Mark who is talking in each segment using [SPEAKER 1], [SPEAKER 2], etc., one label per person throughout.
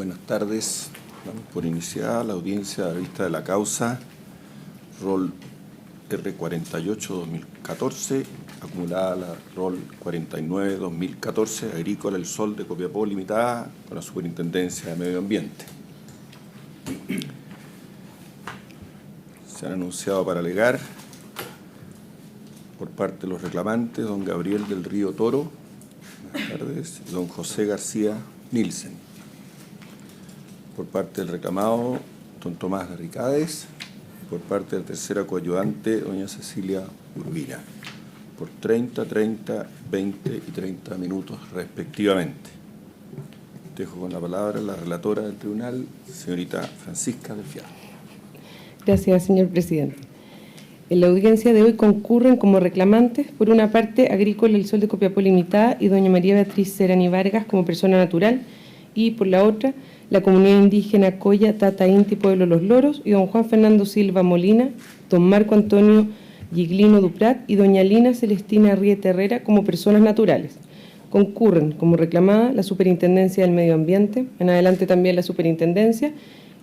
[SPEAKER 1] Buenas tardes. Damos por iniciada la audiencia a la vista de la causa rol R48-2014, acumulada la rol 49-2014, Agrícola El Sol de Copiapó Limitada, con la Superintendencia de Medio Ambiente. Se han anunciado para alegar por parte de los reclamantes don Gabriel del Río Toro, buenas tardes, y don José García Nielsen. Por parte del reclamado, don Tomás Garricades, por parte del tercero coayudante, doña Cecilia Urbina, por 30, 30, 20 y 30 minutos respectivamente. Dejo con la palabra a la relatora del tribunal, señorita Francisca del Fierro.
[SPEAKER 2] Gracias, señor presidente. En la audiencia de hoy concurren como reclamantes, por una parte, Agrícola El Sol de Copiapó Limitada y doña María Beatriz Serani Vargas como persona natural, y por la otra, la comunidad indígena Coya, Tata Inti, Pueblo Los Loros, y don Juan Fernando Silva Molina, don Marco Antonio Giglino Duprat y doña Lina Celestina Rieta Herrera como personas naturales. Concurren como reclamada la Superintendencia del Medio Ambiente, en adelante también la Superintendencia,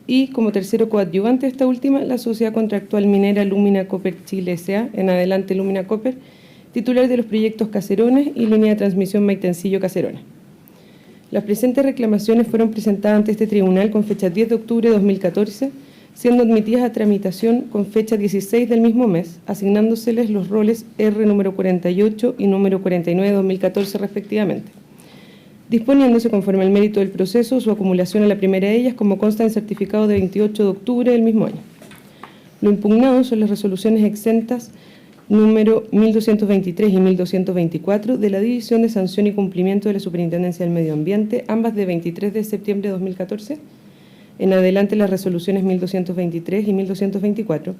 [SPEAKER 2] y como tercero coadyuvante esta última, la Sociedad Contractual Minera Lumina Copper Chile S.A., en adelante Lumina Copper, titular de los proyectos Caserones y línea de transmisión Maitencillo-Caserones. Las presentes reclamaciones fueron presentadas ante este tribunal con fecha 10 de octubre de 2014, siendo admitidas a tramitación con fecha 16 del mismo mes, asignándoseles los roles R número 48 y número 49 de 2014 respectivamente, disponiéndose conforme al mérito del proceso su acumulación a la primera de ellas como consta en certificado de 28 de octubre del mismo año. Lo impugnado son las resoluciones exentas número 1223 y 1224 de la División de Sanción y Cumplimiento de la Superintendencia del Medio Ambiente, ambas de 23 de septiembre de 2014, en adelante las resoluciones 1223 y 1224,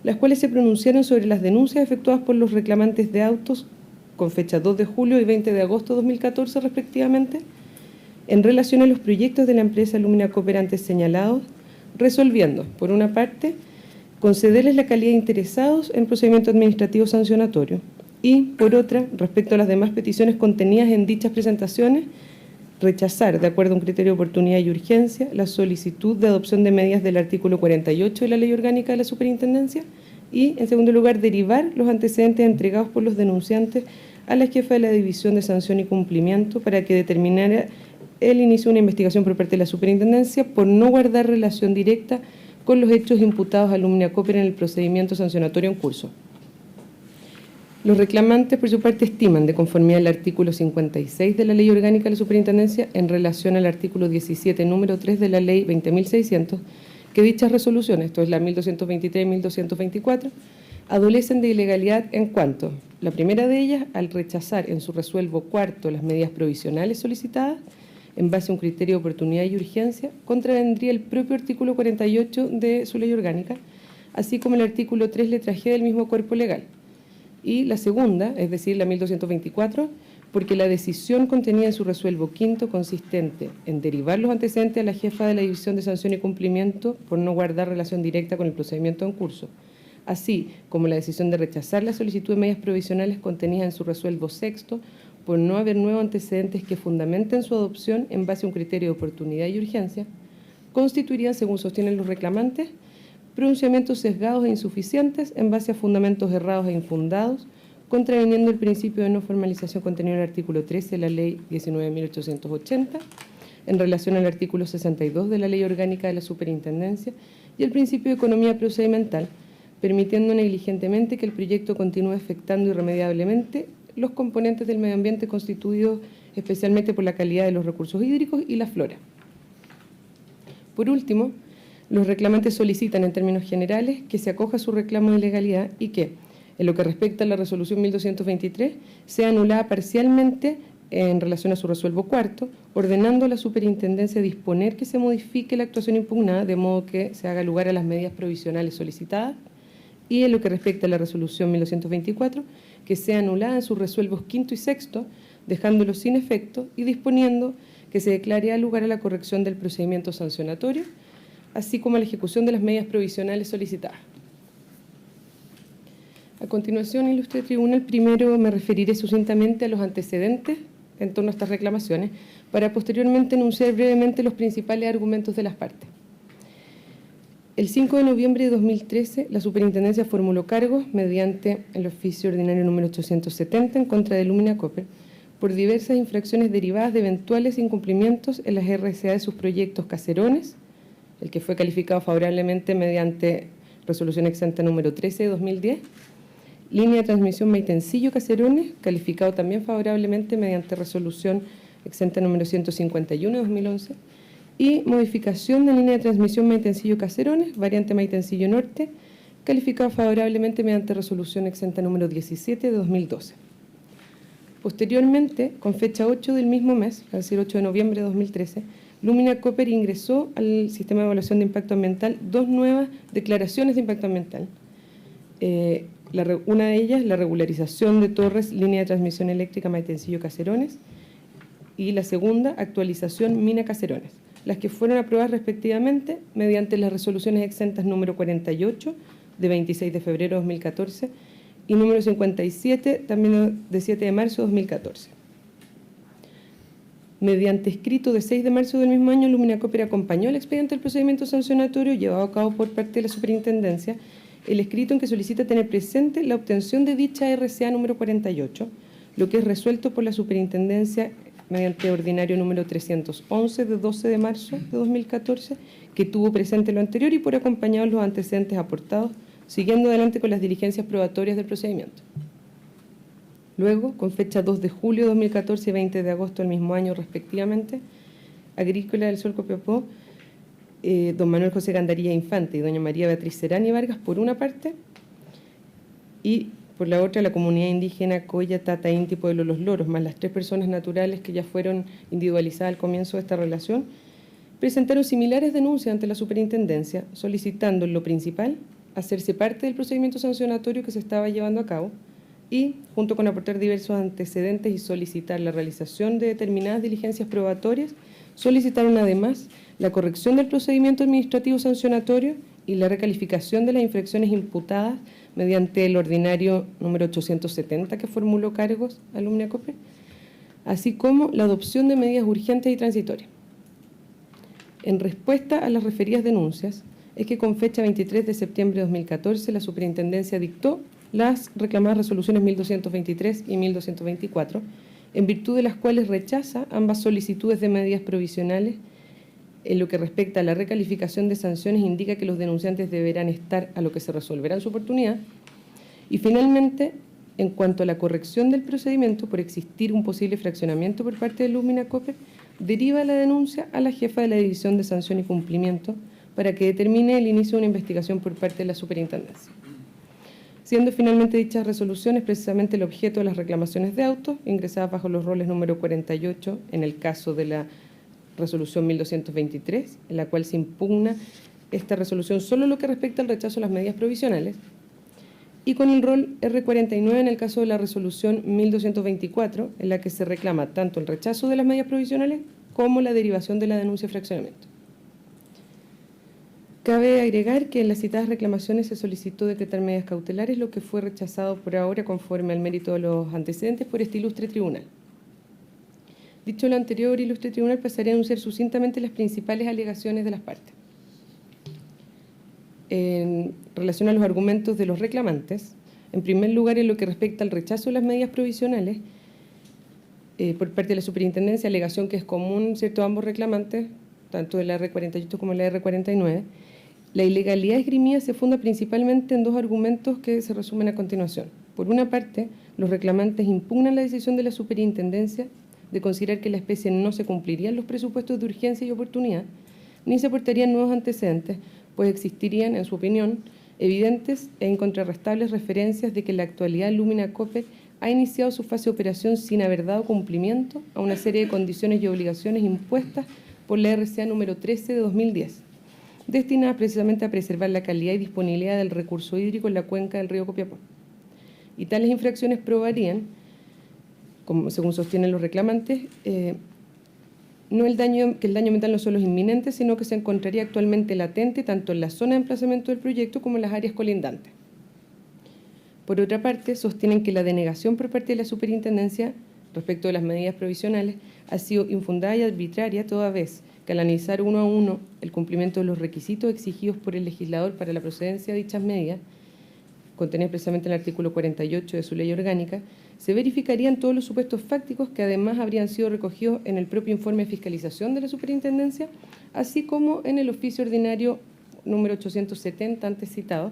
[SPEAKER 2] las cuales se pronunciaron sobre las denuncias efectuadas por los reclamantes de autos con fecha 2 de julio y 20 de agosto de 2014 respectivamente, en relación a los proyectos de la empresa Lumina Copper antes señalados, resolviendo, por una parte, concederles la calidad de interesados en procedimiento administrativo sancionatorio y, por otra, respecto a las demás peticiones contenidas en dichas presentaciones, rechazar, de acuerdo a un criterio de oportunidad y urgencia, la solicitud de adopción de medidas del artículo 48 de la Ley Orgánica de la Superintendencia y, en segundo lugar, derivar los antecedentes entregados por los denunciantes a la jefa de la División de Sanción y Cumplimiento para que determinara el inicio de una investigación por parte de la Superintendencia por no guardar relación directa con los hechos imputados a Lumina Copper en el procedimiento sancionatorio en curso. Los reclamantes, por su parte, estiman, de conformidad al artículo 56 de la Ley Orgánica de la Superintendencia, en relación al artículo 17, número 3 de la Ley 20.600, que dichas resoluciones, esto es la 1223 y 1224, adolecen de ilegalidad en cuanto, la primera de ellas, al rechazar en su resuelvo cuarto las medidas provisionales solicitadas, en base a un criterio de oportunidad y urgencia, contravendría el propio artículo 48 de su ley orgánica, así como el artículo 3 letra G del mismo cuerpo legal. Y la segunda, es decir, la 1224, porque la decisión contenida en su resuelvo quinto consistente en derivar los antecedentes a la jefa de la División de Sanción y Cumplimiento por no guardar relación directa con el procedimiento en curso, así como la decisión de rechazar la solicitud de medidas provisionales contenidas en su resuelvo sexto por no haber nuevos antecedentes que fundamenten su adopción en base a un criterio de oportunidad y urgencia, constituirían, según sostienen los reclamantes, pronunciamientos sesgados e insuficientes en base a fundamentos errados e infundados, contraviniendo el principio de no formalización contenido en el artículo 13 de la Ley 19.880, en relación al artículo 62 de la Ley Orgánica de la Superintendencia y el principio de economía procedimental, permitiendo negligentemente que el proyecto continúe afectando irremediablemente los componentes del medio ambiente constituidos especialmente por la calidad de los recursos hídricos y la flora. Por último, los reclamantes solicitan en términos generales que se acoja su reclamo de ilegalidad y que, en lo que respecta a la resolución 1223, sea anulada parcialmente en relación a su resuelvo cuarto, ordenando a la Superintendencia disponer que se modifique la actuación impugnada de modo que se haga lugar a las medidas provisionales solicitadas, y en lo que respecta a la resolución 1224, que sea anulada en sus resuelvos quinto y sexto, dejándolos sin efecto y disponiendo que se declare al lugar a la corrección del procedimiento sancionatorio, así como a la ejecución de las medidas provisionales solicitadas. A continuación, ilustre tribunal, primero me referiré sucintamente a los antecedentes en torno a estas reclamaciones, para posteriormente enunciar brevemente los principales argumentos de las partes. El 5 de noviembre de 2013, la Superintendencia formuló cargos mediante el oficio ordinario número 870 en contra de Lumina Copper por diversas infracciones derivadas de eventuales incumplimientos en las RCA de sus proyectos Caserones, el que fue calificado favorablemente mediante resolución exenta número 13 de 2010, línea de transmisión Maitencillo Caserones, calificado también favorablemente mediante resolución exenta número 151 de 2011, y modificación de línea de transmisión Maitencillo Caserones, variante Maitencillo Norte, calificado favorablemente mediante resolución exenta número 17 de 2012. Posteriormente, con fecha 8 del mismo mes, es decir, 8 de noviembre de 2013, Lumina Copper ingresó al sistema de evaluación de impacto ambiental 2 nuevas declaraciones de impacto ambiental. Una de ellas, la regularización de torres, línea de transmisión eléctrica Maitencillo Caserones, y la segunda, actualización Mina Caserones, las que fueron aprobadas respectivamente mediante las resoluciones exentas número 48 de 26 de febrero de 2014 y número 57 también de 7 de marzo de 2014. Mediante escrito de 6 de marzo del mismo año, Lumina Copper acompañó el expediente del procedimiento sancionatorio llevado a cabo por parte de la Superintendencia, el escrito en que solicita tener presente la obtención de dicha RCA número 48, lo que es resuelto por la Superintendencia mediante ordinario número 311 de 12 de marzo de 2014, que tuvo presente lo anterior y por acompañados los antecedentes aportados, siguiendo adelante con las diligencias probatorias del procedimiento. Luego, con fecha 2 de julio de 2014 y 20 de agosto del mismo año respectivamente, Agrícola del Sol Copiapó, don Manuel José Gandaría Infante y doña María Beatriz Serani Vargas por una parte, y por la otra la comunidad indígena Coya, Tata, Inti, Pueblo Los Loros, más las 3 personas naturales que ya fueron individualizadas al comienzo de esta relación, presentaron similares denuncias ante la Superintendencia, solicitando en lo principal hacerse parte del procedimiento sancionatorio que se estaba llevando a cabo y, junto con aportar diversos antecedentes y solicitar la realización de determinadas diligencias probatorias, solicitaron además la corrección del procedimiento administrativo sancionatorio y la recalificación de las infracciones imputadas mediante el ordinario número 870 que formuló cargos a Lumina Copper, así como la adopción de medidas urgentes y transitorias. En respuesta a las referidas denuncias, es que con fecha 23 de septiembre de 2014 la Superintendencia dictó las reclamadas resoluciones 1223 y 1224, en virtud de las cuales rechaza ambas solicitudes de medidas provisionales. En lo que respecta a la recalificación de sanciones, indica que los denunciantes deberán estar a lo que se resolverá en su oportunidad. Y finalmente, en cuanto a la corrección del procedimiento por existir un posible fraccionamiento por parte de Lumina Copper, deriva la denuncia a la jefa de la División de Sanción y Cumplimiento para que determine el inicio de una investigación por parte de la Superintendencia. Siendo finalmente dichas resoluciones precisamente el objeto de las reclamaciones de autos ingresadas bajo los roles número 48 en el caso de la resolución 1223, en la cual se impugna esta resolución solo lo que respecta al rechazo a las medidas provisionales, y con el rol R49 en el caso de la resolución 1224, en la que se reclama tanto el rechazo de las medidas provisionales como la derivación de la denuncia de fraccionamiento. Cabe agregar que en las citadas reclamaciones se solicitó decretar medidas cautelares, lo que fue rechazado por ahora conforme al mérito de los antecedentes por este ilustre tribunal. Dicho lo anterior, ilustre tribunal, pasaré a anunciar sucintamente las principales alegaciones de las partes. En relación a los argumentos de los reclamantes, en primer lugar, en lo que respecta al rechazo de las medidas provisionales, por parte de la Superintendencia, alegación que es común, ¿cierto?, a ambos reclamantes, tanto de la R48 como de la R49, la ilegalidad esgrimida se funda principalmente en 2 argumentos que se resumen a continuación. Por una parte, los reclamantes impugnan la decisión de la Superintendencia de considerar que la especie no se cumplirían los presupuestos de urgencia y oportunidad, ni se aportarían nuevos antecedentes, pues existirían, en su opinión, evidentes e incontrarrestables referencias de que en la actualidad Lumina Copper ha iniciado su fase de operación sin haber dado cumplimiento a una serie de condiciones y obligaciones impuestas por la RCA número 13 de 2010, destinadas precisamente a preservar la calidad y disponibilidad del recurso hídrico en la cuenca del río Copiapó. Y tales infracciones probarían, como según sostienen los reclamantes, que el daño ambiental no solo es inminente, sino que se encontraría actualmente latente tanto en la zona de emplazamiento del proyecto como en las áreas colindantes. Por otra parte, sostienen que la denegación por parte de la Superintendencia respecto de las medidas provisionales ha sido infundada y arbitraria, toda vez que al analizar uno a uno el cumplimiento de los requisitos exigidos por el legislador para la procedencia de dichas medidas, contenidas precisamente en el artículo 48 de su ley orgánica, se verificarían todos los supuestos fácticos que además habrían sido recogidos en el propio informe de fiscalización de la Superintendencia, así como en el oficio ordinario número 870 antes citado,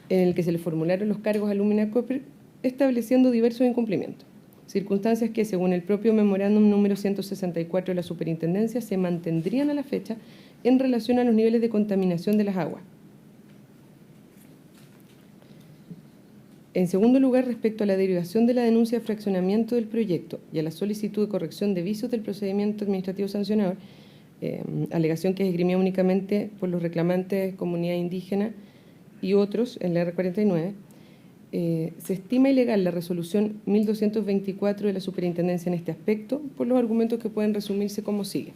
[SPEAKER 2] en el que se le formularon los cargos a Lumina Copper, estableciendo diversos incumplimientos. Circunstancias que, según el propio memorándum número 164 de la Superintendencia, se mantendrían a la fecha en relación a los niveles de contaminación de las aguas. En segundo lugar, respecto a la derivación de la denuncia de fraccionamiento del proyecto y a la solicitud de corrección de vicios del procedimiento administrativo sancionador, alegación que es esgrimida únicamente por los reclamantes comunidad indígena y otros en la R49, se estima ilegal la resolución 1224 de la Superintendencia en este aspecto por los argumentos que pueden resumirse como sigue.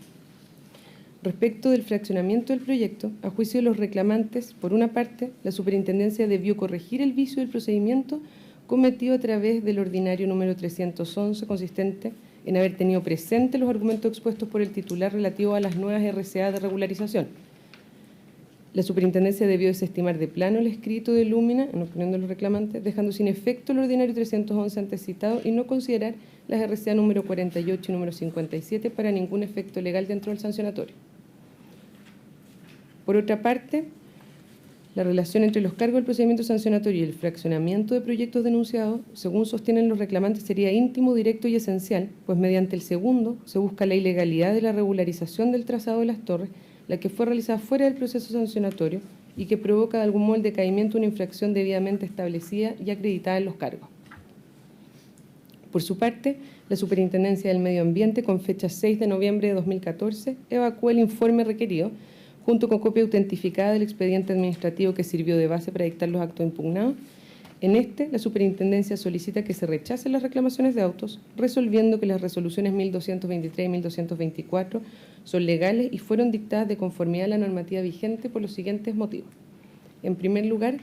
[SPEAKER 2] Respecto del fraccionamiento del proyecto, a juicio de los reclamantes, por una parte, la Superintendencia debió corregir el vicio del procedimiento cometido a través del ordinario número 311, consistente en haber tenido presente los argumentos expuestos por el titular relativo a las nuevas RCA de regularización. La Superintendencia debió desestimar de plano el escrito de Lumina, en opinión de los reclamantes, dejando sin efecto el ordinario 311 antes citado y no considerar las RCA número 48 y número 57 para ningún efecto legal dentro del sancionatorio. Por otra parte, la relación entre los cargos del procedimiento sancionatorio y el fraccionamiento de proyectos denunciados, según sostienen los reclamantes, sería íntimo, directo y esencial, pues mediante el segundo se busca la ilegalidad de la regularización del trazado de las torres, la que fue realizada fuera del proceso sancionatorio y que provoca de algún modo el decaimiento de una infracción debidamente establecida y acreditada en los cargos. Por su parte, la Superintendencia del Medio Ambiente, con fecha 6 de noviembre de 2014, evacuó el informe requerido, junto con copia autentificada del expediente administrativo que sirvió de base para dictar los actos impugnados. En este, la Superintendencia solicita que se rechacen las reclamaciones de autos, resolviendo que las resoluciones 1223 y 1224 son legales y fueron dictadas de conformidad a la normativa vigente por los siguientes motivos. En primer lugar,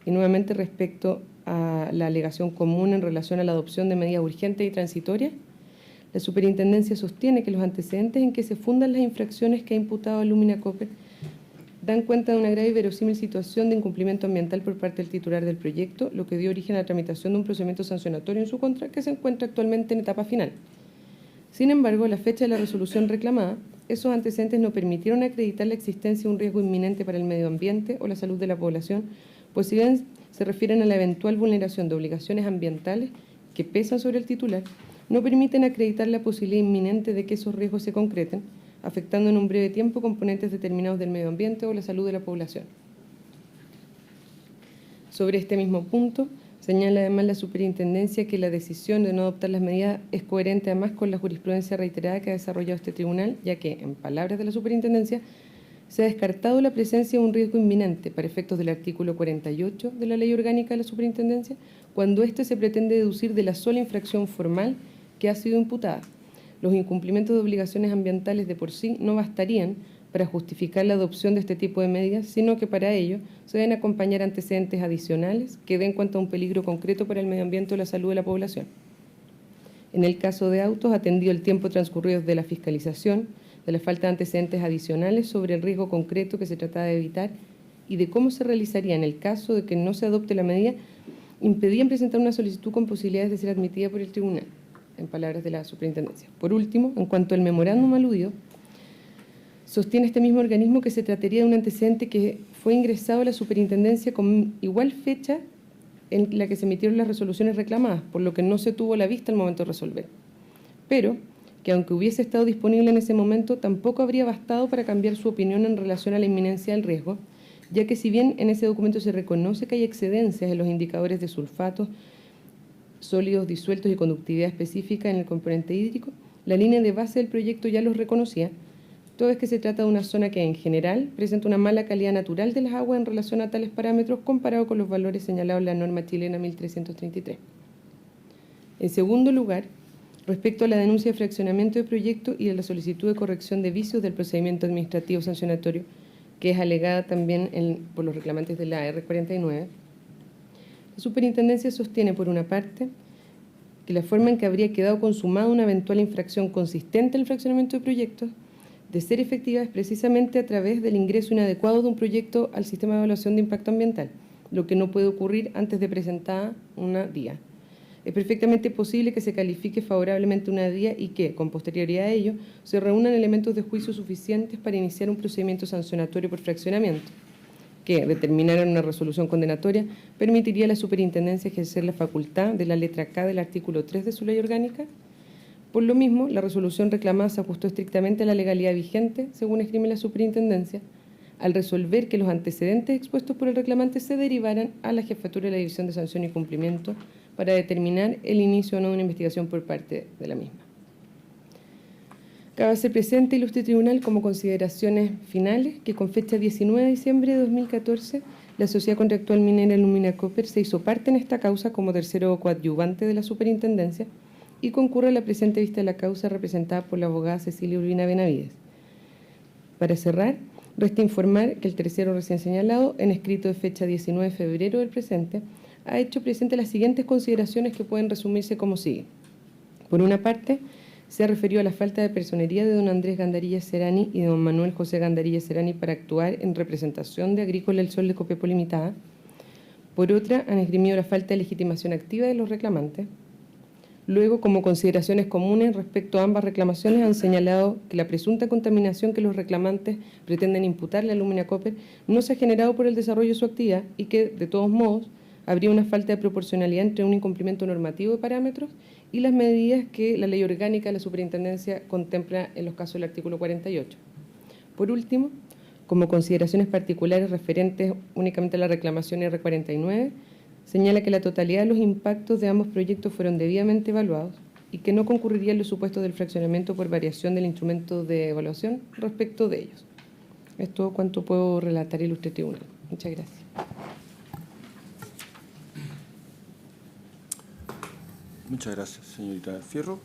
[SPEAKER 2] y nuevamente respecto a la alegación común en relación a la adopción de medidas urgentes y transitorias, la Superintendencia sostiene que los antecedentes en que se fundan las infracciones que ha imputado a Lumina Copper dan cuenta de una grave y verosímil situación de incumplimiento ambiental por parte del titular del proyecto, lo que dio origen a la tramitación de un procedimiento sancionatorio en su contra que se encuentra actualmente en etapa final. Sin embargo, a la fecha de la resolución reclamada, esos antecedentes no permitieron acreditar la existencia de un riesgo inminente para el medio ambiente o la salud de la población, pues si bien se refieren a la eventual vulneración de obligaciones ambientales que pesan sobre el titular, no permiten acreditar la posibilidad inminente de que esos riesgos se concreten, afectando en un breve tiempo componentes determinados del medio ambiente o la salud de la población. Sobre este mismo punto, señala además la Superintendencia que la decisión de no adoptar las medidas es coherente además con la jurisprudencia reiterada que ha desarrollado este tribunal, ya que, en palabras de la Superintendencia, se ha descartado la presencia de un riesgo inminente para efectos del artículo 48 de la Ley Orgánica de la Superintendencia, cuando éste se pretende deducir de la sola infracción formal que ha sido imputada. Los incumplimientos de obligaciones ambientales de por sí no bastarían para justificar la adopción de este tipo de medidas, sino que para ello se deben acompañar antecedentes adicionales que den cuenta de un peligro concreto para el medio ambiente o la salud de la población. En el caso de autos, atendido el tiempo transcurrido de la fiscalización, de la falta de antecedentes adicionales sobre el riesgo concreto que se trata de evitar y de cómo se realizaría en el caso de que no se adopte la medida, impedían presentar una solicitud con posibilidades de ser admitida por el tribunal, en palabras de la Superintendencia. Por último, en cuanto al memorándum aludido, sostiene este mismo organismo que se trataría de un antecedente que fue ingresado a la Superintendencia con igual fecha en la que se emitieron las resoluciones reclamadas, por lo que no se tuvo a la vista al momento de resolver. Pero que aunque hubiese estado disponible en ese momento, tampoco habría bastado para cambiar su opinión en relación a la inminencia del riesgo, ya que si bien en ese documento se reconoce que hay excedencias en los indicadores de sulfatos, sólidos disueltos y conductividad específica en el componente hídrico, la línea de base del proyecto ya los reconocía, toda vez que se trata de una zona que en general presenta una mala calidad natural de las aguas en relación a tales parámetros comparado con los valores señalados en la norma chilena 1333. En segundo lugar, respecto a la denuncia de fraccionamiento de proyecto y de la solicitud de corrección de vicios del procedimiento administrativo sancionatorio, que es alegada también por los reclamantes de la R49, la Superintendencia sostiene, por una parte, que la forma en que habría quedado consumada una eventual infracción consistente en el fraccionamiento de proyectos, de ser efectiva, es precisamente a través del ingreso inadecuado de un proyecto al sistema de evaluación de impacto ambiental, lo que no puede ocurrir antes de presentada una DIA. Es perfectamente posible que se califique favorablemente una DIA y que, con posterioridad a ello, se reúnan elementos de juicio suficientes para iniciar un procedimiento sancionatorio por fraccionamiento, que, determinara una resolución condenatoria, permitiría a la Superintendencia ejercer la facultad de la letra K del artículo 3 de su ley orgánica. Por lo mismo, la resolución reclamada se ajustó estrictamente a la legalidad vigente, según esgrime la Superintendencia, al resolver que los antecedentes expuestos por el reclamante se derivaran a la Jefatura de la División de Sanción y Cumplimiento para determinar el inicio o no de una investigación por parte de la misma. Cabe hacer presente, ilustre tribunal, como consideraciones finales, que con fecha 19 de diciembre de 2014, la sociedad contractual minera Lumina Copper se hizo parte en esta causa como tercero coadyuvante de la Superintendencia y concurre a la presente vista de la causa representada por la abogada Cecilia Urbina Benavides. Para cerrar, resta informar que el tercero recién señalado, en escrito de fecha 19 de febrero del presente, ha hecho presente las siguientes consideraciones que pueden resumirse como sigue. Por una parte, se ha referido a la falta de personería de don Andrés Gandarilla Serani y de don Manuel José Gandarilla Serani para actuar en representación de Agrícola El Sol de Copiapó Limitada. Por otra, han esgrimido la falta de legitimación activa de los reclamantes. Luego, como consideraciones comunes respecto a ambas reclamaciones, han señalado que la presunta contaminación que los reclamantes pretenden imputarle a Lumina Copper no se ha generado por el desarrollo de su actividad y que, de todos modos, habría una falta de proporcionalidad entre un incumplimiento normativo de parámetros y las medidas que la ley orgánica de la Superintendencia contempla en los casos del artículo 48. Por último, como consideraciones particulares referentes únicamente a la reclamación R49, señala que la totalidad de los impactos de ambos proyectos fueron debidamente evaluados y que no concurrirían los supuestos del fraccionamiento por variación del instrumento de evaluación respecto de ellos. Es todo cuanto puedo relatar, ilustre tribunal. Muchas gracias.
[SPEAKER 1] Muchas gracias, señorita Fierro.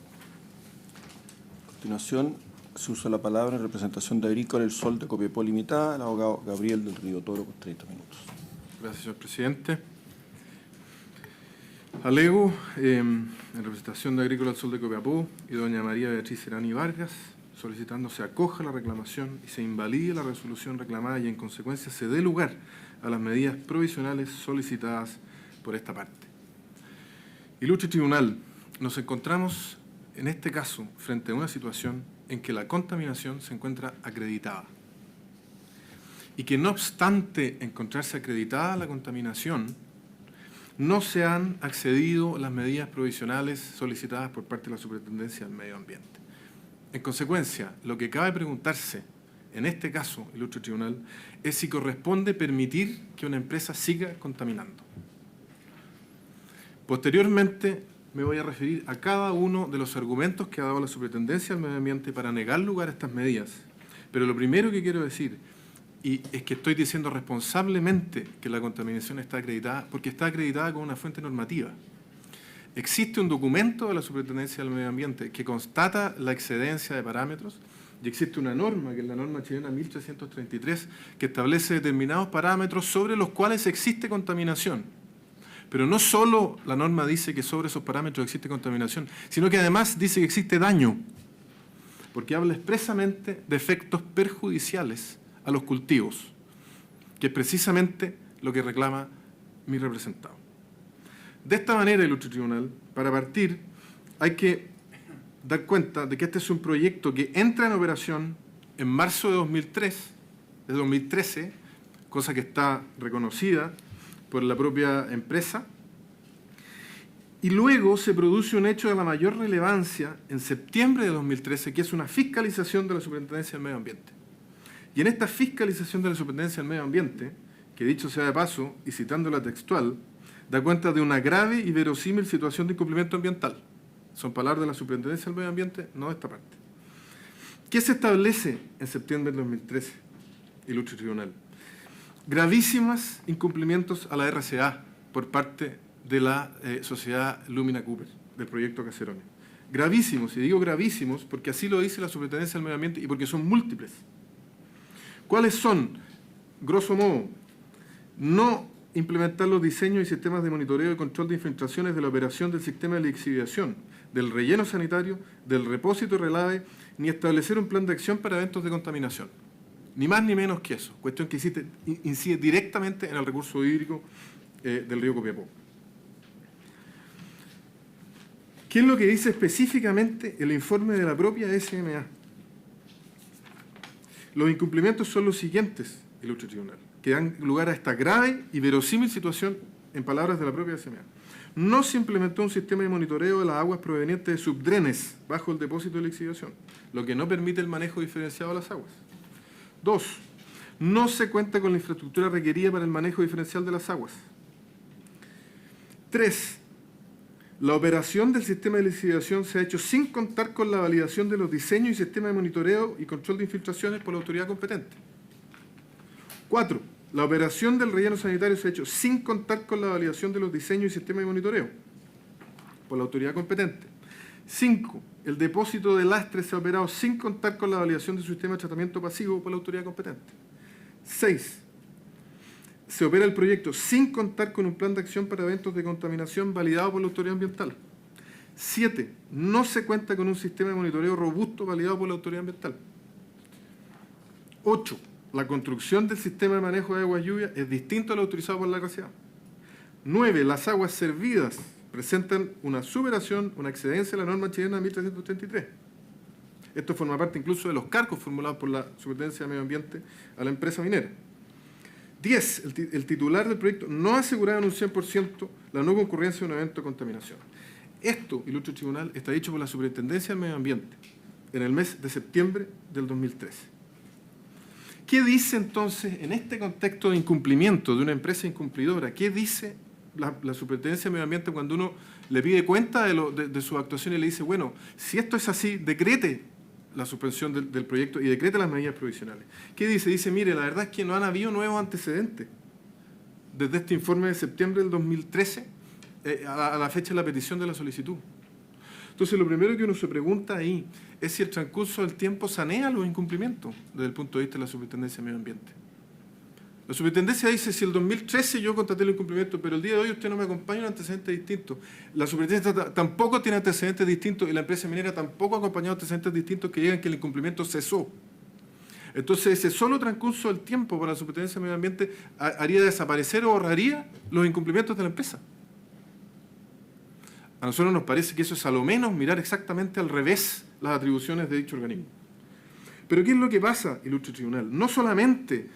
[SPEAKER 1] A continuación, se usa la palabra en representación de Agrícola El Sol de Copiapó Limitada, el abogado Gabriel del Río Toro, por 30 minutos.
[SPEAKER 3] Gracias, señor presidente. Alego, en representación de Agrícola El Sol de Copiapó y doña María Beatriz Serani Vargas, solicitando se acoja la reclamación y se invalide la resolución reclamada y en consecuencia se dé lugar a las medidas provisionales solicitadas por esta parte. Ilustre tribunal, nos encontramos en este caso frente a una situación en que la contaminación se encuentra acreditada y que no obstante encontrarse acreditada la contaminación, no se han accedido las medidas provisionales solicitadas por parte de la Superintendencia del Medio Ambiente. En consecuencia, lo que cabe preguntarse en este caso, ilustre tribunal, es si corresponde permitir que una empresa siga contaminando. Posteriormente, me voy a referir a cada uno de los argumentos que ha dado la Superintendencia del Medio Ambiente para negar lugar a estas medidas. Pero lo primero que quiero decir, y es que estoy diciendo responsablemente que la contaminación está acreditada, porque está acreditada con una fuente normativa. Existe un documento de la Superintendencia del Medio Ambiente que constata la excedencia de parámetros y existe una norma, que es la norma chilena 1333, que establece determinados parámetros sobre los cuales existe contaminación. Pero no solo la norma dice que sobre esos parámetros existe contaminación, sino que además dice que existe daño, porque habla expresamente de efectos perjudiciales a los cultivos, que es precisamente lo que reclama mi representado. De esta manera, ilustre tribunal, para partir, hay que dar cuenta de que este es un proyecto que entra en operación en marzo de 2013, cosa que está reconocida por la propia empresa, y luego se produce un hecho de la mayor relevancia en septiembre de 2013, que es una fiscalización de la Superintendencia del Medio Ambiente. Y en esta fiscalización de la Superintendencia del Medio Ambiente, que dicho sea de paso, y citándola textual, da cuenta de una grave y verosímil situación de incumplimiento ambiental. Son palabras de la Superintendencia del Medio Ambiente, no de esta parte. ¿Qué se establece en septiembre de 2013, ilustre tribunal? Gravísimos incumplimientos a la RCA por parte de la sociedad Lumina Copper, del proyecto Caserones. Gravísimos, y digo gravísimos porque así lo dice la Superintendencia del Medio Ambiente y porque son múltiples. ¿Cuáles son? Grosso modo, no implementar los diseños y sistemas de monitoreo y control de infiltraciones de la operación del sistema de lixiviación, del relleno sanitario, del repósito y relave, ni establecer un plan de acción para eventos de contaminación. Ni más ni menos que eso. Cuestión que incide directamente en el recurso hídrico del río Copiapó. ¿Qué es lo que dice específicamente el informe de la propia SMA? Los incumplimientos son los siguientes, ilustre tribunal, que dan lugar a esta grave y verosímil situación, en palabras de la propia SMA. No se implementó un sistema de monitoreo de las aguas provenientes de subdrenes bajo el depósito de lixiviación, lo que no permite el manejo diferenciado de las aguas. 2. No se cuenta con la infraestructura requerida para el manejo diferencial de las aguas. 3. La operación del sistema de lixiviación se ha hecho sin contar con la validación de los diseños y sistemas de monitoreo y control de infiltraciones por la autoridad competente. 4. La operación del relleno sanitario se ha hecho sin contar con la validación de los diseños y sistemas de monitoreo por la autoridad competente. 5. El depósito de lastre se ha operado sin contar con la validación de su sistema de tratamiento pasivo por la autoridad competente. 6. Se opera el proyecto sin contar con un plan de acción para eventos de contaminación validado por la autoridad ambiental. 7. No se cuenta con un sistema de monitoreo robusto validado por la autoridad ambiental. 8. La construcción del sistema de manejo de aguas lluvias es distinto a lo autorizado por la RCA. 9. Las aguas servidas presentan una superación, una excedencia de la norma chilena de 1333. Esto forma parte incluso de los cargos formulados por la Superintendencia de Medio Ambiente a la empresa minera. 10. El titular del proyecto no ha asegurado en un 100% la no concurrencia de un evento de contaminación. Esto, ilustre tribunal, está dicho por la Superintendencia del Medio Ambiente en el mes de septiembre del 2013. ¿Qué dice entonces, en este contexto de incumplimiento de una empresa incumplidora, qué dice la Superintendencia del Medio Ambiente cuando uno le pide cuenta de su actuación y le dice, bueno, si esto es así, decrete la suspensión del proyecto y decrete las medidas provisionales? ¿Qué dice? Dice, mire, la verdad es que no han habido nuevos antecedentes desde este informe de septiembre del 2013 a la fecha de la petición de la solicitud. Entonces, lo primero que uno se pregunta ahí es si el transcurso del tiempo sanea los incumplimientos desde el punto de vista de la Superintendencia de Medio Ambiente. La Superintendencia dice, si el 2013 yo constaté el incumplimiento, pero el día de hoy usted no me acompaña, un antecedente distinto. La Superintendencia tampoco tiene antecedentes distintos y la empresa minera tampoco ha acompañado antecedentes distintos que digan que el incumplimiento cesó. Entonces, ese solo transcurso del tiempo para la Superintendencia de Medio Ambiente haría desaparecer o ahorraría los incumplimientos de la empresa. A nosotros nos parece que eso es a lo menos mirar exactamente al revés las atribuciones de dicho organismo. Pero ¿qué es lo que pasa, ilustre tribunal? No solamente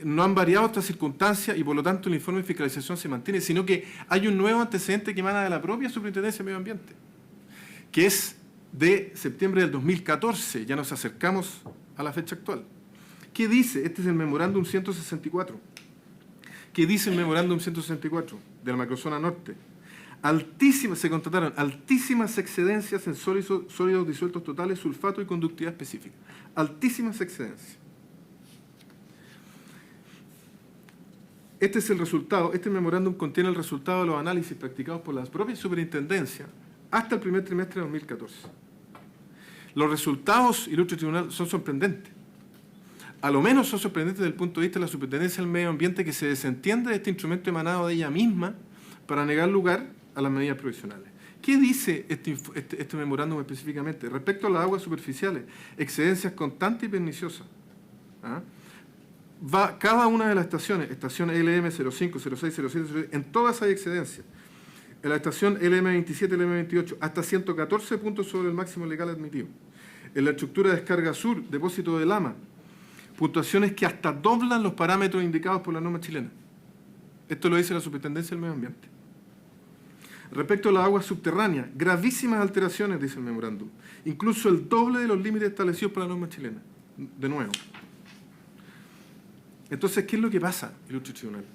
[SPEAKER 3] no han variado estas circunstancias y por lo tanto el informe de fiscalización se mantiene, sino que hay un nuevo antecedente que emana de la propia Superintendencia de Medio Ambiente, que es de septiembre del 2014, ya nos acercamos a la fecha actual. ¿Qué dice? Este es el memorándum 164. ¿Qué dice el memorándum 164 de la macrozona norte? Se constataron altísimas excedencias en sólidos disueltos totales, sulfato y conductividad específica. Altísimas excedencias. Este es el resultado. Este memorándum contiene el resultado de los análisis practicados por la propia superintendencia hasta el primer trimestre de 2014. Los resultados, ilustre tribunal, son sorprendentes. A lo menos son sorprendentes desde el punto de vista de la Superintendencia del Medio Ambiente, que se desentiende de este instrumento emanado de ella misma para negar lugar a las medidas provisionales. ¿Qué dice este memorándum específicamente? Respecto a las aguas superficiales, excedencias constantes y perniciosas. Va cada una de las estaciones, estación LM 05, 06, 07, 07, en todas hay excedencias. En la estación LM 27, LM 28, hasta 114 puntos sobre el máximo legal admitido. En la estructura de descarga sur, depósito de Lama, puntuaciones que hasta doblan los parámetros indicados por la norma chilena. Esto lo dice la Superintendencia del Medio Ambiente. Respecto a las aguas subterráneas, gravísimas alteraciones, dice el memorándum. Incluso el doble de los límites establecidos por la norma chilena. De nuevo. Entonces, ¿qué es lo que pasa, ilustre tribunal?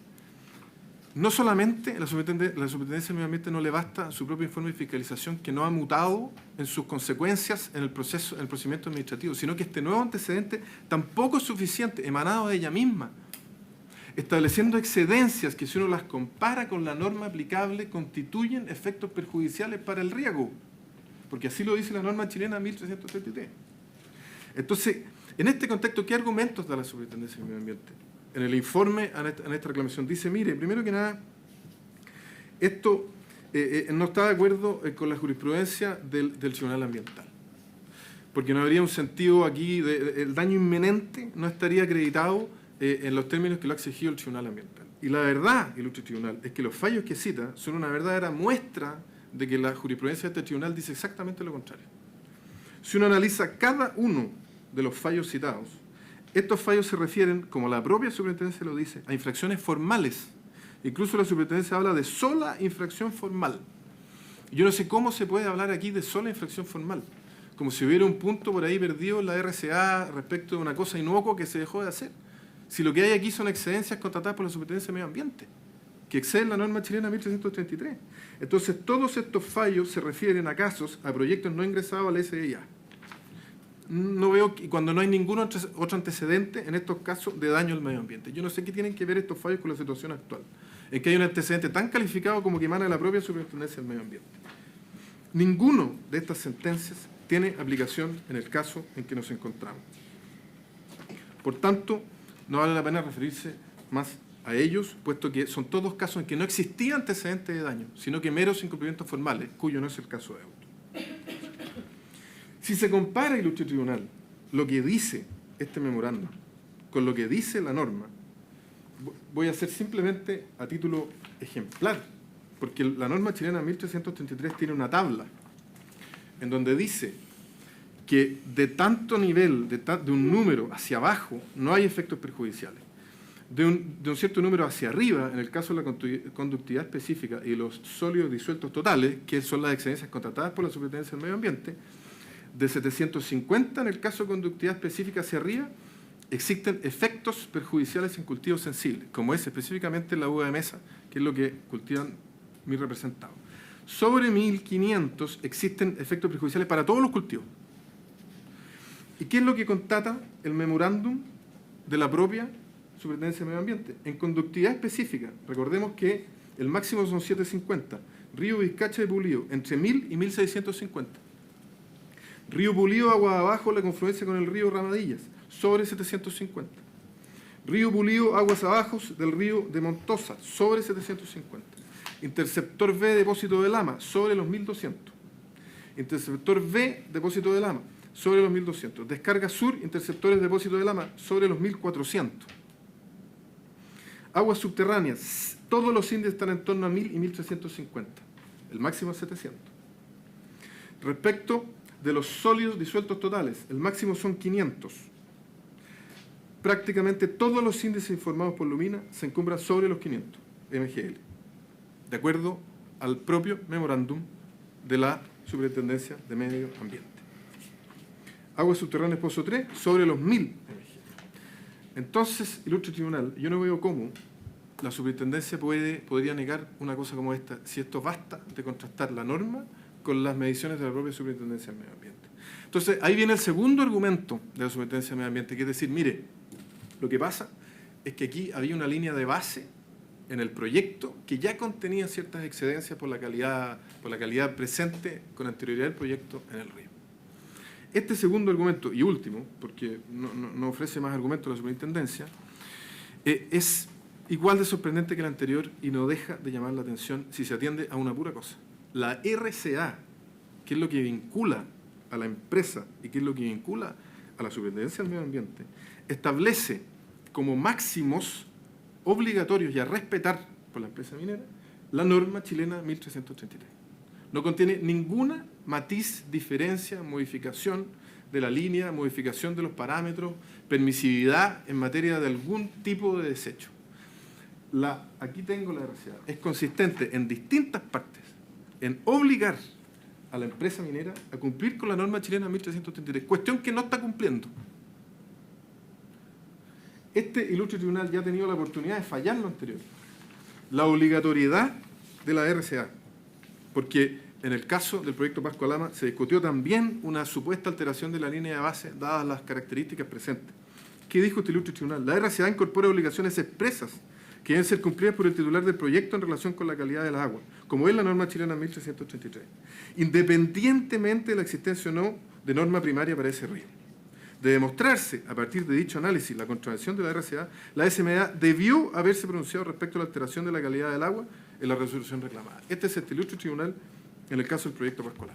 [SPEAKER 3] No solamente la Superintendencia del Medio Ambiente no le basta su propio informe de fiscalización, que no ha mutado en sus consecuencias en el procedimiento administrativo, sino que este nuevo antecedente tampoco es suficiente, emanado de ella misma, estableciendo excedencias que, si uno las compara con la norma aplicable, constituyen efectos perjudiciales para el riego, porque así lo dice la norma chilena 1333. Entonces, en este contexto, ¿qué argumentos da la Superintendencia del Medio Ambiente? en el informe en esta reclamación. Dice, mire, primero que nada, esto no está de acuerdo con la jurisprudencia del Tribunal Ambiental. Porque no habría un sentido aquí, el daño inminente no estaría acreditado en los términos que lo ha exigido el Tribunal Ambiental. Y la verdad, ilustre tribunal, es que los fallos que cita son una verdadera muestra de que la jurisprudencia de este tribunal dice exactamente lo contrario. Si uno analiza cada uno de los fallos citados, estos fallos se refieren, como la propia superintendencia lo dice, a infracciones formales. Incluso la superintendencia habla de sola infracción formal. Yo no sé cómo se puede hablar aquí de sola infracción formal, como si hubiera un punto por ahí perdido en la RCA respecto de una cosa inocua que se dejó de hacer. Si lo que hay aquí son excedencias contratadas por la Superintendencia de Medio Ambiente, que exceden la norma chilena 1333. Entonces, todos estos fallos se refieren a casos, a proyectos no ingresados al SIA. No veo, cuando no hay ningún otro antecedente en estos casos de daño al medio ambiente. Yo no sé qué tienen que ver estos fallos con la situación actual, en que hay un antecedente tan calificado como que emana de la propia Superintendencia del Medio Ambiente. Ninguno de estas sentencias tiene aplicación en el caso en que nos encontramos. Por tanto, no vale la pena referirse más a ellos, puesto que son todos casos en que no existía antecedente de daño, sino que meros incumplimientos formales, cuyo no es el caso de Auto. Si se compara, ilustre tribunal, lo que dice este memorando con lo que dice la norma, voy a hacer simplemente a título ejemplar, porque la norma chilena 1333 tiene una tabla en donde dice que de tanto nivel, de un número hacia abajo, no hay efectos perjudiciales. De un cierto número hacia arriba, en el caso de la conductividad específica y los sólidos disueltos totales, que son las excedencias contratadas por la Superintendencia del Medio Ambiente, de 750 en el caso de conductividad específica hacia arriba, existen efectos perjudiciales en cultivos sensibles, como es específicamente la uva de mesa, que es lo que cultivan mis representados. Sobre 1500 existen efectos perjudiciales para todos los cultivos. ¿Y qué es lo que constata el memorándum de la propia Superintendencia de Medio Ambiente? En conductividad específica, recordemos que el máximo son 750. Río Vizcacha de Pulido, entre 1000 y 1650. Río Pulido, agua de abajo, la confluencia con el río Ramadillas, sobre 750. Río Pulido, aguas abajo del río de Montosa, sobre 750. Interceptor B, depósito de Lama, sobre los 1200. Interceptor B, depósito de Lama, sobre los 1200. Descarga sur, interceptores, depósito de Lama, sobre los 1400. Aguas subterráneas, todos los índices están en torno a 1000 y 1350. El máximo es 700. Respecto de los sólidos disueltos totales, el máximo son 500. Prácticamente todos los índices informados por Lumina se encumbran sobre los 500 mgl, de acuerdo al propio memorándum de la Superintendencia de Medio Ambiente. Aguas subterráneas Pozo 3, sobre los 1000 mgl. Entonces, ilustre tribunal, yo no veo cómo la superintendencia podría negar una cosa como esta, si esto basta de contrastar la norma con las mediciones de la propia Superintendencia del Medio Ambiente. Entonces, ahí viene el segundo argumento de la Superintendencia del Medio Ambiente, que es decir, mire, lo que pasa es que aquí había una línea de base en el proyecto que ya contenía ciertas excedencias por la calidad presente con anterioridad del proyecto en el río. Este segundo argumento, y último, porque no ofrece más argumentos la superintendencia, es igual de sorprendente que el anterior y no deja de llamar la atención si se atiende a una pura cosa. La RCA, que es lo que vincula a la empresa y que es lo que vincula a la Superintendencia del Medio Ambiente, establece como máximos obligatorios y a respetar por la empresa minera la norma chilena 1333. No contiene ninguna matiz, diferencia, modificación de la línea, modificación de los parámetros, permisividad en materia de algún tipo de desecho. Aquí tengo la RCA. Es consistente en distintas partes en obligar a la empresa minera a cumplir con la norma chilena 1333, cuestión que no está cumpliendo. Este ilustre tribunal ya ha tenido la oportunidad de fallar lo anterior. La obligatoriedad de la RCA, porque en el caso del proyecto Pascua Lama se discutió también una supuesta alteración de la línea de base dadas las características presentes. ¿Qué dijo este ilustre tribunal? La RCA incorpora obligaciones expresas que deben ser cumplidas por el titular del proyecto en relación con la calidad del agua, como es la norma chilena 1333, independientemente de la existencia o no de norma primaria para ese río. De demostrarse, a partir de dicho análisis, la contravención de la RCA, la SMA debió haberse pronunciado respecto a la alteración de la calidad del agua en la resolución reclamada. Este es este ilustre tribunal en el caso del proyecto Pascualá.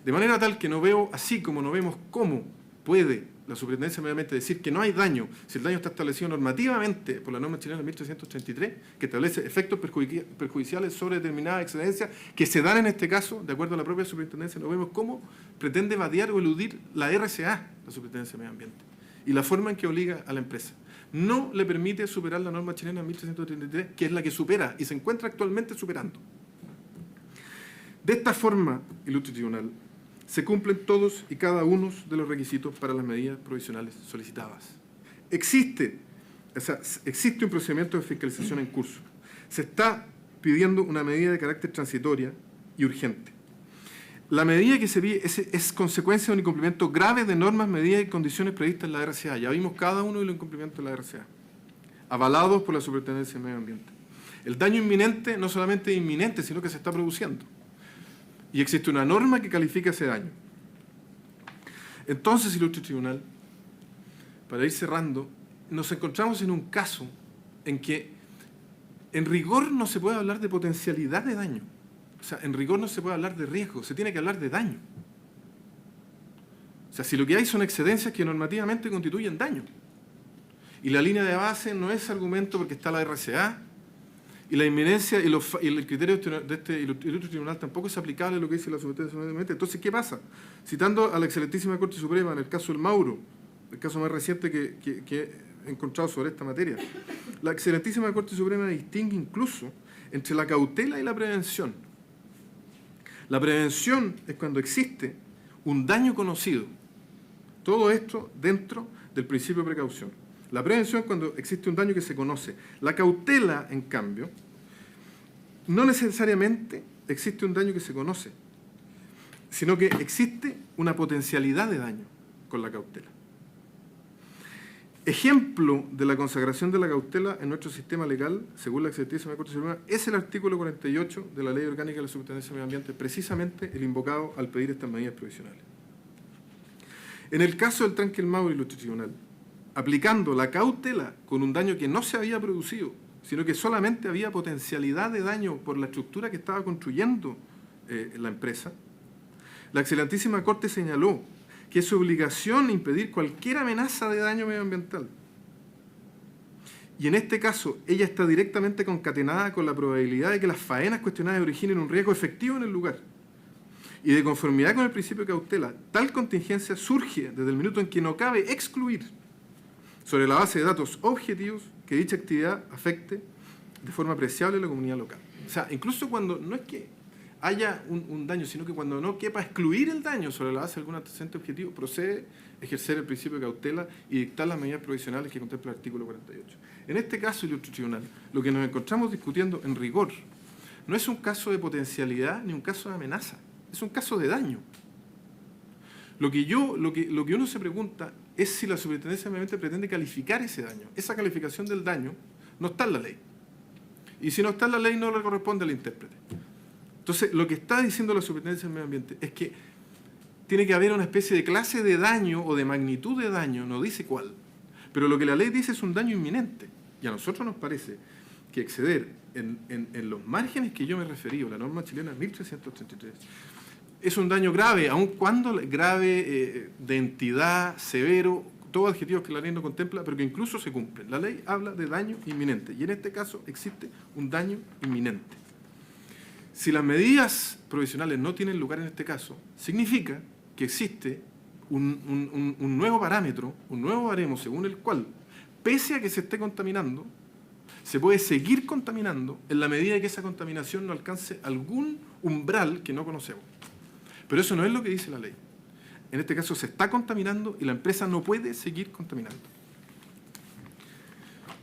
[SPEAKER 3] De manera tal que no veo, así como no vemos cómo puede la Superintendencia de Medio Ambiente decir que no hay daño, si el daño está establecido normativamente por la norma chilena 1333, que establece efectos perjudiciales sobre determinadas excedencias que se dan en este caso, de acuerdo a la propia Superintendencia, no vemos cómo pretende vadear o eludir la RCA, la Superintendencia de Medio Ambiente, y la forma en que obliga a la empresa. No le permite superar la norma chilena 1333, que es la que supera y se encuentra actualmente superando. De esta forma, ilustre tribunal, se cumplen todos y cada uno de los requisitos para las medidas provisionales solicitadas. Existe un procedimiento de fiscalización en curso. Se está pidiendo una medida de carácter transitoria y urgente. La medida que se pide es consecuencia de un incumplimiento grave de normas, medidas y condiciones previstas en la RCA. Ya vimos cada uno de los incumplimientos de la RCA, avalados por la Superintendencia de Medio Ambiente. El daño inminente no solamente es inminente, sino que se está produciendo. Y existe una norma que califica ese daño. Entonces, ilustre tribunal, para ir cerrando, nos encontramos en un caso en que en rigor no se puede hablar de potencialidad de daño. O sea, en rigor no se puede hablar de riesgo, se tiene que hablar de daño. O sea, si lo que hay son excedencias que normativamente constituyen daño. Y la línea de base no es argumento porque está la RCA, y la inminencia y el criterio de este ilustre tribunal tampoco es aplicable a lo que dice la Superintendencia de Medio Ambiente. Entonces, ¿qué pasa? Citando a la excelentísima Corte Suprema en el caso del Mauro, el caso más reciente que he encontrado sobre esta materia, la excelentísima Corte Suprema distingue incluso entre la cautela y la prevención. La prevención es cuando existe un daño conocido. Todo esto dentro del principio de precaución. La prevención es cuando existe un daño que se conoce. La cautela, en cambio, no necesariamente existe un daño que se conoce, sino que existe una potencialidad de daño con la cautela. Ejemplo de la consagración de la cautela en nuestro sistema legal, según la excelentísima Corte Suprema, es el artículo 48 de la Ley Orgánica de la Superintendencia de Medio Ambiente, precisamente el invocado al pedir estas medidas provisionales. En el caso del tranque El Mauro, ilustre tribunal, aplicando la cautela con un daño que no se había producido, sino que solamente había potencialidad de daño por la estructura que estaba construyendo la empresa, la excelentísima Corte señaló que es su obligación impedir cualquier amenaza de daño medioambiental. Y en este caso, ella está directamente concatenada con la probabilidad de que las faenas cuestionadas originen un riesgo efectivo en el lugar. Y de conformidad con el principio de cautela, tal contingencia surge desde el minuto en que no cabe excluir, sobre la base de datos objetivos, que dicha actividad afecte de forma apreciable a la comunidad local. O sea, incluso cuando no es que haya un daño, sino que cuando no quepa excluir el daño sobre la base de algún antecedente objetivo, procede a ejercer el principio de cautela y dictar las medidas provisionales que contempla el artículo 48. En este caso, ilustre tribunal, lo que nos encontramos discutiendo en rigor no es un caso de potencialidad ni un caso de amenaza, es un caso de daño. Lo que uno se pregunta es si la Superintendencia de Medio Ambiente pretende calificar ese daño. Esa calificación del daño no está en la ley. Y si no está en la ley, no le corresponde al intérprete. Entonces, lo que está diciendo la Superintendencia de Medio Ambiente es que tiene que haber una especie de clase de daño o de magnitud de daño, no dice cuál. Pero lo que la ley dice es un daño inminente. Y a nosotros nos parece que exceder en los márgenes que yo me he referido, la norma chilena 1333, es un daño grave, aun cuando grave de entidad, severo, todos adjetivos que la ley no contempla, pero que incluso se cumplen. La ley habla de daño inminente, y en este caso existe un daño inminente. Si las medidas provisionales no tienen lugar en este caso, significa que existe un nuevo parámetro, un nuevo baremo, según el cual, pese a que se esté contaminando, se puede seguir contaminando en la medida que esa contaminación no alcance algún umbral que no conocemos. Pero eso no es lo que dice la ley. En este caso se está contaminando y la empresa no puede seguir contaminando.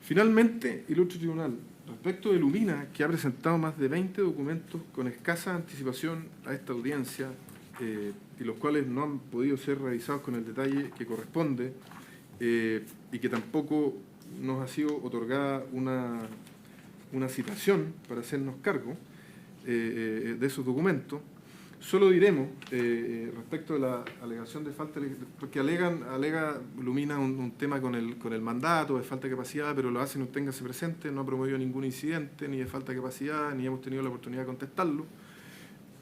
[SPEAKER 3] Finalmente, ilustre tribunal, respecto de Lumina, que ha presentado más de 20 documentos con escasa anticipación a esta audiencia, y los cuales no han podido ser revisados con el detalle que corresponde, y que tampoco nos ha sido otorgada una citación para hacernos cargo de esos documentos, Solo diremos, respecto de la alegación de falta, porque alega Lumina un tema con el mandato, de falta de capacidad, pero lo hacen, téngase presente, no ha promovido ningún incidente, ni de falta de capacidad, ni hemos tenido la oportunidad de contestarlo.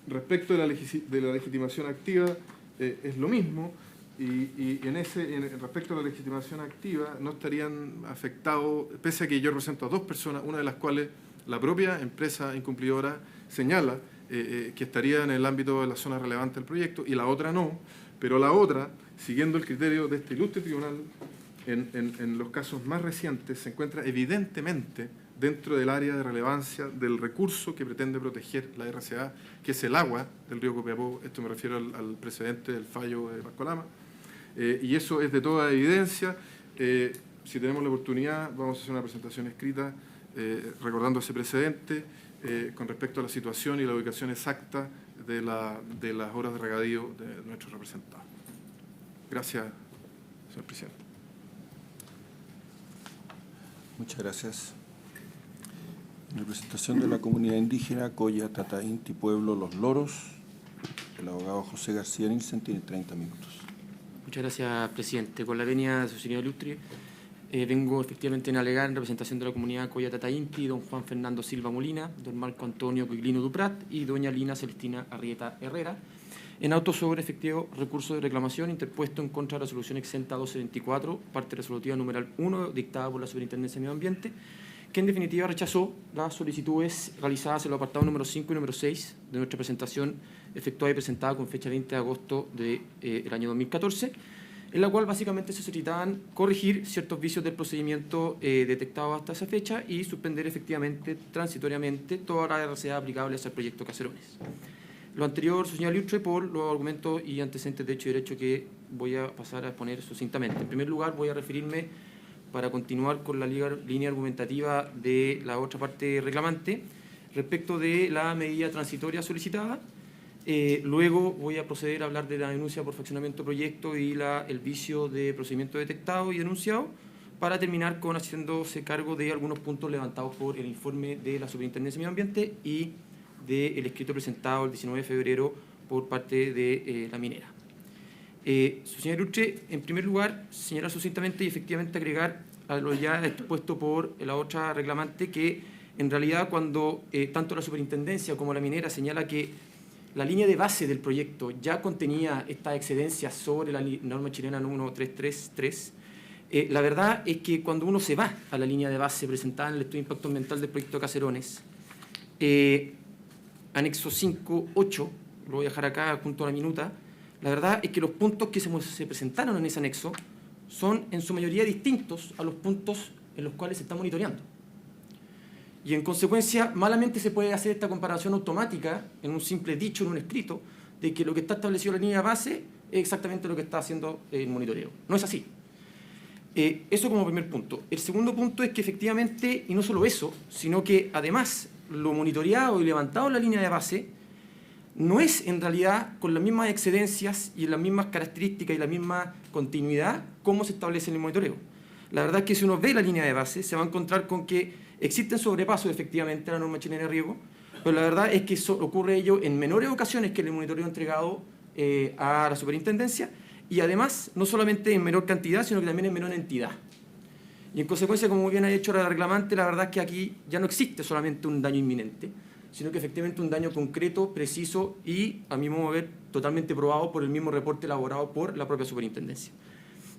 [SPEAKER 3] Respecto de la legitimación activa, es lo mismo, y respecto a la legitimación activa, no estarían afectados, pese a que yo represento a 2 personas, una de las cuales la propia empresa incumplidora señala que estaría en el ámbito de la zona relevante del proyecto, y la otra no, pero la otra, siguiendo el criterio de este ilustre tribunal, en los casos más recientes, se encuentra evidentemente dentro del área de relevancia del recurso que pretende proteger la RCA, que es el agua del río Copiapó. Esto me refiero al precedente del fallo de Pascualama, y eso es de toda evidencia. Si tenemos la oportunidad, vamos a hacer una presentación escrita recordando ese precedente con respecto a la situación y la ubicación exacta de las obras de regadío de nuestros representados. Gracias, señor presidente.
[SPEAKER 1] Muchas gracias. En representación de la comunidad indígena Coya Tata Inti Pueblo Los Loros, el abogado José García Nielsen tiene 30 minutos.
[SPEAKER 4] Muchas gracias, presidente. Con la venia de su señor ilustre, vengo efectivamente a alegar en representación de la comunidad Coya Tata Inti, don Juan Fernando Silva Molina, don Marco Antonio Quiglino Duprat y doña Lina Celestina Arrieta Herrera, en auto sobre efectivo recurso de reclamación interpuesto en contra de la resolución exenta 1224, parte resolutiva numeral 1, dictada por la Superintendencia de Medio Ambiente, que en definitiva rechazó las solicitudes realizadas en los apartados número 5 y número 6 de nuestra presentación efectuada y presentada con fecha 20 de agosto del año 2014, en la cual básicamente se solicitaban corregir ciertos vicios del procedimiento detectados hasta esa fecha y suspender efectivamente, transitoriamente, toda la RCA aplicable al proyecto Caserones. Lo anterior, su señor ilustre, por los argumentos y antecedentes de hecho y derecho que voy a pasar a exponer sucintamente. En primer lugar, voy a referirme, para continuar con la línea argumentativa de la otra parte reclamante, respecto de la medida transitoria solicitada. Luego voy a proceder a hablar de la denuncia por fraccionamiento de proyecto y el vicio de procedimiento detectado y denunciado, para terminar con haciéndose cargo de algunos puntos levantados por el informe de la Superintendencia de Medio Ambiente y del escrito presentado el 19 de febrero por parte de la minera. Su señor ilustre, en primer lugar, señalar sucintamente y efectivamente agregar a lo ya expuesto por la otra reclamante, que en realidad cuando tanto la Superintendencia como la minera señala que la línea de base del proyecto ya contenía esta excedencia sobre la norma chilena 1333, la verdad es que cuando uno se va a la línea de base presentada en el estudio de impacto ambiental del proyecto Caserones, anexo 5.8, lo voy a dejar acá junto a la minuta, la verdad es que los puntos que se presentaron en ese anexo son en su mayoría distintos a los puntos en los cuales se está monitoreando. Y en consecuencia, malamente se puede hacer esta comparación automática en un simple dicho, en un escrito, de que lo que está establecido en la línea base es exactamente lo que está haciendo el monitoreo. No es así. Eso como primer punto. El segundo punto es que efectivamente, y no solo eso, sino que además lo monitoreado y levantado en la línea de base no es en realidad con las mismas excedencias y las mismas características y la misma continuidad como se establece en el monitoreo. La verdad es que si uno ve la línea de base se va a encontrar con que existen sobrepasos efectivamente a la norma chilena de riego, pero la verdad es que ocurre ello en menores ocasiones que en el monitoreo entregado a la Superintendencia, y además no solamente en menor cantidad, sino que también en menor entidad. Y en consecuencia, como muy bien ha dicho la reclamante, la verdad es que aquí ya no existe solamente un daño inminente, sino que efectivamente un daño concreto, preciso y, a mi modo de ver, totalmente probado por el mismo reporte elaborado por la propia Superintendencia.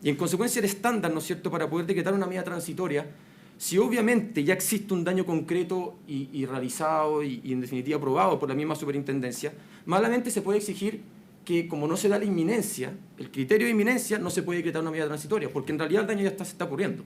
[SPEAKER 4] Y en consecuencia el estándar, ¿no es cierto?, para poder decretar una medida transitoria, si obviamente ya existe un daño concreto y realizado y en definitiva probado por la misma Superintendencia, malamente se puede exigir que, como no se da la inminencia, el criterio de inminencia, no se puede decretar una medida transitoria, porque en realidad el daño ya se está ocurriendo.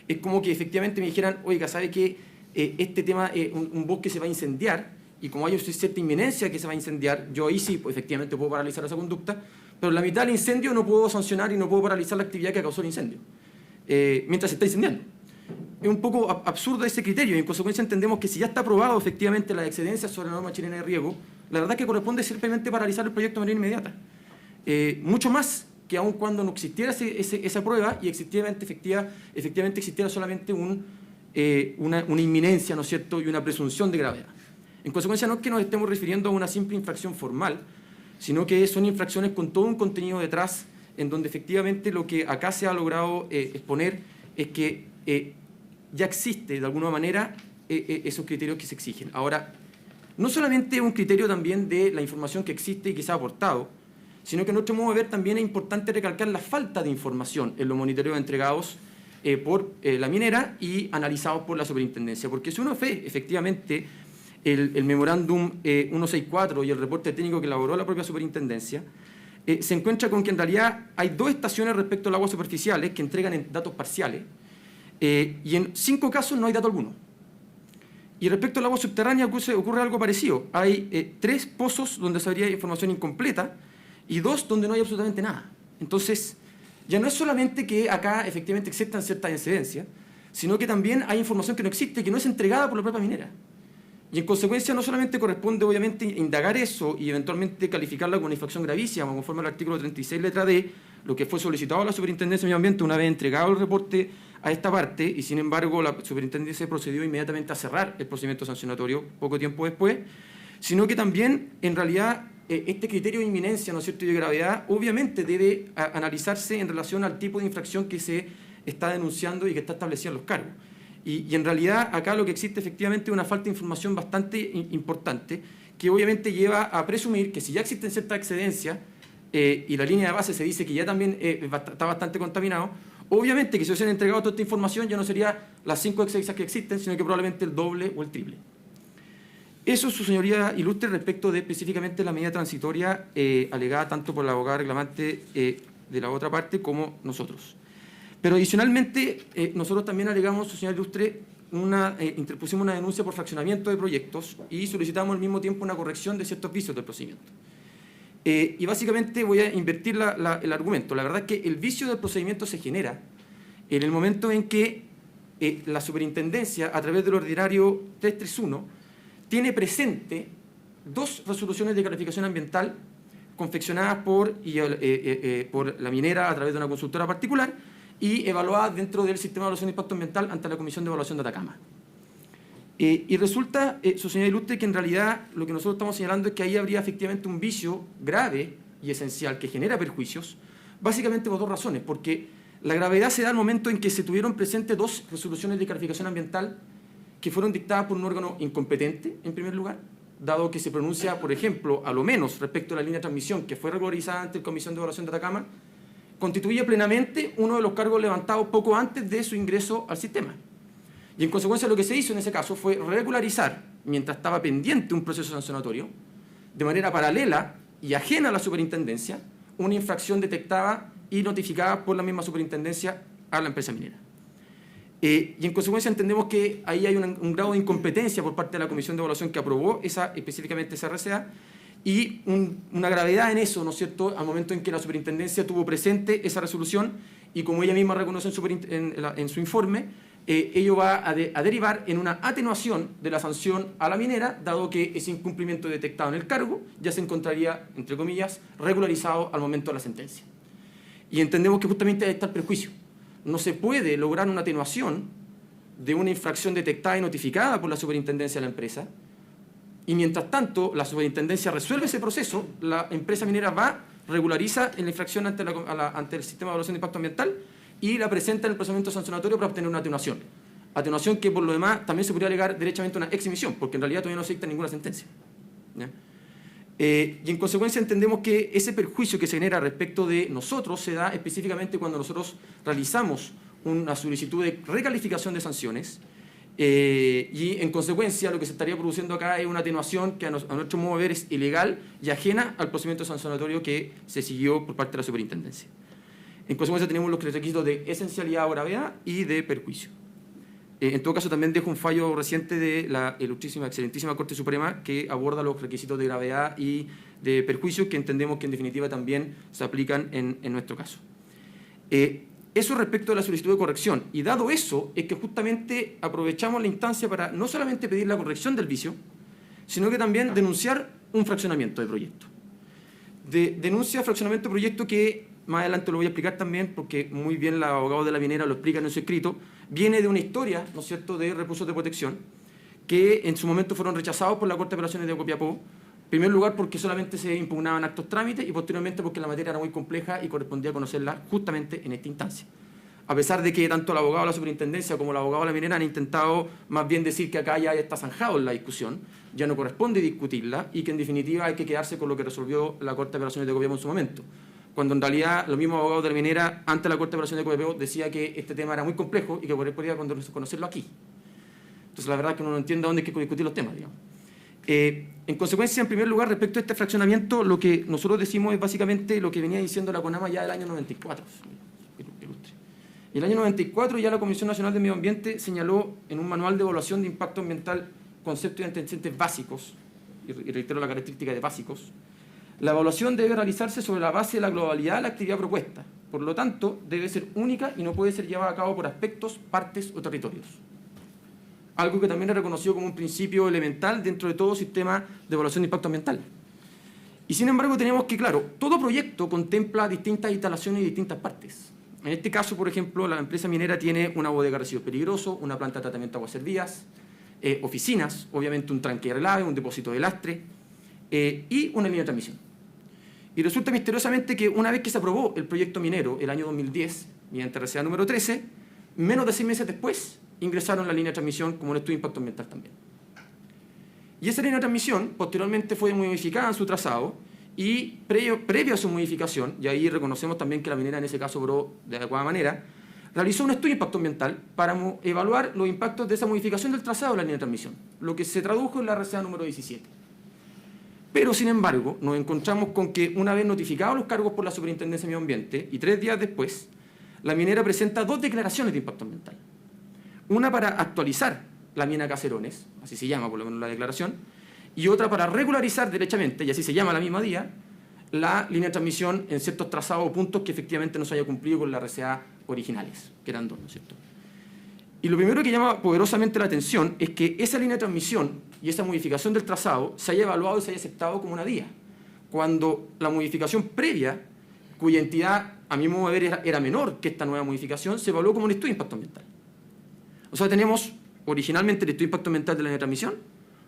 [SPEAKER 4] Es como que efectivamente me dijeran, oiga, ¿sabe qué? Este tema, un bosque se va a incendiar, y como hay cierta inminencia que se va a incendiar, yo ahí sí, pues, efectivamente puedo paralizar esa conducta, pero en la mitad del incendio no puedo sancionar y no puedo paralizar la actividad que causó el incendio, mientras se está incendiando. Es un poco absurdo ese criterio, y en consecuencia entendemos que si ya está aprobado efectivamente la excedencia sobre la norma chilena de riego, la verdad es que corresponde simplemente paralizar el proyecto de manera inmediata. Mucho más que aun cuando no existiera esa prueba y efectivamente existiera solamente una inminencia, ¿no es cierto?, y una presunción de gravedad. En consecuencia, no es que nos estemos refiriendo a una simple infracción formal, sino que son infracciones con todo un contenido detrás, en donde efectivamente lo que acá se ha logrado exponer es que ya existe de alguna manera esos criterios que se exigen. Ahora, no solamente un criterio también de la información que existe y que se ha aportado, sino que en nuestro modo de ver también es importante recalcar la falta de información en los monitoreos entregados por la minera y analizados por la superintendencia. Porque si uno ve efectivamente el memorándum 164 y el reporte técnico que elaboró la propia superintendencia, se encuentra con que en realidad hay 2 estaciones respecto al agua superficiales que entregan datos parciales y en 5 casos no hay dato alguno. Y respecto al agua subterránea ocurre algo parecido. Hay 3 pozos donde se habría información incompleta y 2 donde no hay absolutamente nada. Entonces, ya no es solamente que acá efectivamente existan ciertas incidencias, sino que también hay información que no existe, que no es entregada por la propia minera. Y en consecuencia no solamente corresponde obviamente indagar eso y eventualmente calificarla como una infracción gravísima, conforme al artículo 36, letra D, lo que fue solicitado a la Superintendencia de Medio Ambiente una vez entregado el reporte a esta parte, y sin embargo la Superintendencia procedió inmediatamente a cerrar el procedimiento sancionatorio poco tiempo después, sino que también en realidad este criterio de inminencia, ¿no es cierto?, y de gravedad obviamente debe analizarse en relación al tipo de infracción que se está denunciando y que está establecida en los cargos. Y en realidad acá lo que existe efectivamente es una falta de información bastante importante que obviamente lleva a presumir que si ya existen ciertas excedencias y la línea de base se dice que ya también está bastante contaminado, obviamente que si se hubiesen entregado toda esta información ya no sería las 5 excedencias que existen, sino que probablemente el doble o el triple. Eso, su señoría, ilustre respecto de específicamente la medida transitoria alegada tanto por la abogada reclamante de la otra parte como nosotros. Pero adicionalmente, nosotros también alegamos, su señor ilustre, interpusimos una denuncia por fraccionamiento de proyectos y solicitamos al mismo tiempo una corrección de ciertos vicios del procedimiento. Y básicamente voy a invertir el argumento. La verdad es que el vicio del procedimiento se genera en el momento en que la superintendencia, a través del ordinario 331, tiene presente 2 resoluciones de calificación ambiental confeccionadas por la minera a través de una consultora particular y evaluadas dentro del sistema de evaluación de impacto ambiental ante la Comisión de Evaluación de Atacama. Y resulta, su señor ilustre, que en realidad lo que nosotros estamos señalando es que ahí habría efectivamente un vicio grave y esencial que genera perjuicios, básicamente por 2 razones. Porque la gravedad se da al momento en que se tuvieron presentes 2 resoluciones de calificación ambiental que fueron dictadas por un órgano incompetente, en primer lugar, dado que se pronuncia, por ejemplo, a lo menos respecto a la línea de transmisión que fue regularizada ante la Comisión de Evaluación de Atacama, constituye plenamente uno de los cargos levantados poco antes de su ingreso al sistema. Y en consecuencia lo que se hizo en ese caso fue regularizar, mientras estaba pendiente un proceso sancionatorio, de manera paralela y ajena a la superintendencia, una infracción detectada y notificada por la misma superintendencia a la empresa minera. Y en consecuencia entendemos que ahí hay un grado de incompetencia por parte de la Comisión de Evaluación que aprobó específicamente esa RCA y una gravedad en eso, ¿no es cierto?, al momento en que la superintendencia tuvo presente esa resolución y como ella misma reconoce en su informe, ello va a derivar en una atenuación de la sanción a la minera, dado que ese incumplimiento detectado en el cargo ya se encontraría, entre comillas, regularizado al momento de la sentencia. Y entendemos que justamente ahí está el perjuicio. No se puede lograr una atenuación de una infracción detectada y notificada por la superintendencia de la empresa, y mientras tanto la superintendencia resuelve ese proceso, la empresa minera regulariza en la infracción ante el sistema de evaluación de impacto ambiental y la presenta en el procedimiento sancionatorio para obtener una atenuación. Atenuación que por lo demás también se podría alegar derechamente una exhibición, porque en realidad todavía no se dicta ninguna sentencia. ¿Ya? Y en consecuencia entendemos que ese perjuicio que se genera respecto de nosotros se da específicamente cuando nosotros realizamos una solicitud de recalificación de sanciones y en consecuencia lo que se estaría produciendo acá es una atenuación que a nuestro modo de ver es ilegal y ajena al procedimiento sancionatorio que se siguió por parte de la superintendencia. En consecuencia tenemos los requisitos de esencialidad o gravedad y de perjuicio. En todo caso también dejo un fallo reciente de la ilustrísima, excelentísima Corte Suprema que aborda los requisitos de gravedad y de perjuicio que entendemos que en definitiva también se aplican en nuestro caso. Eso respecto a la solicitud de corrección. Y dado eso, es que justamente aprovechamos la instancia para no solamente pedir la corrección del vicio, sino que también denunciar un fraccionamiento de proyecto. Denuncia fraccionamiento de proyecto que, más adelante lo voy a explicar también, porque muy bien el abogado de la minera lo explica en su escrito, viene de una historia, ¿no es cierto?, de recursos de protección, que en su momento fueron rechazados por la Corte de Apelaciones de Copiapó, primer lugar, porque solamente se impugnaban actos trámites y posteriormente porque la materia era muy compleja y correspondía conocerla justamente en esta instancia. A pesar de que tanto el abogado de la superintendencia como el abogado de la minera han intentado más bien decir que acá ya está zanjado en la discusión, ya no corresponde discutirla y que en definitiva hay que quedarse con lo que resolvió la Corte de Apelaciones de Copiapó en su momento. Cuando en realidad los mismos abogados de la minera ante la Corte de Apelaciones de Copiapó decía que este tema era muy complejo y que podría conocerlo aquí. Entonces la verdad es que uno no entiende dónde hay que discutir los temas, digamos. En consecuencia, en primer lugar, respecto a este fraccionamiento, lo que nosotros decimos es básicamente lo que venía diciendo la CONAMA ya del año 94. En el año 94 ya la Comisión Nacional de Medio Ambiente señaló en un manual de evaluación de impacto ambiental conceptos y antecedentes básicos, y reitero la característica de básicos. La evaluación debe realizarse sobre la base de la globalidad de la actividad propuesta. Por lo tanto, debe ser única y no puede ser llevada a cabo por aspectos, partes o territorios. Algo que también es reconocido como un principio elemental dentro de todo sistema de evaluación de impacto ambiental. Y sin embargo tenemos que, claro, todo proyecto contempla distintas instalaciones y distintas partes. En este caso, por ejemplo, la empresa minera tiene una bodega de residuos peligrosos, una planta de tratamiento de aguas servidas, oficinas, obviamente un tranque de relave, un depósito de lastre y una línea de transmisión. Y resulta misteriosamente que una vez que se aprobó el proyecto minero, el año 2010, mediante RCA número 13, menos de 6 meses después ingresaron la línea de transmisión como un estudio de impacto ambiental también. Y esa línea de transmisión posteriormente fue modificada en su trazado y previo a su modificación, y ahí reconocemos también que la minera en ese caso obró de adecuada manera, realizó un estudio de impacto ambiental para evaluar los impactos de esa modificación del trazado de la línea de transmisión, lo que se tradujo en la RCA número 17. Pero, sin embargo, nos encontramos con que una vez notificados los cargos por la Superintendencia de Medio Ambiente y 3 días después, la minera presenta 2 declaraciones de impacto ambiental. Una para actualizar la mina Caserones, así se llama por lo menos la declaración, y otra para regularizar derechamente, y así se llama la misma día, la línea de transmisión en ciertos trazados o puntos que efectivamente no se haya cumplido con la RCA originales, que eran 2, ¿no es cierto? Y lo primero que llama poderosamente la atención es que esa línea de transmisión y esa modificación del trazado se haya evaluado y se haya aceptado como una día, cuando la modificación previa, cuya entidad, a mi modo de ver, era menor que esta nueva modificación, se evaluó como un estudio de impacto ambiental. O sea, tenemos originalmente el estudio de impacto ambiental de la línea de transmisión,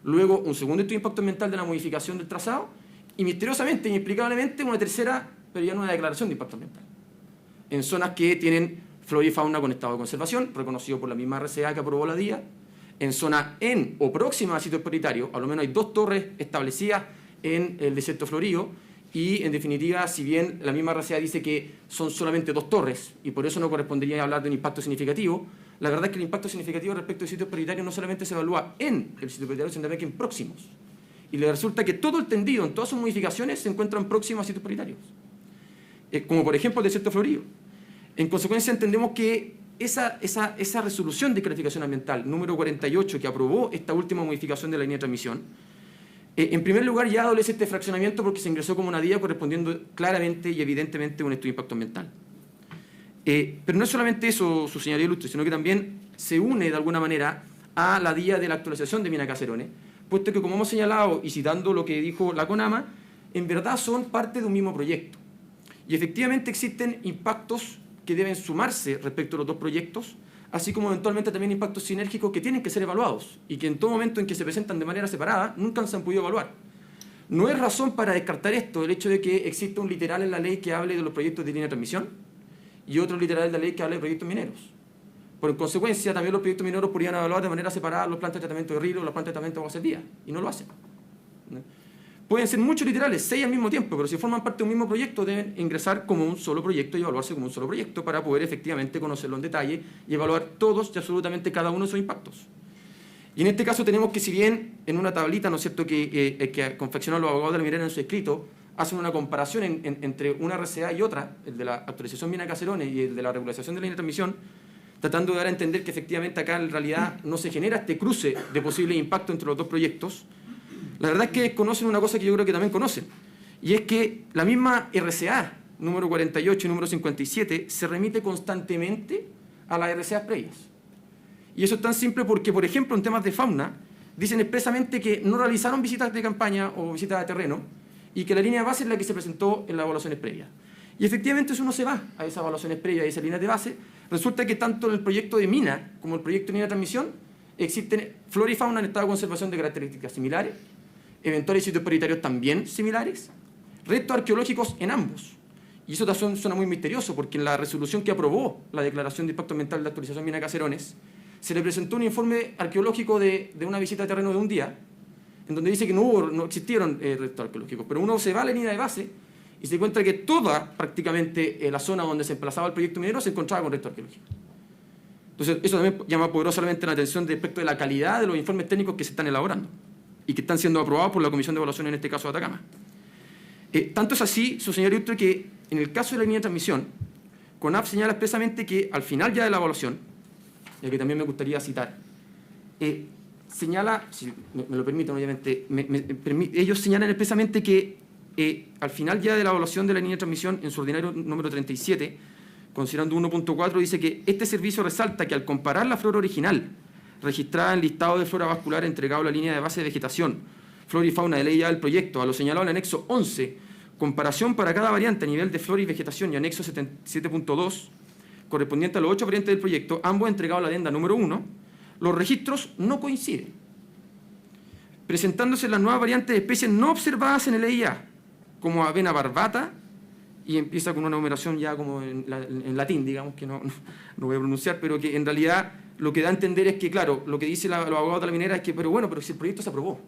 [SPEAKER 4] luego un segundo estudio de impacto ambiental de la modificación del trazado, y misteriosamente, inexplicablemente, una tercera, pero ya no una declaración de impacto ambiental, en zonas que tienen flora y fauna con estado de conservación, reconocido por la misma RCA que aprobó la DIA, en zonas en o próximas a sitios prioritarios, a lo menos hay 2 torres establecidas en el desierto florío, y en definitiva, si bien la misma RCA dice que son solamente 2 torres, y por eso no correspondería hablar de un impacto significativo, la verdad es que el impacto significativo respecto de sitios prioritarios no solamente se evalúa en el sitio prioritario, sino también que en próximos. Y le resulta que todo el tendido, en todas sus modificaciones, se encuentran próximos a sitios prioritarios, como por ejemplo el desierto florío. En consecuencia, entendemos que esa resolución de calificación ambiental número 48 que aprobó esta última modificación de la línea de transmisión, en primer lugar ya adolece este fraccionamiento porque se ingresó como una DIA correspondiendo claramente y evidentemente a un estudio de impacto ambiental. Pero no es solamente eso, su señoría ilustre, sino que también se une de alguna manera a la DIA de la actualización de Mina Caserones, puesto que, como hemos señalado y citando lo que dijo la CONAMA, en verdad son parte de un mismo proyecto. Y efectivamente existen impactos que deben sumarse respecto a los 2 proyectos, así como eventualmente también impactos sinérgicos que tienen que ser evaluados y que en todo momento en que se presentan de manera separada nunca se han podido evaluar. No es razón para descartar esto el hecho de que exista un literal en la ley que hable de los proyectos de línea de transmisión y otro literal en la ley que hable de proyectos mineros. Por consecuencia, también los proyectos mineros podrían evaluar de manera separada los plantas de tratamiento de río o las plantas de tratamiento de agua servida, y no lo hacen. Pueden ser muchos literales, 6 al mismo tiempo, pero si forman parte de un mismo proyecto deben ingresar como un solo proyecto y evaluarse como un solo proyecto para poder efectivamente conocerlo en detalle y evaluar todos y absolutamente cada uno de sus impactos. Y en este caso tenemos que, si bien en una tablita, ¿no es cierto?, que confeccionaron los abogados de la minera en su escrito, hacen una comparación entre una RCA y otra, el de la actualización Mina Caserones y el de la regularización de la línea de transmisión, tratando de dar a entender que efectivamente acá en realidad no se genera este cruce de posible impacto entre los 2 proyectos. La verdad es que conocen una cosa que yo creo que también conocen, y es que la misma RCA número 48 y número 57 se remite constantemente a las RCA previas. Y eso es tan simple porque, por ejemplo, en temas de fauna, dicen expresamente que no realizaron visitas de campaña o visitas de terreno y que la línea de base es la que se presentó en las evaluaciones previas. Y efectivamente, si uno se va a esas evaluaciones previas y a esas líneas de base, resulta que tanto en el proyecto de mina como el proyecto de línea de transmisión existen flora y fauna en estado de conservación de características similares, eventuales sitios prioritarios también similares, restos arqueológicos en ambos. Y eso suena muy misterioso, porque en la resolución que aprobó la Declaración de Impacto Ambiental de Actualización Mina Caserones, se le presentó un informe arqueológico de una visita a terreno de un día, en donde dice que no existieron restos arqueológicos, pero uno se va a la línea de base y se encuentra que toda prácticamente la zona donde se emplazaba el proyecto minero se encontraba con restos arqueológicos. Entonces, eso también llama poderosamente la atención respecto de la calidad de los informes técnicos que se están elaborando y que están siendo aprobados por la Comisión de Evaluación, en este caso de Atacama. Tanto es así, su señor Ilustre, que en el caso de la línea de transmisión, CONAF señala expresamente que al final ya de la evaluación, ya que también me gustaría citar, señala, si me lo permiten obviamente, ellos señalan expresamente que al final ya de la evaluación de la línea de transmisión, en su ordinario número 37, considerando 1.4, dice que este servicio resalta que al comparar la flora original, registrada en el listado de flora vascular entregado a la línea de base de vegetación, flora y fauna de ley ya del proyecto, a lo señalado en el anexo 11, comparación para cada variante a nivel de flora y vegetación y anexo 7.2, correspondiente a los 8 variantes del proyecto, ambos entregados a la adenda número 1, los registros no coinciden, presentándose las nuevas variantes de especies no observadas en el EIA, como avena barbata, y empieza con una numeración ya como en latín, digamos, que no voy a pronunciar, pero que en realidad lo que da a entender es que, claro, lo que dicen los abogados de la minera es que, pero si el proyecto se aprobó.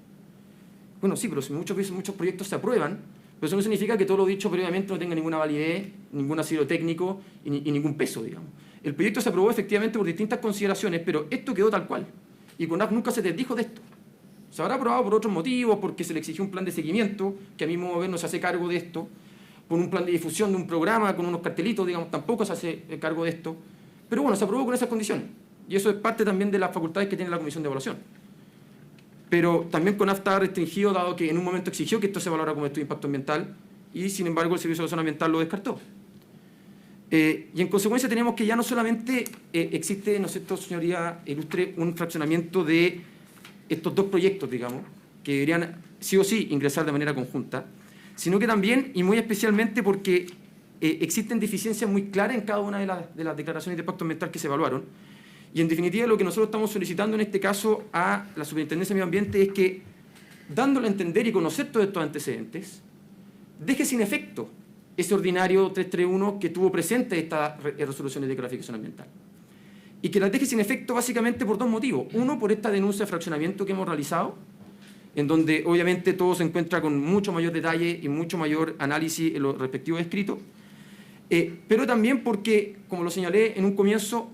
[SPEAKER 4] Bueno, sí, pero si muchos proyectos se aprueban, pero eso no significa que todo lo dicho previamente no tenga ninguna validez, ningún asidero técnico y ningún peso, digamos. El proyecto se aprobó efectivamente por distintas consideraciones, pero esto quedó tal cual. Y CONAF nunca se desdijo de esto. Se habrá aprobado por otros motivos, porque se le exigió un plan de seguimiento, que a mi modo de ver no se hace cargo de esto, por un plan de difusión de un programa con unos cartelitos, digamos, tampoco se hace cargo de esto. Pero bueno, se aprobó con esas condiciones. Y eso es parte también de las facultades que tiene la Comisión de Evaluación. Pero también CONAF está restringido, dado que en un momento exigió que esto se valorara como estudio de impacto ambiental, y sin embargo el Servicio de Evaluación Ambiental lo descartó. Y en consecuencia tenemos que ya no solamente existe, ¿no es cierto, señoría Ilustre, un fraccionamiento de estos dos proyectos, digamos, que deberían sí o sí ingresar de manera conjunta, sino que también, y muy especialmente porque existen deficiencias muy claras en cada una de las declaraciones de impacto ambiental que se evaluaron. Y en definitiva lo que nosotros estamos solicitando en este caso a la Superintendencia de Medio Ambiente es que, dándole a entender y conocer todos estos antecedentes, deje sin efecto ese ordinario 331 que tuvo presente estas resoluciones de clasificación ambiental. Y que las deje sin efecto básicamente por dos motivos. Uno, por esta denuncia de fraccionamiento que hemos realizado, en donde obviamente todo se encuentra con mucho mayor detalle y mucho mayor análisis en los respectivos escritos, pero también porque, como lo señalé en un comienzo,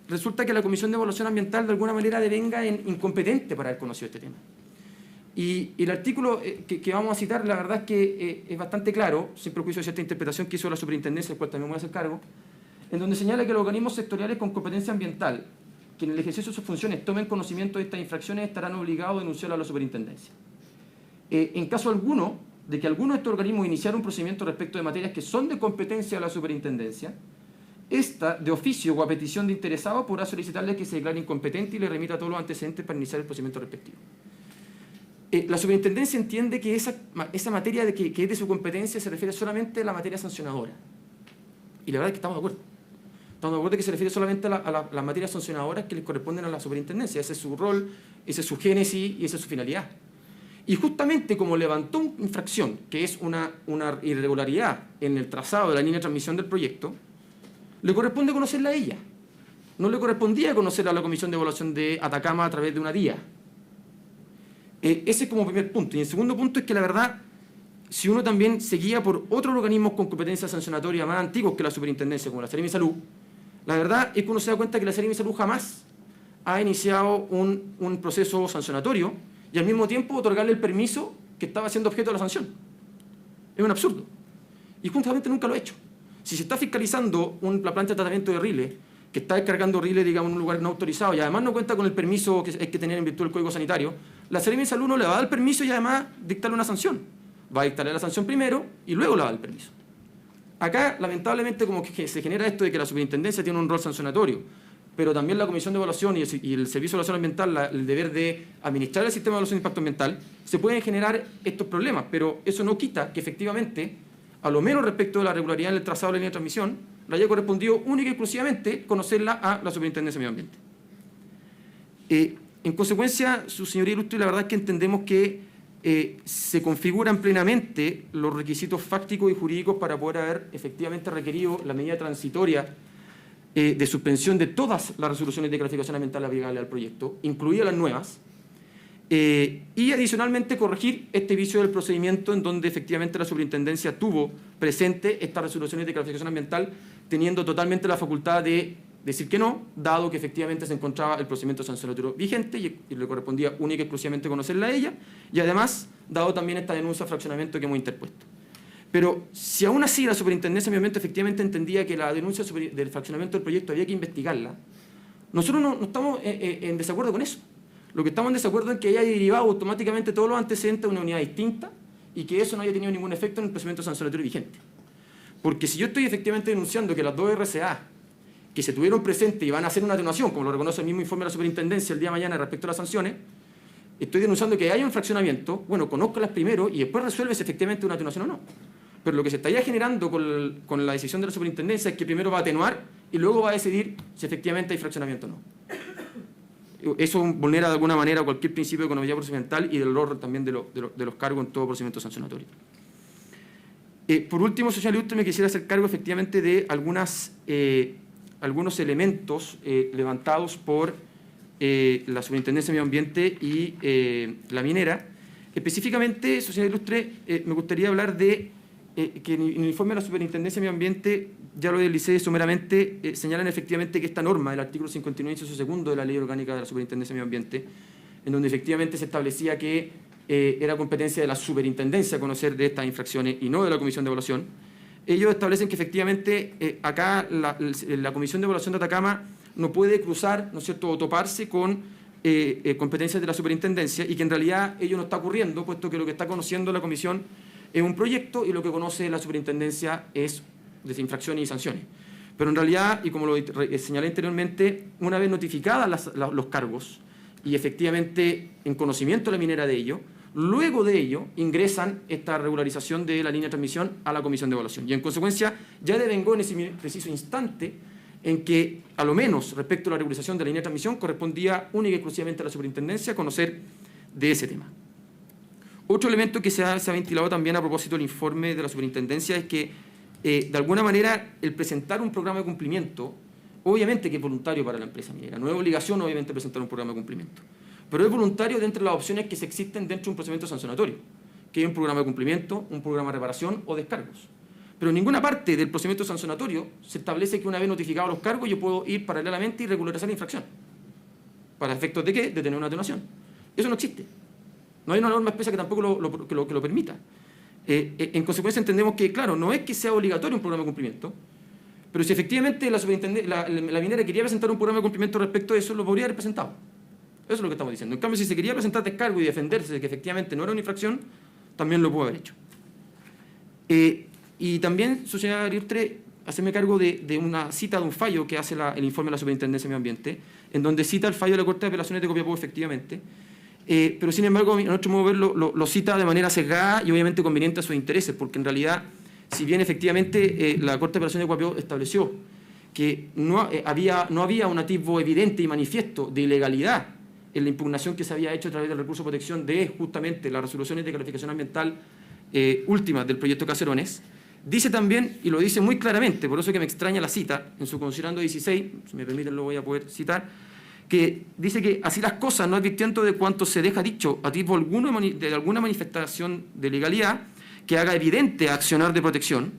[SPEAKER 4] resulta que la Comisión de Evaluación Ambiental de alguna manera devenga incompetente para haber conocido este tema. Y el artículo que vamos a citar, la verdad es que es bastante claro, sin perjuicio de cierta interpretación que hizo la Superintendencia, del cual también voy a hacer cargo, en donde señala que los organismos sectoriales con competencia ambiental, que en el ejercicio de sus funciones tomen conocimiento de estas infracciones, estarán obligados a denunciarlo a la Superintendencia. En caso alguno de que alguno de estos organismos iniciara un procedimiento respecto de materias que son de competencia de la Superintendencia, esta, de oficio o a petición de interesado, podrá solicitarle que se declare incompetente y le remita todos los antecedentes para iniciar el procedimiento respectivo. La Superintendencia entiende que esa materia que es de su competencia se refiere solamente a la materia sancionadora. Y la verdad es que estamos de acuerdo. Estamos de acuerdo que se refiere solamente a las materias sancionadoras que les corresponden a la Superintendencia. Ese es su rol, ese es su génesis y esa es su finalidad. Y justamente como levantó una infracción, que es una irregularidad en el trazado de la línea de transmisión del proyecto, le corresponde conocerla a ella. No le correspondía conocerla a la Comisión de Evaluación de Atacama a través de una DIA. Ese es como primer punto. Y el segundo punto es que la verdad, si uno también seguía por otros organismos con competencia sancionatoria más antiguos que la Superintendencia, como la Seremi Salud, la verdad es que uno se da cuenta que la Seremi Salud jamás ha iniciado un proceso sancionatorio y al mismo tiempo otorgarle el permiso que estaba siendo objeto de la sanción. Es un absurdo. Y justamente nunca lo ha hecho. Si se está fiscalizando la planta de tratamiento de riles, que está descargando riles, digamos, en un lugar no autorizado y además no cuenta con el permiso que hay que tener en virtud del Código Sanitario, la Seremi de Salud no le va a dar el permiso y además dictarle una sanción. Va a dictarle la sanción primero y luego le va a dar el permiso. Acá, lamentablemente, como que se genera esto de que la Superintendencia tiene un rol sancionatorio, pero también la Comisión de Evaluación y el Servicio de Evaluación Ambiental, el deber de administrar el sistema de evaluación de impacto ambiental, se pueden generar estos problemas, pero eso no quita que efectivamente, a lo menos respecto de la regularidad en el trazado de la línea de transmisión, le haya correspondido única y exclusivamente conocerla a la Superintendencia de Medio Ambiente. En consecuencia, su señoría ilustre, la verdad es que entendemos que se configuran plenamente los requisitos fácticos y jurídicos para poder haber efectivamente requerido la medida transitoria de suspensión de todas las resoluciones de calificación ambiental aplicables al proyecto, incluidas las nuevas, y adicionalmente corregir este vicio del procedimiento en donde efectivamente la superintendencia tuvo presente estas resoluciones de calificación ambiental, teniendo totalmente la facultad de decir que no, dado que efectivamente se encontraba el procedimiento sancionatorio vigente y le correspondía única y exclusivamente conocerla a ella, y además, dado también esta denuncia de fraccionamiento que hemos interpuesto. Pero si aún así la Superintendencia de Medio Ambiente efectivamente entendía que la denuncia del fraccionamiento del proyecto había que investigarla, nosotros no estamos en desacuerdo con eso. Lo que estamos en desacuerdo es que haya derivado automáticamente todos los antecedentes de una unidad distinta y que eso no haya tenido ningún efecto en el procedimiento sancionatorio vigente. Porque si yo estoy efectivamente denunciando que las dos RCA que se tuvieron presentes y van a hacer una atenuación, como lo reconoce el mismo informe de la Superintendencia el día de mañana respecto a las sanciones, estoy denunciando que haya un fraccionamiento, bueno, conózcalas primero y después resuelve si efectivamente una atenuación o no. Pero lo que se estaría generando con la decisión de la Superintendencia es que primero va a atenuar y luego va a decidir si efectivamente hay fraccionamiento o no. Eso vulnera de alguna manera cualquier principio de economía procedimental y del orden también de los cargos en todo procedimiento sancionatorio. Por último, señor Ilustre, me quisiera hacer cargo efectivamente de algunos elementos levantados por la Superintendencia de Medio Ambiente y la minera. Específicamente, señor Ilustre, me gustaría hablar de que en el informe de la Superintendencia de Medio Ambiente, ya lo deslicé someramente, señalan efectivamente que esta norma, el artículo 59, inciso segundo de la Ley Orgánica de la Superintendencia de Medio Ambiente, en donde efectivamente se establecía que era competencia de la Superintendencia conocer de estas infracciones y no de la Comisión de Evaluación, ellos establecen que efectivamente acá la Comisión de Evaluación de Atacama no puede cruzar, ¿no es cierto?, o toparse con competencias de la Superintendencia y que en realidad ello no está ocurriendo, puesto que lo que está conociendo la Comisión es un proyecto y lo que conoce la Superintendencia es desinfracciones y sanciones. Pero en realidad, y como lo señalé anteriormente, una vez notificadas los cargos y efectivamente en conocimiento de la minera de ello, luego de ello ingresan esta regularización de la línea de transmisión a la Comisión de Evaluación. Y en consecuencia ya devengó en ese preciso instante en que, a lo menos respecto a la regularización de la línea de transmisión, correspondía única y exclusivamente a la Superintendencia conocer de ese tema. Otro elemento que se ha ventilado también a propósito del informe de la Superintendencia es que, de alguna manera, el presentar un programa de cumplimiento, obviamente que es voluntario para la empresa minera, no es obligación, obviamente, presentar un programa de cumplimiento, pero es voluntario dentro de las opciones que se existen dentro de un procedimiento sancionatorio, que hay un programa de cumplimiento, un programa de reparación o descargos. Pero en ninguna parte del procedimiento sancionatorio se establece que una vez notificados los cargos yo puedo ir paralelamente y regularizar la infracción. ¿Para efectos de qué? De tener una atenuación. Eso no existe. No hay una norma espesa que tampoco lo permita. En consecuencia entendemos que, claro, no es que sea obligatorio un programa de cumplimiento, pero si efectivamente la minera quería presentar un programa de cumplimiento respecto a eso, lo podría haber presentado. Eso es lo que estamos diciendo. En cambio, si se quería presentar descargo y defenderse de que efectivamente no era una infracción, también lo pudo haber hecho. Y también, sociedad ilustre, hacerme cargo de una cita de un fallo que hace el informe de la Superintendencia de Medio Ambiente, en donde cita el fallo de la Corte de Apelaciones de Copiapó, efectivamente, pero sin embargo, a nuestro modo de ver, lo cita de manera sesgada y obviamente conveniente a sus intereses, porque en realidad, si bien efectivamente la Corte de Apelaciones de Copiapó estableció que no había un atisbo evidente y manifiesto de ilegalidad en la impugnación que se había hecho a través del recurso de protección de justamente las resoluciones de calificación ambiental últimas del proyecto Caserones, dice también, y lo dice muy claramente, por eso que me extraña la cita, en su considerando 16, si me permiten lo voy a poder citar, que dice que así las cosas, no advirtiendo de cuanto se deja dicho a tipo alguno de alguna manifestación de legalidad que haga evidente accionar de protección,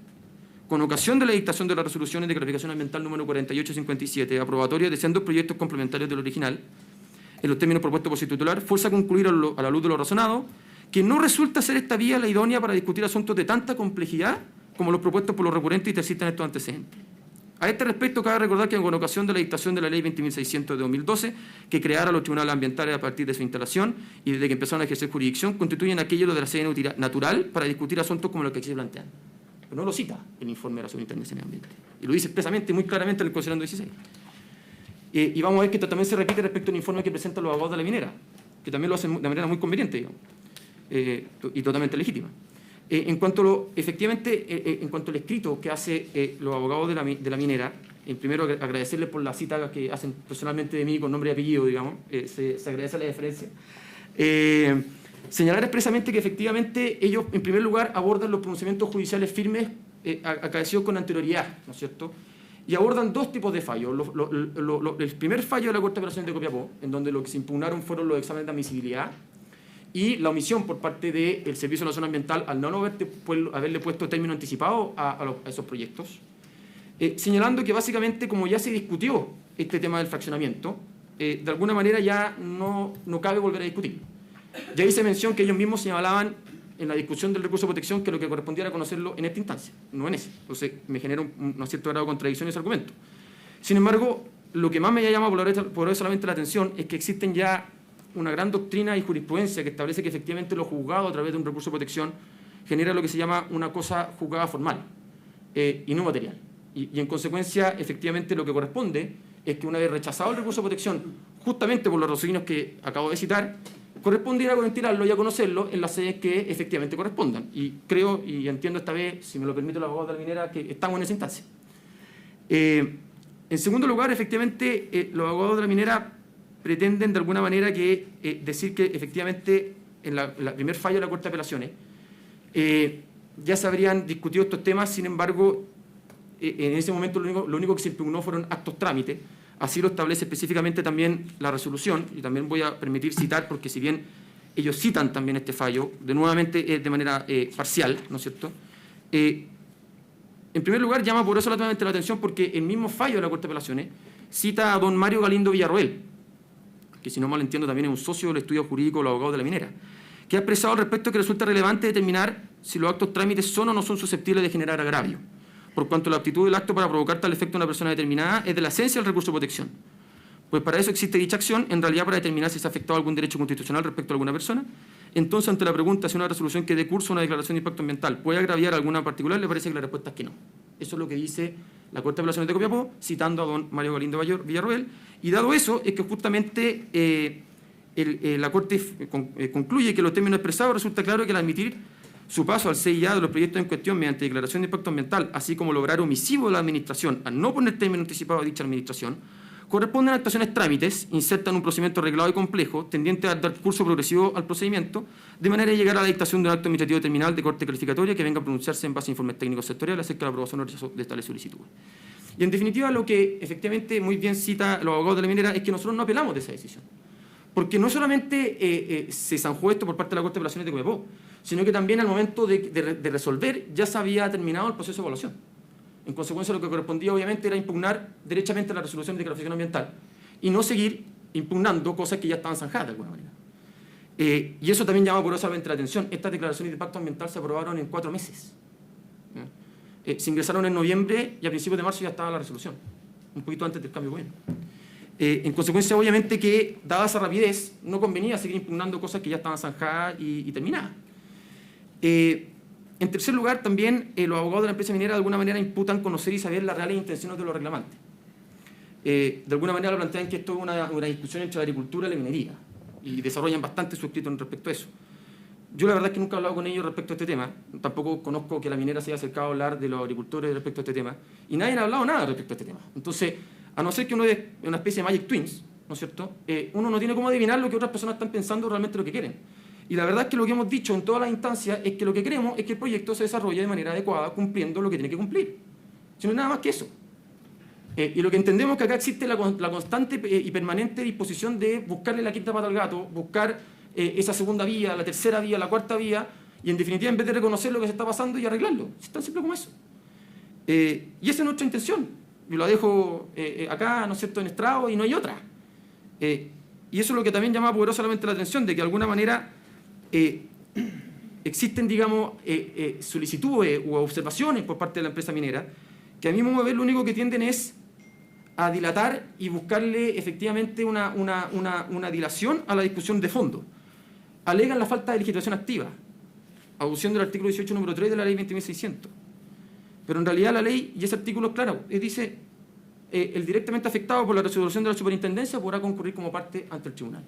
[SPEAKER 4] con ocasión de la dictación de las resoluciones de calificación ambiental número 4857, aprobatoria de sendos proyectos complementarios del original, en los términos propuestos por su titular, fuerza a concluir a la luz de lo razonado, que no resulta ser esta vía la idónea para discutir asuntos de tanta complejidad como los propuestos por los recurrentes y persisten estos antecedentes. A este respecto, cabe recordar que con ocasión de la dictación de la Ley 20.600 de 2012, que creara los tribunales ambientales a partir de su instalación y desde que empezaron a ejercer jurisdicción, constituyen aquello de la sede natural para discutir asuntos como los que aquí se plantean. Pero no lo cita el informe de la Superintendencia de Medio Ambiente. Y lo dice expresamente, muy claramente, en el considerando 16. Y vamos a ver que esto también se repite respecto al informe que presentan los abogados de la minera, que también lo hacen de manera muy conveniente, digamos, y totalmente legítima. En cuanto en cuanto al escrito que hace los abogados de la minera, primero agradecerles por la cita que hacen personalmente de mí con nombre y apellido, digamos, se agradece la deferencia. Señalar expresamente que efectivamente ellos, en primer lugar, abordan los pronunciamientos judiciales firmes acaecidos con anterioridad, ¿no es cierto? Y abordan dos tipos de fallos. El primer fallo de la Corte de Apelaciones de Copiapó, en donde lo que se impugnaron fueron los exámenes de admisibilidad y la omisión por parte del Servicio de la Zona Ambiental al no haberle puesto término anticipado a esos proyectos, señalando que básicamente, como ya se discutió este tema del fraccionamiento, de alguna manera ya no cabe volver a discutir. Ya hice mención que ellos mismos señalaban en la discusión del recurso de protección que lo que correspondía era conocerlo en esta instancia, no en esa. Entonces me genera un cierto grado de contradicción ese argumento. Sin embargo, lo que más me llama poderosamente la atención es que existen ya una gran doctrina y jurisprudencia que establece que efectivamente lo juzgado a través de un recurso de protección genera lo que se llama una cosa juzgada formal y no material. Y en consecuencia, efectivamente, lo que corresponde es que una vez rechazado el recurso de protección, justamente por los raciocinios que acabo de citar, corresponde ir a ventilarlo y a conocerlo en las sedes que efectivamente correspondan. Y creo y entiendo esta vez, si me lo permite el abogado de la minera, que estamos en esa instancia. En segundo lugar, efectivamente, los abogados de la minera pretenden de alguna manera decir que efectivamente en el primer fallo de la Corte de Apelaciones ya se habrían discutido estos temas, sin embargo, en ese momento lo único que se impugnó fueron actos trámite. Así lo establece específicamente también la resolución, y también voy a permitir citar, porque si bien ellos citan también este fallo, nuevamente de manera parcial, ¿no es cierto? En primer lugar, llama por eso la atención porque el mismo fallo de la Corte de Apelaciones cita a don Mario Galindo Villarroel, que si no mal entiendo también es un socio del estudio jurídico de los abogados de la minera, que ha expresado al respecto que resulta relevante determinar si los actos trámites son o no son susceptibles de generar agravio, por cuanto la aptitud del acto para provocar tal efecto a una persona determinada es de la esencia del recurso de protección. Pues para eso existe dicha acción, en realidad para determinar si se ha afectado algún derecho constitucional respecto a alguna persona. Entonces, ante la pregunta si una resolución que dé curso a una declaración de impacto ambiental puede agraviar a alguna particular, le parece que la respuesta es que no. Eso es lo que dice la Corte de Apelaciones de Copiapó, citando a don Mario Galindo Villarroel, y dado eso es que justamente la Corte concluye que los términos expresados resulta claro que al admitir su paso al CIA de los proyectos en cuestión mediante declaración de impacto ambiental, así como lograr omisivo de la Administración al no poner término anticipado a dicha Administración, corresponden a actuaciones trámites, insertan un procedimiento arreglado y complejo, tendiente a dar curso progresivo al procedimiento, de manera de llegar a la dictación de un acto administrativo terminal de corte calificatoria que venga a pronunciarse en base a informes técnicos sectoriales acerca de la aprobación o rechazo de tales solicitudes. Y en definitiva, lo que efectivamente muy bien cita los abogados de la minera es que nosotros no apelamos de esa decisión. Porque no solamente se zanjó esto por parte de la Corte de Apelaciones de Copiapó, sino que también al momento de resolver ya se había terminado el proceso de evaluación. En consecuencia, lo que correspondía obviamente era impugnar derechamente la resolución de declaración ambiental y no seguir impugnando cosas que ya estaban zanjadas de alguna manera. Y eso también llama poderosamente la atención. Estas declaraciones de impacto ambiental se aprobaron en 4 meses. Se ingresaron en noviembre y a principios de marzo ya estaba la resolución, un poquito antes del cambio de gobierno. En consecuencia, obviamente que, dada esa rapidez, no convenía seguir impugnando cosas que ya estaban zanjadas y terminadas. En tercer lugar, también los abogados de la empresa minera de alguna manera imputan conocer y saber las reales intenciones de los reclamantes. De alguna manera plantean que esto es una discusión entre la agricultura y la minería y desarrollan bastante su escrito respecto a eso. Yo la verdad es que nunca he hablado con ellos respecto a este tema, tampoco conozco que la minera se haya acercado a hablar de los agricultores respecto a este tema, y nadie ha hablado nada respecto a este tema. Entonces, a no ser que uno es una especie de Magic Twins, ¿no es cierto?, uno no tiene cómo adivinar lo que otras personas están pensando realmente lo que quieren. Y la verdad es que lo que hemos dicho en todas las instancias es que lo que queremos es que el proyecto se desarrolle de manera adecuada, cumpliendo lo que tiene que cumplir. Si no es nada más que eso. Y lo que entendemos es que acá existe la constante y permanente disposición de buscarle la quinta pata al gato, buscar esa segunda vía, la tercera vía, la cuarta vía, y en definitiva, en vez de reconocer lo que se está pasando y arreglarlo. Es tan simple como eso. Y esa es nuestra intención. Yo la dejo acá, ¿no es cierto?, en estrado, y no hay otra. Y eso es lo que también llama poderosamente la atención, de que de alguna manera existen, digamos, solicitudes u observaciones por parte de la empresa minera, que a mi modo de ver lo único que tienden es a dilatar y buscarle efectivamente una dilación a la discusión de fondo. Alegan la falta de legislación activa, aducción del artículo 18, número 3 de la ley 20.600. Pero en realidad la ley, y ese artículo es claro, dice, el directamente afectado por la resolución de la superintendencia podrá concurrir como parte ante el tribunal.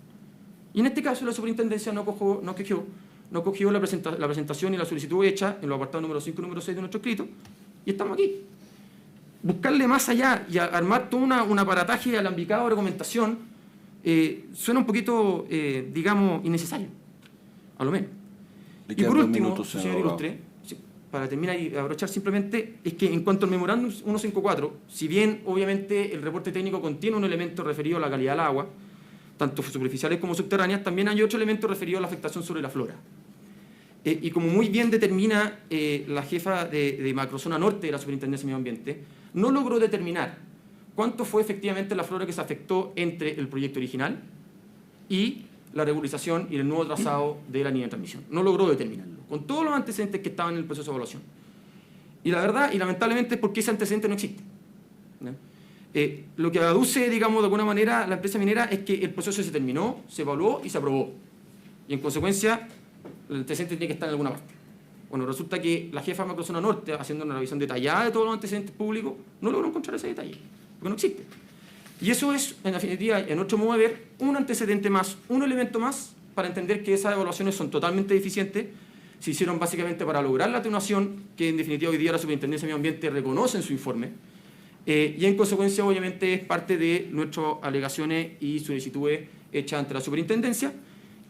[SPEAKER 4] Y en este caso la superintendencia no cogió la presentación y la solicitud hecha en los apartados número 5 y número 6 de nuestro escrito, y estamos aquí. Buscarle más allá y armar todo un aparataje alambicado de argumentación suena un poquito, digamos, innecesario. a lo menos.
[SPEAKER 1] Le
[SPEAKER 4] Y
[SPEAKER 1] quedan
[SPEAKER 4] por
[SPEAKER 1] 2
[SPEAKER 4] último,
[SPEAKER 1] minutos,
[SPEAKER 4] señor
[SPEAKER 1] señor abogado.
[SPEAKER 4] Ilustre, sí, para terminar y abrochar simplemente, es que en cuanto al memorándum 154, si bien obviamente el reporte técnico contiene un elemento referido a la calidad del agua, tanto superficiales como subterráneas, también hay otro elemento referido a la afectación sobre la flora. Y como muy bien determina la jefa de macrozona norte de la Superintendencia de Medio Ambiente, no logró determinar cuánto fue efectivamente la flora que se afectó entre el proyecto original y la regularización y el nuevo trazado de la línea de transmisión. No logró determinarlo, con todos los antecedentes que estaban en el proceso de evaluación. Y la verdad, y lamentablemente, es porque ese antecedente no existe, ¿no? Lo que aduce, digamos, de alguna manera la empresa minera es que el proceso se terminó, se evaluó y se aprobó. Y en consecuencia, el antecedente tiene que estar en alguna parte. Bueno, resulta que la jefa de macrozona norte, haciendo una revisión detallada de todos los antecedentes públicos, no logró encontrar ese detalle, porque no existe. Y eso es, en definitiva, en nuestro modo de ver, un antecedente más, un elemento más, para entender que esas evaluaciones son totalmente deficientes, se hicieron básicamente para lograr la atenuación que, en definitiva, hoy día la Superintendencia de Medio Ambiente reconoce en su informe, y en consecuencia, obviamente, es parte de nuestras alegaciones y solicitudes hechas ante la Superintendencia,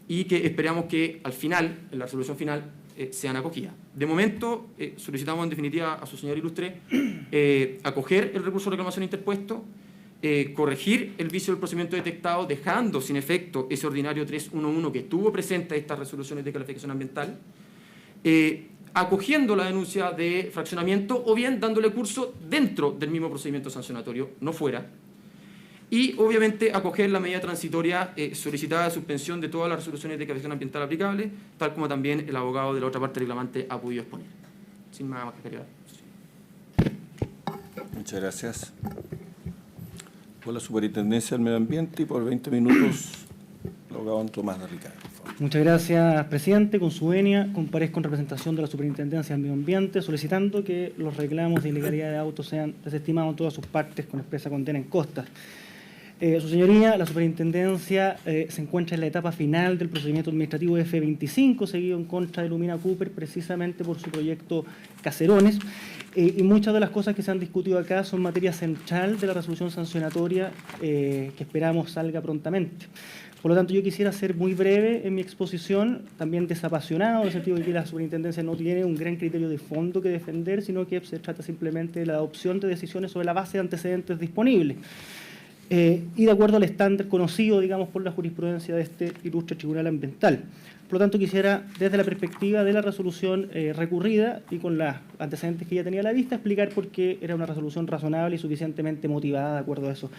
[SPEAKER 4] y que esperamos que al final, en la resolución final, sean acogidas. De momento, solicitamos en definitiva a su señor Ilustre acoger el recurso de reclamación interpuesto, corregir el vicio del procedimiento detectado, dejando sin efecto ese ordinario 311 que tuvo presente estas resoluciones de calificación ambiental, acogiendo la denuncia de fraccionamiento o bien dándole curso dentro del mismo procedimiento sancionatorio, no fuera, y obviamente acoger la medida transitoria solicitada de suspensión de todas las resoluciones de calificación ambiental aplicables, tal como también el abogado de la otra parte reclamante ha podido exponer. Sin más que agregar.
[SPEAKER 1] Muchas gracias. Por la Superintendencia del Medio Ambiente y por 20 minutos, el abogado Tomás de Ricardo.
[SPEAKER 5] Muchas gracias, presidente. Con su venia, comparezco en representación de la Superintendencia del Medio Ambiente, solicitando que los reclamos de ilegalidad de autos sean desestimados en todas sus partes con expresa condena en costas. Su señoría, la Superintendencia se encuentra en la etapa final del procedimiento administrativo F25, seguido en contra de Lumina Cooper, precisamente por su proyecto Caserones, y muchas de las cosas que se han discutido acá son materia central de la resolución sancionatoria que esperamos salga prontamente. Por lo tanto, yo quisiera ser muy breve en mi exposición, también desapasionado, en el sentido de que la Superintendencia no tiene un gran criterio de fondo que defender, sino que se trata simplemente de la adopción de decisiones sobre la base de antecedentes disponibles. Y de acuerdo al estándar conocido, digamos, por la jurisprudencia de este ilustre tribunal ambiental. Por lo tanto, quisiera, desde la perspectiva de la resolución recurrida y con los antecedentes que ya tenía a la vista, explicar por qué era una resolución razonable y suficientemente motivada de acuerdo a esos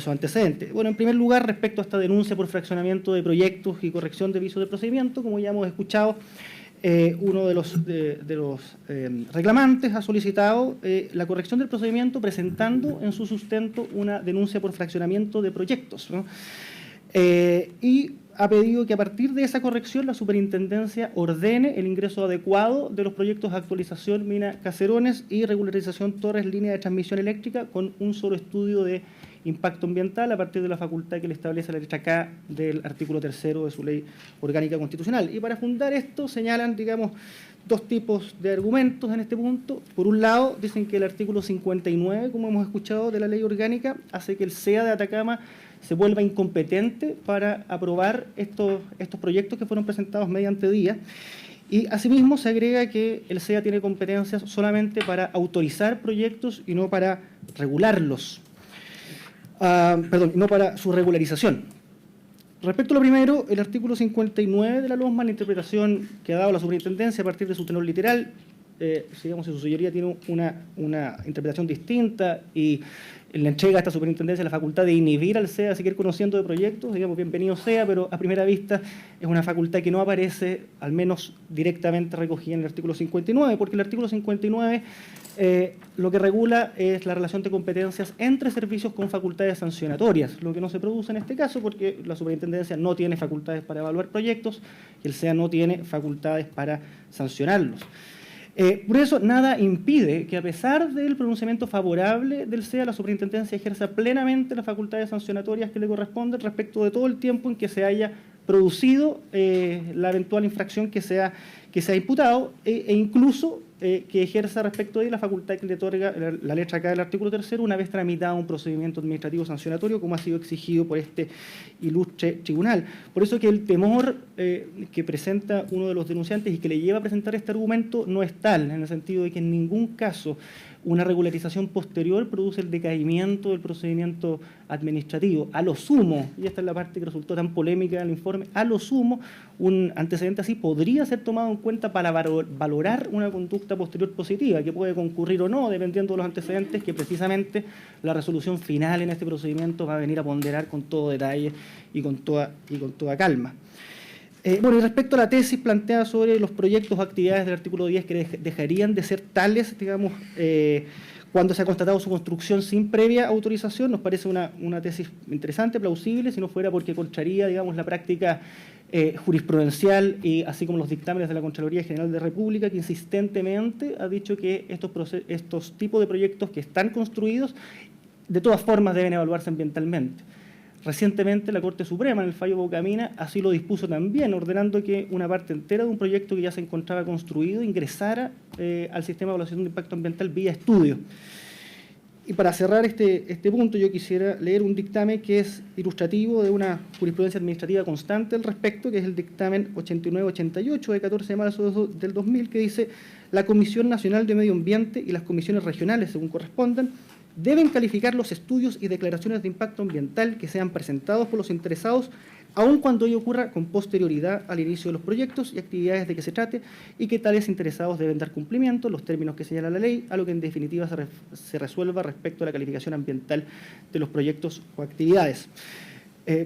[SPEAKER 5] antecedentes. Bueno, en primer lugar, respecto a esta denuncia por fraccionamiento de proyectos y corrección de vicios de procedimiento, como ya hemos escuchado, uno de los reclamantes ha solicitado la corrección del procedimiento presentando en su sustento una denuncia por fraccionamiento de proyectos, ¿no? Y ha pedido que a partir de esa corrección la Superintendencia ordene el ingreso adecuado de los proyectos de actualización Mina Caserones y regularización Torres Línea de Transmisión Eléctrica con un solo estudio de impacto ambiental a partir de la facultad que le establece la letra K del artículo 3º de su ley orgánica constitucional. Y para fundar esto señalan, digamos, dos tipos de argumentos en este punto. Por un lado, dicen que el artículo 59, como hemos escuchado, de la ley orgánica, hace que el SEA de Atacama se vuelva incompetente para aprobar estos proyectos que fueron presentados mediante DIA. Y asimismo se agrega que el SEA tiene competencias solamente para autorizar proyectos y no para regularlos. No para su regularización. Respecto a lo primero, el artículo 59 de la LOMSMA, la interpretación que ha dado la Superintendencia a partir de su tenor literal, digamos, si su señoría tiene una interpretación distinta y le entrega a esta Superintendencia la facultad de inhibir al SEA a seguir conociendo de proyectos, digamos, bienvenido sea, pero a primera vista es una facultad que no aparece, al menos directamente recogida en el artículo 59, porque el artículo 59 lo que regula es la relación de competencias entre servicios con facultades sancionatorias, lo que no se produce en este caso porque la Superintendencia no tiene facultades para evaluar proyectos y el SEA no tiene facultades para sancionarlos. Por eso, nada impide que a pesar del pronunciamiento favorable del SEA, la Superintendencia ejerza plenamente las facultades sancionatorias que le corresponden respecto de todo el tiempo en que se haya producido la eventual infracción que sea imputado e incluso que ejerza respecto de la facultad que le otorga la letra K del artículo 3 una vez tramitado un procedimiento administrativo sancionatorio como ha sido exigido por este ilustre tribunal. Por eso que el temor que presenta uno de los denunciantes y que le lleva a presentar este argumento no es tal, en el sentido de que en ningún caso una regularización posterior produce el decaimiento del procedimiento administrativo. A lo sumo, y esta es la parte que resultó tan polémica en el informe, a lo sumo, un antecedente así podría ser tomado en cuenta para valorar una conducta posterior positiva, que puede concurrir o no, dependiendo de los antecedentes, que precisamente la resolución final en este procedimiento va a venir a ponderar con todo detalle y con toda calma. Bueno, y respecto a la tesis planteada sobre los proyectos o actividades del artículo 10 que dejarían de ser tales, digamos, cuando se ha constatado su construcción sin previa autorización, nos parece una tesis interesante, plausible, si no fuera porque contraría, digamos, la práctica jurisprudencial y así como los dictámenes de la Contraloría General de la República, que insistentemente ha dicho que estos tipos de proyectos que están construidos, de todas formas deben evaluarse ambientalmente. Recientemente la Corte Suprema, en el fallo Bocamina, así lo dispuso también, ordenando que una parte entera de un proyecto que ya se encontraba construido ingresara al sistema de evaluación de impacto ambiental vía estudio. Y para cerrar este punto, yo quisiera leer un dictamen que es ilustrativo de una jurisprudencia administrativa constante al respecto, que es el dictamen 8988 de 14 de marzo del 2000, que dice: la Comisión Nacional de Medio Ambiente y las comisiones regionales, según correspondan, deben calificar los estudios y declaraciones de impacto ambiental que sean presentados por los interesados, aun cuando ello ocurra con posterioridad al inicio de los proyectos y actividades de que se trate, y que tales interesados deben dar cumplimiento, los términos que señala la ley, a lo que en definitiva se resuelva respecto a la calificación ambiental de los proyectos o actividades.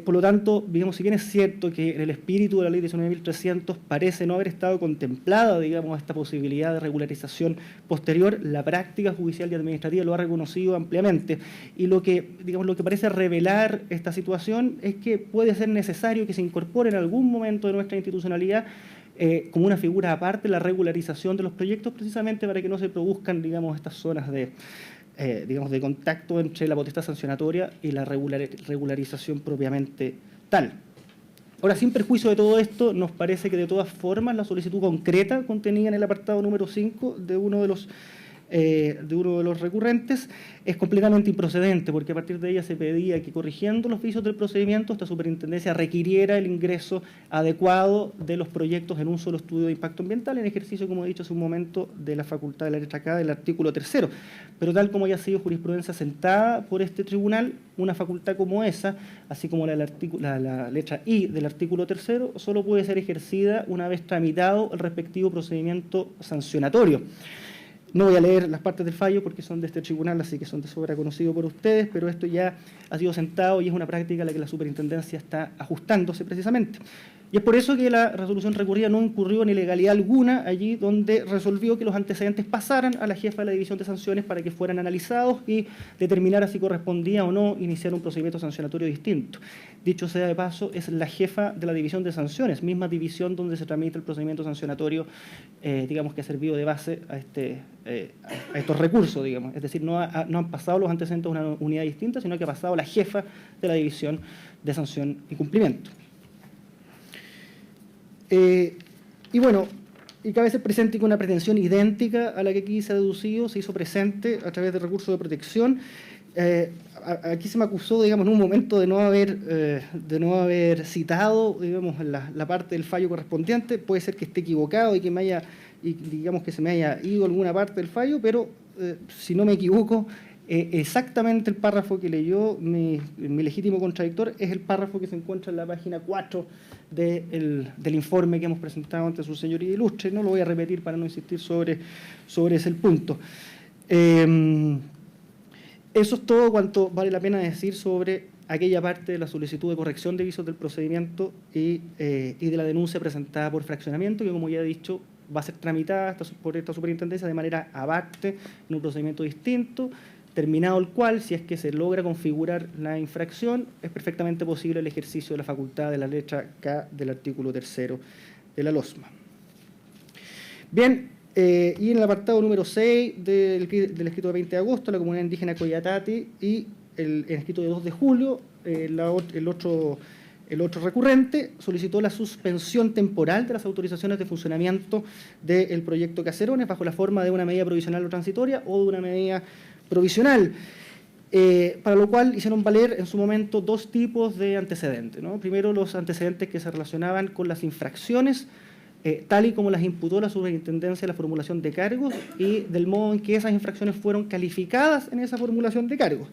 [SPEAKER 5] Por lo tanto, digamos, si bien es cierto que en el espíritu de la ley 19.300 parece no haber estado contemplada, digamos, esta posibilidad de regularización posterior, la práctica judicial y administrativa lo ha reconocido ampliamente. Y lo que parece revelar esta situación es que puede ser necesario que se incorpore en algún momento de nuestra institucionalidad como una figura aparte la regularización de los proyectos, precisamente para que no se produzcan, digamos, estas zonas de contacto entre la potestad sancionatoria y la regularización propiamente tal. Ahora, sin perjuicio de todo esto, nos parece que de todas formas la solicitud concreta contenida en el apartado número 5 de uno de los recurrentes es completamente improcedente, porque a partir de ella se pedía que, corrigiendo los vicios del procedimiento, esta superintendencia requiriera el ingreso adecuado de los proyectos en un solo estudio de impacto ambiental, en ejercicio, como he dicho hace un momento, de la facultad de la letra K del artículo 3. Pero tal como ya ha sido jurisprudencia sentada por este tribunal, una facultad como esa, así como la letra I del artículo 3, solo puede ser ejercida una vez tramitado el respectivo procedimiento sancionatorio. No voy a leer las partes del fallo porque son de este tribunal, así que son de sobra conocidos por ustedes, pero esto ya ha sido sentado y es una práctica a la que la superintendencia está ajustándose precisamente. Y es por eso que la resolución recurrida no incurrió en ilegalidad alguna allí donde resolvió que los antecedentes pasaran a la jefa de la División de Sanciones para que fueran analizados y determinara si correspondía o no iniciar un procedimiento sancionatorio distinto. Dicho sea de paso, es la jefa de la División de Sanciones, misma división donde se tramita el procedimiento sancionatorio, digamos, que ha servido de base a estos recursos, digamos. Es decir, no han pasado los antecedentes a una unidad distinta, sino que ha pasado la jefa de la División de Sanción y Cumplimiento. Y bueno, y cabe ser presente que una pretensión idéntica a la que aquí se ha deducido se hizo presente a través de recursos de protección. Aquí se me acusó, digamos, en un momento de no haber citado, digamos, la parte del fallo correspondiente. Puede ser que esté equivocado y digamos que se me haya ido alguna parte del fallo, pero si no me equivoco, exactamente el párrafo que leyó mi legítimo contradictor es el párrafo que se encuentra en la página 4 del informe que hemos presentado ante su señoría ilustre. No lo voy a repetir para no insistir sobre ese punto. Eso es todo cuanto vale la pena decir sobre aquella parte de la solicitud de corrección de vicios del procedimiento y de la denuncia presentada por fraccionamiento, que, como ya he dicho, va a ser tramitada por esta superintendencia de manera aparte en un procedimiento distinto, terminado el cual, si es que se logra configurar la infracción, es perfectamente posible el ejercicio de la facultad de la letra K del artículo 3 de la LOSMA. Bien, y en el apartado número 6 del escrito de 20 de agosto, la comunidad indígena Coyatati, y el escrito de 2 de julio, el otro El otro recurrente solicitó la suspensión temporal de las autorizaciones de funcionamiento del proyecto Caserones bajo la forma de una medida provisional o transitoria o de una medida provisional, para lo cual hicieron valer en su momento dos tipos de antecedentes, ¿no? Primero, los antecedentes que se relacionaban con las infracciones, tal y como las imputó la Superintendencia de la formulación de cargos y del modo en que esas infracciones fueron calificadas en esa formulación de cargos.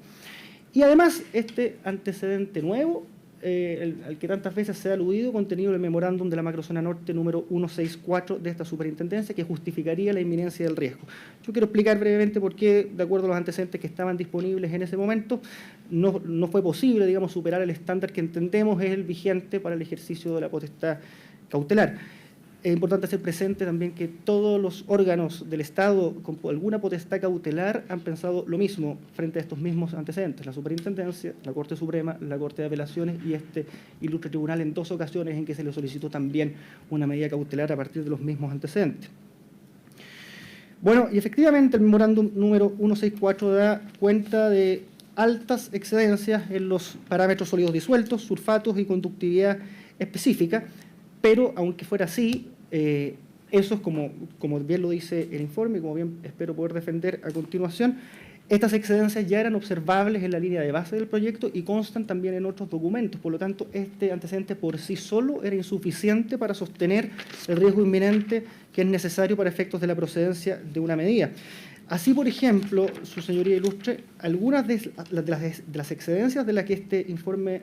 [SPEAKER 5] Y además, este antecedente nuevo, al que tantas veces se ha aludido, contenido en el memorándum de la macrozona norte número 164 de esta superintendencia, que justificaría la inminencia del riesgo. Yo quiero explicar brevemente por qué, de acuerdo a los antecedentes que estaban disponibles en ese momento, no fue posible, digamos, superar el estándar que entendemos es el vigente para el ejercicio de la potestad cautelar. Es importante hacer presente también que todos los órganos del Estado con alguna potestad cautelar han pensado lo mismo frente a estos mismos antecedentes. La Superintendencia, la Corte Suprema, la Corte de Apelaciones y este ilustre tribunal en dos ocasiones en que se le solicitó también una medida cautelar a partir de los mismos antecedentes. Bueno, y efectivamente el memorándum número 164 da cuenta de altas excedencias en los parámetros sólidos disueltos, sulfatos y conductividad específica, pero aunque fuera así, eso es como bien lo dice el informe y como bien espero poder defender a continuación, estas excedencias ya eran observables en la línea de base del proyecto y constan también en otros documentos. Por lo tanto, este antecedente por sí solo era insuficiente para sostener el riesgo inminente que es necesario para efectos de la procedencia de una medida. Así, por ejemplo, su señoría ilustre, algunas de las excedencias de las que este informe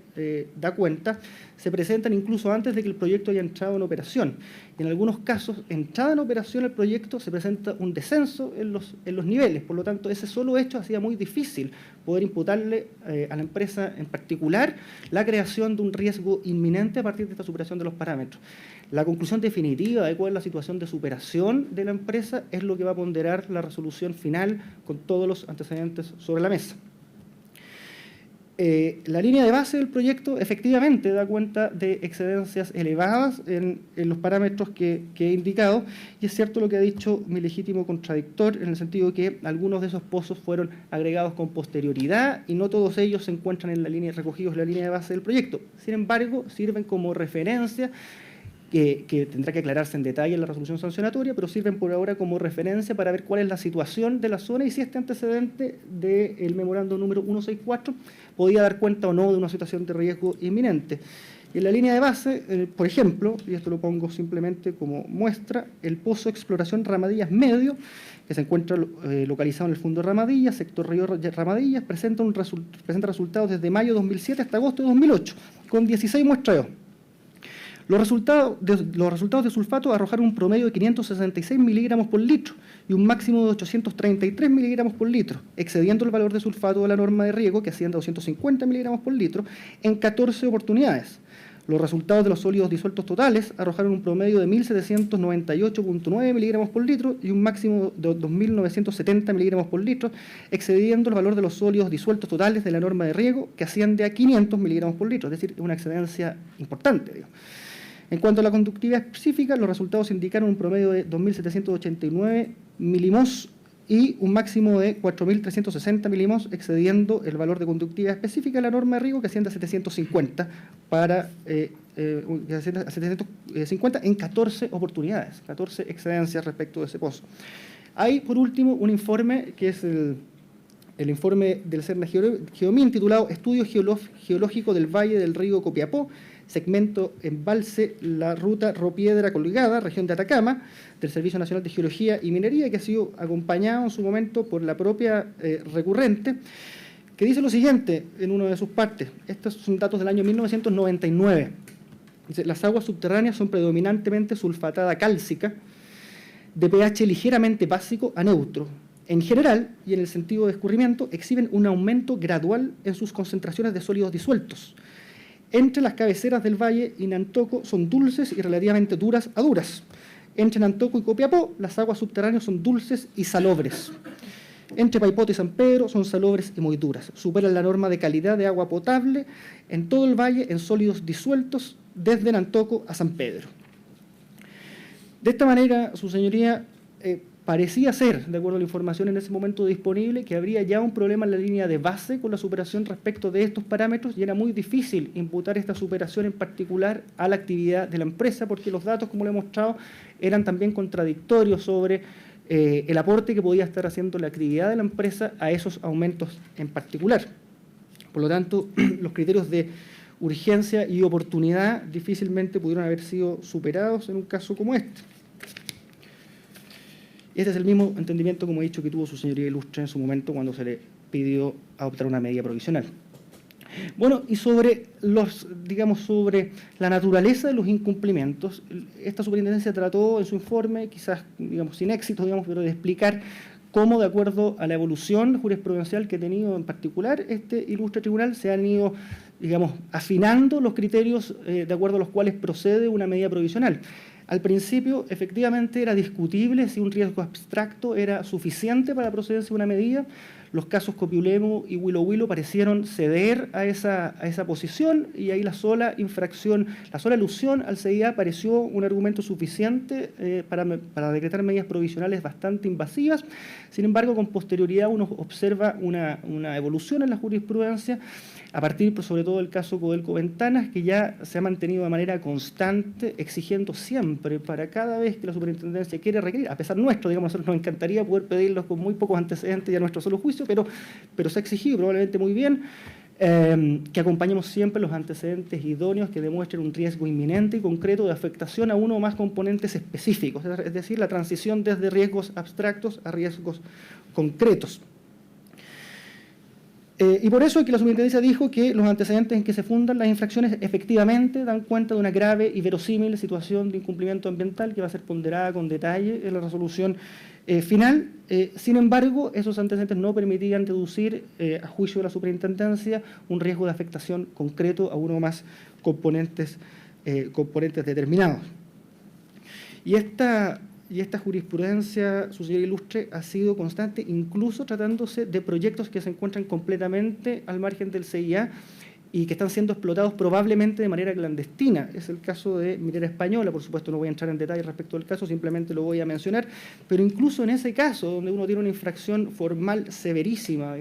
[SPEAKER 5] da cuenta se presentan incluso antes de que el proyecto haya entrado en operación. Y en algunos casos, entrada en operación el proyecto, se presenta un descenso en los niveles. Por lo tanto, ese solo hecho hacía muy difícil poder imputarle a la empresa en particular la creación de un riesgo inminente a partir de esta superación de los parámetros. La conclusión definitiva de cuál es la situación de superación de la empresa es lo que va a ponderar la resolución final con todos los antecedentes sobre la mesa. La línea de base del proyecto efectivamente da cuenta de excedencias elevadas en los parámetros que he indicado, y es cierto lo que ha dicho mi legítimo contradictor, en el sentido de que algunos de esos pozos fueron agregados con posterioridad y no todos ellos se encuentran recogidos en la línea de base del proyecto. Sin embargo, sirven como referencia, que tendrá que aclararse en detalle en la resolución sancionatoria, pero sirven por ahora como referencia para ver cuál es la situación de la zona y si este antecedente del memorando número 164 podía dar cuenta o no de una situación de riesgo inminente. Y en la línea de base, por ejemplo, y esto lo pongo simplemente como muestra, el pozo Exploración Ramadillas Medio, que se encuentra localizado en el fondo de Ramadillas, sector Río Ramadillas, presenta resultados desde mayo de 2007 hasta agosto de 2008, con 16 muestreos. Los resultados de sulfato arrojaron un promedio de 566 miligramos por litro y un máximo de 833 miligramos por litro, excediendo el valor de sulfato de la norma de riego, que asciende a 250 miligramos por litro, en 14 oportunidades. Los resultados de los sólidos disueltos totales arrojaron un promedio de 1.798.9 miligramos por litro y un máximo de 2.970 miligramos por litro, excediendo el valor de los sólidos disueltos totales de la norma de riego, que asciende a 500 miligramos por litro, es decir, una excedencia importante, digamos. En cuanto a la conductividad específica, los resultados indicaron un promedio de 2.789 milimos y un máximo de 4.360 milimos, excediendo el valor de conductividad específica de la norma de riego, que asciende a 750 en 14 oportunidades, 14 excedencias respecto de ese pozo. Hay, por último, un informe que es el informe del CERNA Geomín, titulado Estudio Geológico del Valle del Río Copiapó, segmento embalse La Ruta Ropiedra Colgada, región de Atacama, del Servicio Nacional de Geología y Minería, que ha sido acompañado en su momento por la propia recurrente, que dice lo siguiente en una de sus partes. Estos son datos del año 1999. Dice: las aguas subterráneas son predominantemente sulfatada cálcica, de pH ligeramente básico a neutro. En general, y en el sentido de escurrimiento, exhiben un aumento gradual en sus concentraciones de sólidos disueltos. Entre las cabeceras del valle y Nantoco son dulces y relativamente duras a duras. Entre Nantoco y Copiapó, las aguas subterráneas son dulces y salobres. Entre Paipoto y San Pedro son salobres y muy duras. Superan la norma de calidad de agua potable en todo el valle en sólidos disueltos desde Nantoco a San Pedro. De esta manera, su señoría, parecía ser, de acuerdo a la información en ese momento disponible, que habría ya un problema en la línea de base con la superación respecto de estos parámetros y era muy difícil imputar esta superación en particular a la actividad de la empresa porque los datos, como le he mostrado, eran también contradictorios sobre el aporte que podía estar haciendo la actividad de la empresa a esos aumentos en particular. Por lo tanto, los criterios de urgencia y oportunidad difícilmente pudieron haber sido superados en un caso como este. Este es el mismo entendimiento, como he dicho, que tuvo su señoría ilustre en su momento cuando se le pidió adoptar una medida provisional. Bueno, y sobre sobre la naturaleza de los incumplimientos, esta superintendencia trató en su informe, quizás sin éxito, pero de explicar cómo, de acuerdo a la evolución jurisprudencial que ha tenido en particular este ilustre tribunal, se han ido, afinando los criterios de acuerdo a los cuales procede una medida provisional. Al principio, efectivamente, era discutible si un riesgo abstracto era suficiente para la procedencia de una medida. Los casos Copiulemo y Huilo Huilo parecieron ceder a esa posición y ahí la sola alusión al CIA pareció un argumento suficiente para decretar medidas provisionales bastante invasivas. Sin embargo, con posterioridad uno observa una evolución en la jurisprudencia a partir, sobre todo, del caso Codelco Ventanas, que ya se ha mantenido de manera constante, exigiendo siempre, para cada vez que la superintendencia quiere requerir, a pesar nuestro, nosotros nos encantaría poder pedirlos con muy pocos antecedentes y a nuestro solo juicio, pero se ha exigido probablemente muy bien que acompañemos siempre los antecedentes idóneos que demuestren un riesgo inminente y concreto de afectación a uno o más componentes específicos, es decir, la transición desde riesgos abstractos a riesgos concretos. Y por eso es que la superintendencia dijo que los antecedentes en que se fundan las infracciones efectivamente dan cuenta de una grave y verosímil situación de incumplimiento ambiental que va a ser ponderada con detalle en la resolución final. Sin embargo, esos antecedentes no permitían deducir, a juicio de la superintendencia, un riesgo de afectación concreto a uno o más componentes determinados. Y esta jurisprudencia, su señoría ilustre, ha sido constante, incluso tratándose de proyectos que se encuentran completamente al margen del CIA y que están siendo explotados probablemente de manera clandestina. Es el caso de Minera Española, por supuesto no voy a entrar en detalle respecto al caso, simplemente lo voy a mencionar, pero incluso en ese caso, donde uno tiene una infracción formal severísima,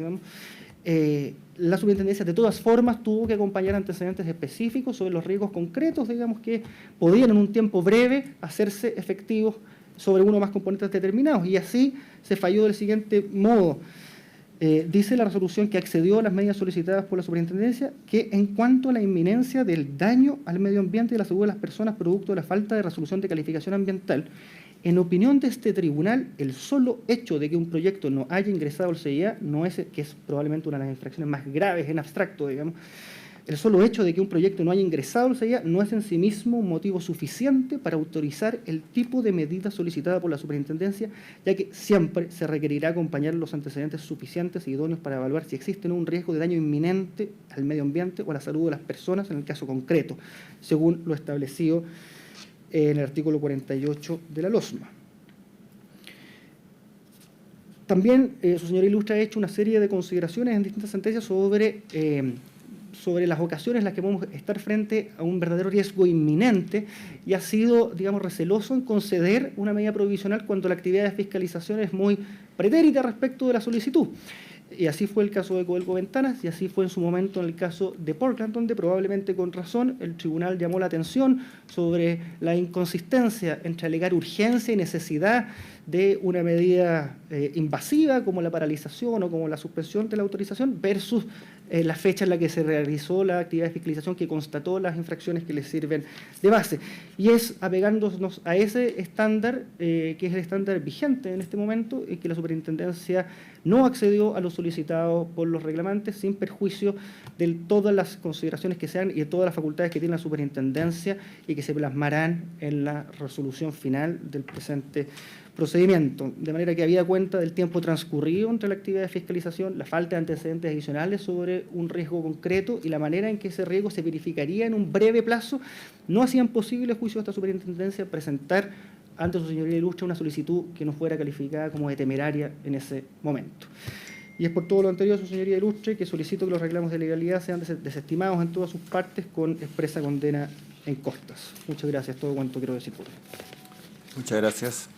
[SPEAKER 5] la superintendencia de todas formas tuvo que acompañar antecedentes específicos sobre los riesgos concretos, que podían en un tiempo breve hacerse efectivos sobre uno o más componentes determinados, y así se falló del siguiente modo. Dice la resolución que accedió a las medidas solicitadas por la superintendencia que en cuanto a la inminencia del daño al medio ambiente y la salud de las personas producto de la falta de resolución de calificación ambiental, en opinión de este tribunal, el solo hecho de que un proyecto no haya ingresado al CIA, que es probablemente una de las infracciones más graves en abstracto, el solo hecho de que un proyecto no haya ingresado al CIA no es en sí mismo un motivo suficiente para autorizar el tipo de medida solicitada por la superintendencia, ya que siempre se requerirá acompañar los antecedentes suficientes y idóneos para evaluar si existe un riesgo de daño inminente al medio ambiente o a la salud de las personas en el caso concreto, según lo establecido en el artículo 48 de la LOSMA. También su señoría ilustre ha hecho una serie de consideraciones en distintas sentencias sobre las ocasiones en las que podemos estar frente a un verdadero riesgo inminente y ha sido, receloso en conceder una medida provisional cuando la actividad de fiscalización es muy pretérita respecto de la solicitud. Y así fue el caso de Codelco Ventanas y así fue en su momento en el caso de Portland, donde probablemente con razón el tribunal llamó la atención sobre la inconsistencia entre alegar urgencia y necesidad de una medida invasiva como la paralización o como la suspensión de la autorización versus la fecha en la que se realizó la actividad de fiscalización que constató las infracciones que les sirven de base. Y es apegándonos a ese estándar, que es el estándar vigente en este momento, que la superintendencia no accedió a lo solicitado por los reclamantes sin perjuicio de todas las consideraciones que sean y de todas las facultades que tiene la superintendencia y que se plasmarán en la resolución final del presente procedimiento, de manera que habida cuenta del tiempo transcurrido entre la actividad de fiscalización, la falta de antecedentes adicionales sobre un riesgo concreto y la manera en que ese riesgo se verificaría en un breve plazo, no hacían posible, a juicio de esta superintendencia, presentar ante su señoría ilustre una solicitud que no fuera calificada como de temeraria en ese momento. Y es por todo lo anterior, su señoría ilustre, que solicito que los reclamos de legalidad sean desestimados en todas sus partes con expresa condena en costas. Muchas gracias, todo cuanto quiero decir por hoy.
[SPEAKER 1] Muchas gracias.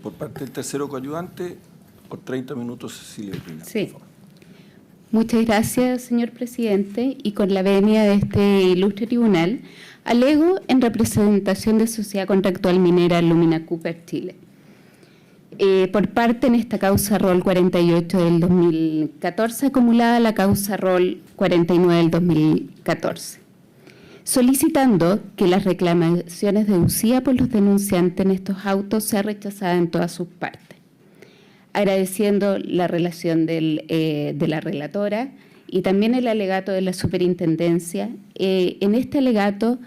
[SPEAKER 1] Por parte del tercero coadyuvante, por 30 minutos, Cecilia Pina.
[SPEAKER 6] Sí.
[SPEAKER 1] Por favor.
[SPEAKER 6] Muchas gracias, señor presidente, y con la venia de este ilustre tribunal, alego en representación de Sociedad Contractual Minera Lumina Cooper Chile. Por parte en esta causa rol 48 del 2014, acumulada la causa rol 49 del 2014, solicitando que las reclamaciones deducidas por los denunciantes en estos autos sean rechazadas en todas sus partes. Agradeciendo la relación de la relatora y también el alegato de la superintendencia. En este alegato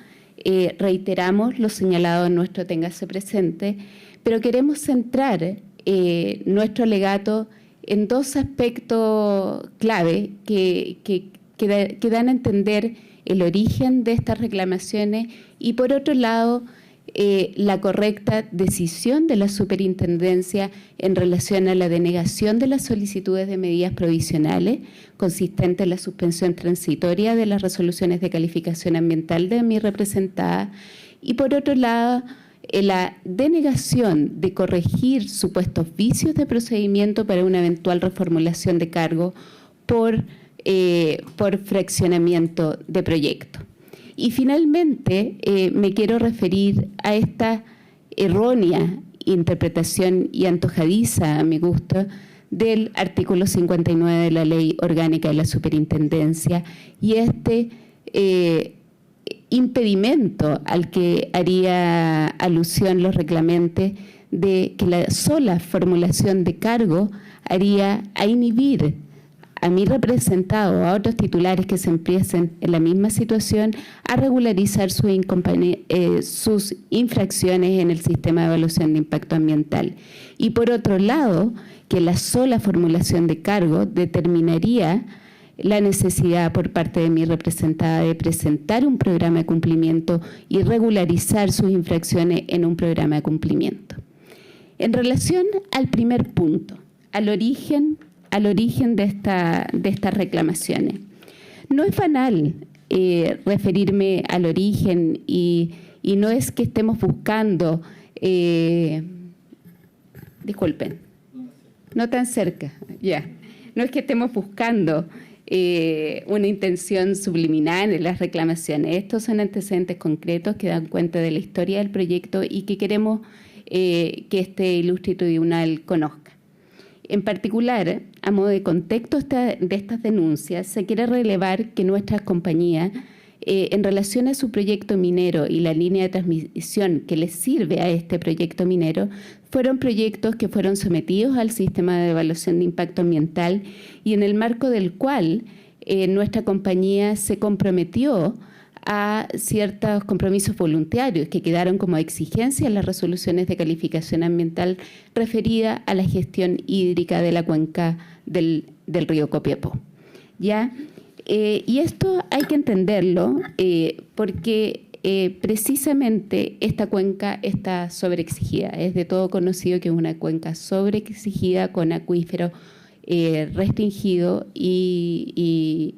[SPEAKER 6] reiteramos lo señalado en nuestro téngase presente, pero queremos centrar nuestro alegato en dos aspectos clave que dan a entender el origen de estas reclamaciones y, por otro lado, la correcta decisión de la superintendencia en relación a la denegación de las solicitudes de medidas provisionales consistente en la suspensión transitoria de las resoluciones de calificación ambiental de mi representada y, por otro lado, la denegación de corregir supuestos vicios de procedimiento para una eventual reformulación de cargo por fraccionamiento de proyecto. Y finalmente me quiero referir a esta errónea interpretación y antojadiza, a mi gusto, del artículo 59 de la Ley Orgánica de la Superintendencia y este impedimento al que haría alusión los reclamantes de que la sola formulación de cargo haría a inhibir a mi representado o a otros titulares que se empiecen en la misma situación a regularizar sus infracciones en el sistema de evaluación de impacto ambiental. Y por otro lado, que la sola formulación de cargo determinaría la necesidad por parte de mi representada de presentar un programa de cumplimiento y regularizar sus infracciones en un programa de cumplimiento. En relación al primer punto, al origen de estas reclamaciones. No es banal referirme al origen y no es que estemos buscando, disculpen, no tan cerca, ya, no es que estemos buscando una intención subliminal en las reclamaciones. Estos son antecedentes concretos que dan cuenta de la historia del proyecto y que queremos que este ilustre tribunal conozca. En particular, a modo de contexto de estas denuncias, se quiere relevar que nuestras compañías, en relación a su proyecto minero y la línea de transmisión que les sirve a este proyecto minero, fueron proyectos que fueron sometidos al sistema de evaluación de impacto ambiental y en el marco del cual nuestra compañía se comprometió a ciertos compromisos voluntarios que quedaron como exigencia en las resoluciones de calificación ambiental referida a la gestión hídrica de la cuenca del río Copiapó. ¿Ya? Y esto hay que entenderlo porque precisamente esta cuenca está sobreexigida. Es de todo conocido que es una cuenca sobreexigida con acuífero restringido y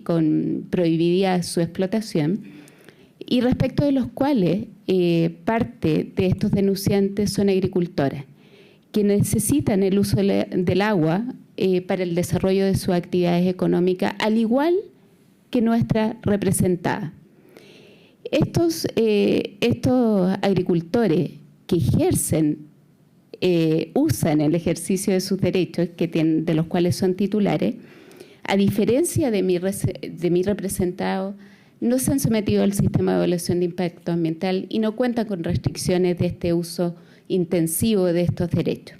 [SPEAKER 6] con prohibida su explotación, y respecto de los cuales parte de estos denunciantes son agricultoras, que necesitan el uso del agua para el desarrollo de sus actividades económicas, al igual que nuestra representada. Estos agricultores que usan el ejercicio de sus derechos, de los cuales son titulares, a diferencia de mi representado, no se han sometido al sistema de evaluación de impacto ambiental y no cuentan con restricciones de este uso intensivo de estos derechos.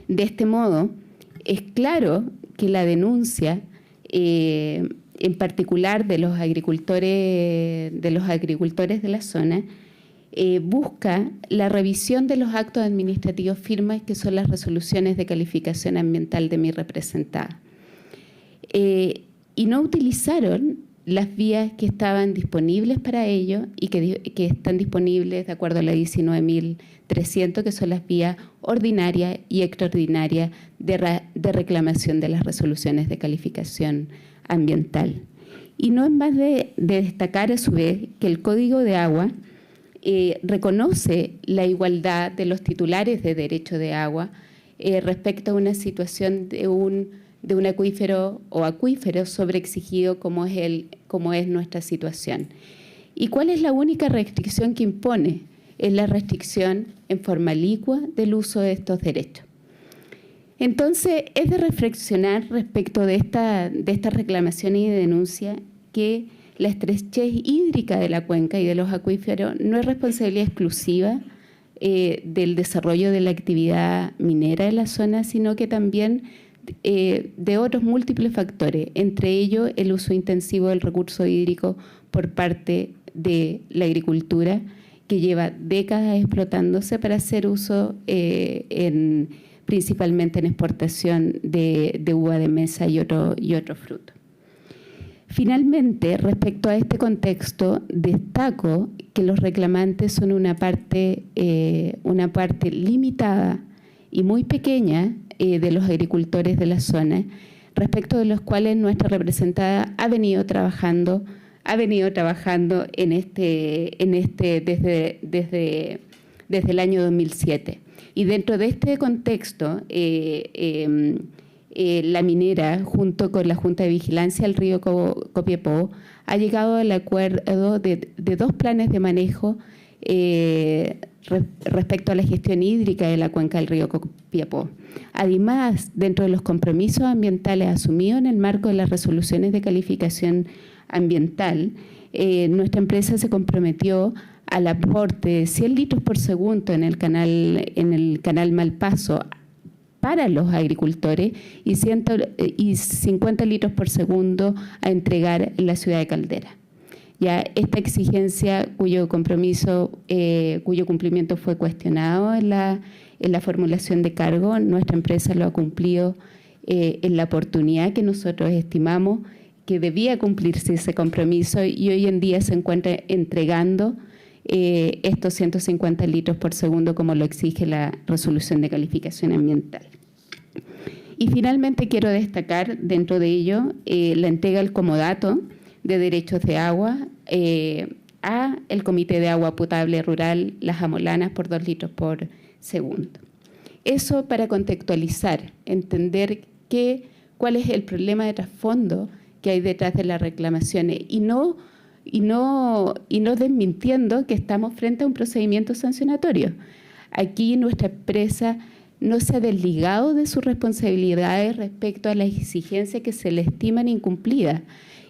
[SPEAKER 6] De este modo, es claro que la denuncia, en particular de los agricultores de la zona, busca la revisión de los actos administrativos firmes, que son las resoluciones de calificación ambiental de mi representada. Y no utilizaron las vías que estaban disponibles para ello y que están disponibles de acuerdo a la 19.300, que son las vías ordinarias y extraordinarias de reclamación de las resoluciones de calificación ambiental. Y no es más de destacar a su vez que el Código de Agua reconoce la igualdad de los titulares de derecho de agua respecto a una situación de un acuífero o acuíferos sobreexigido como es nuestra situación. ¿Y cuál es la única restricción que impone? Es la restricción en forma licua del uso de estos derechos. Entonces, es de reflexionar respecto de estas reclamaciones y denuncias que la estrechez hídrica de la cuenca y de los acuíferos no es responsabilidad exclusiva del desarrollo de la actividad minera de la zona, sino que también de otros múltiples factores, entre ellos el uso intensivo del recurso hídrico por parte de la agricultura, que lleva décadas explotándose para hacer uso principalmente en exportación de uva de mesa y otros frutos. Finalmente, respecto a este contexto, destaco que los reclamantes son una parte limitada y muy pequeña de los agricultores de la zona, respecto de los cuales nuestra representada ha venido trabajando desde el año 2007. Y dentro de este contexto, la minera, junto con la Junta de Vigilancia del río Copiapó, ha llegado al acuerdo de 2 planes de manejo respecto a la gestión hídrica de la cuenca del río Copiapó. Además, dentro de los compromisos ambientales asumidos en el marco de las resoluciones de calificación ambiental, nuestra empresa se comprometió al aporte de 100 litros por segundo en el canal Malpaso para los agricultores y 50 litros por segundo a entregar en la ciudad de Caldera. Ya esta exigencia cuyo cumplimiento fue cuestionado en la formulación de cargo, nuestra empresa lo ha cumplido en la oportunidad que nosotros estimamos que debía cumplirse ese compromiso, y hoy en día se encuentra entregando estos 150 litros por segundo como lo exige la resolución de calificación ambiental. Y finalmente quiero destacar dentro de ello la entrega del comodato de derechos de agua a el Comité de Agua Potable Rural Las Amolanas por 2 litros por segundo. Eso para contextualizar, entender cuál es el problema de trasfondo que hay detrás de las reclamaciones y no desmintiendo que estamos frente a un procedimiento sancionatorio. Aquí nuestra empresa no se ha desligado de sus responsabilidades respecto a las exigencias que se le estiman incumplidas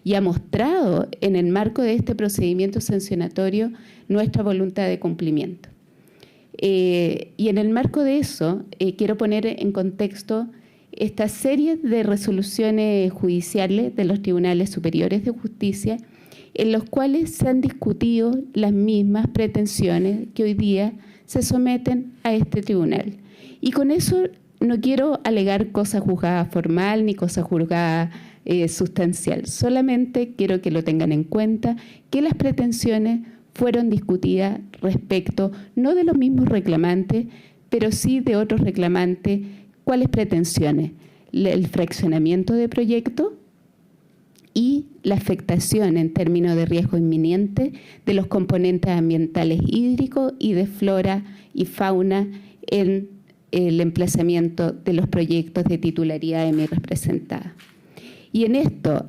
[SPEAKER 6] y ha mostrado en el marco de este procedimiento sancionatorio nuestra voluntad de cumplimiento. Y en el marco de eso quiero poner en contexto esta serie de resoluciones judiciales de los tribunales superiores de justicia en los cuales se han discutido las mismas pretensiones que hoy día se someten a este tribunal. Y con eso no quiero alegar cosa juzgada formal ni cosa juzgada sustancial, solamente quiero que lo tengan en cuenta, que las pretensiones fueron discutidas respecto no de los mismos reclamantes, pero sí de otros reclamantes. ¿Cuáles pretensiones? El fraccionamiento de proyecto y la afectación en términos de riesgo inminente de los componentes ambientales hídricos y de flora y fauna en el emplazamiento de los proyectos de titularidad de mi representada. Y en esto,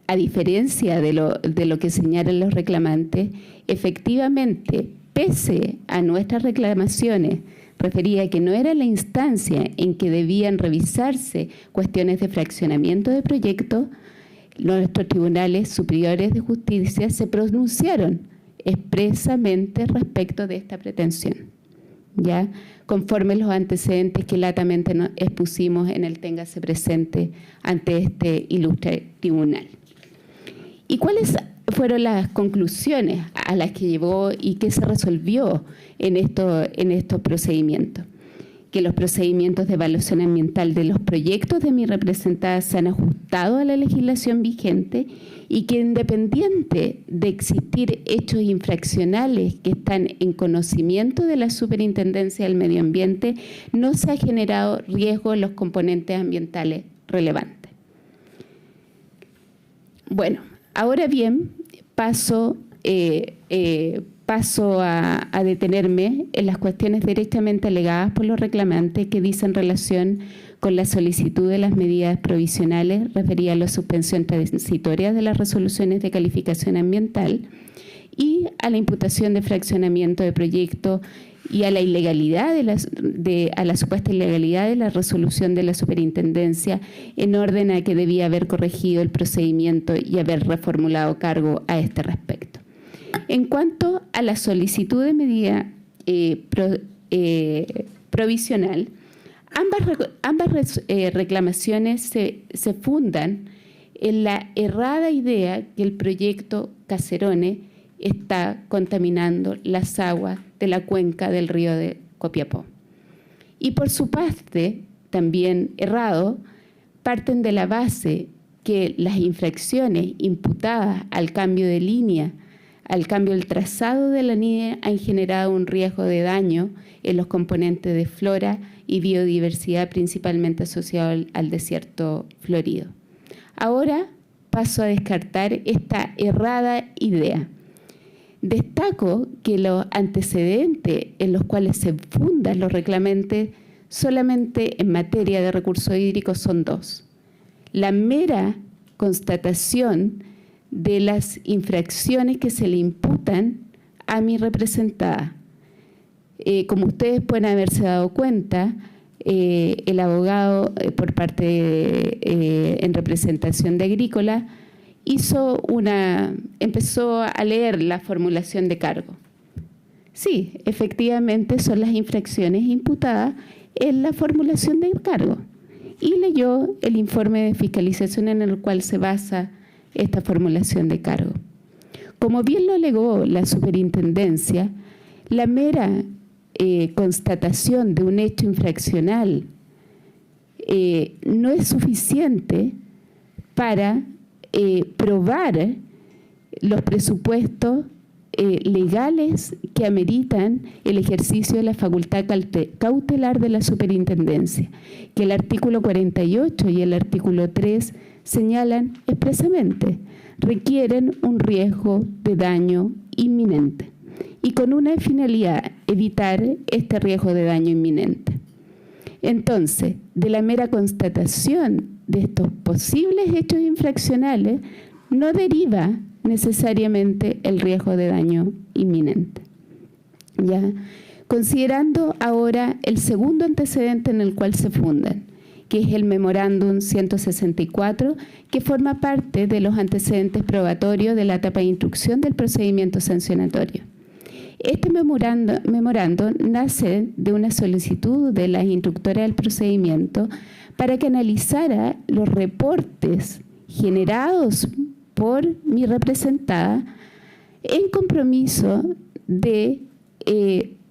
[SPEAKER 6] a diferencia de lo que señalan los reclamantes, efectivamente, pese a nuestras reclamaciones, refería que no era la instancia en que debían revisarse cuestiones de fraccionamiento de proyectos, nuestros tribunales superiores de justicia se pronunciaron expresamente respecto de esta pretensión, ¿ya? Conforme los antecedentes que latamente nos expusimos en el téngase presente ante este ilustre tribunal. ¿Y cuáles fueron las conclusiones a las que llevó y qué se resolvió en estos procedimientos? Que los procedimientos de evaluación ambiental de los proyectos de mi representada se han ajustado a la legislación vigente y que, independiente de existir hechos infraccionales que están en conocimiento de la Superintendencia del Medio Ambiente, no se ha generado riesgo en los componentes ambientales relevantes. Bueno, ahora bien, paso paso a detenerme en las cuestiones directamente alegadas por los reclamantes que dicen relación con la solicitud de las medidas provisionales referidas a la suspensión transitoria de las resoluciones de calificación ambiental y a la imputación de fraccionamiento de proyecto y a la ilegalidad a la supuesta ilegalidad de la resolución de la superintendencia en orden a que debía haber corregido el procedimiento y haber reformulado cargo a este respecto. En cuanto a la solicitud de medida provisional, ambas reclamaciones se fundan en la errada idea que el proyecto Caserones está contaminando las aguas de la cuenca del río de Copiapó. Y por su parte, también errado, parten de la base que las infracciones imputadas al cambio de línea, al cambio del trazado de la línea, han generado un riesgo de daño en los componentes de flora y biodiversidad, principalmente asociado al desierto florido. Ahora paso a descartar esta errada idea. Destaco que los antecedentes en los cuales se fundan los reclamantes solamente en materia de recursos hídricos son dos. La mera constatación de las infracciones que se le imputan a mi representada. Como ustedes pueden haberse dado cuenta, el abogado por parte en representación de Agrícola empezó a leer la formulación de cargo. Sí, efectivamente son las infracciones imputadas en la formulación de cargo. Y leyó el informe de fiscalización en el cual se basa esta formulación de cargo. Como bien lo alegó la superintendencia, la mera constatación de un hecho infraccional no es suficiente para probar los presupuestos legales que ameritan el ejercicio de la facultad cautelar de la superintendencia, que el artículo 48 y el artículo 3 señalan expresamente, requieren un riesgo de daño inminente y con una finalidad, evitar este riesgo de daño inminente. Entonces, de la mera constatación de estos posibles hechos infraccionales no deriva necesariamente el riesgo de daño inminente. ¿Ya? Considerando ahora el segundo antecedente en el cual se fundan, que es el memorándum 164, que forma parte de los antecedentes probatorios de la etapa de instrucción del procedimiento sancionatorio. Este memorándum nace de una solicitud de la instructora del procedimiento para que analizara los reportes generados por mi representada en compromiso de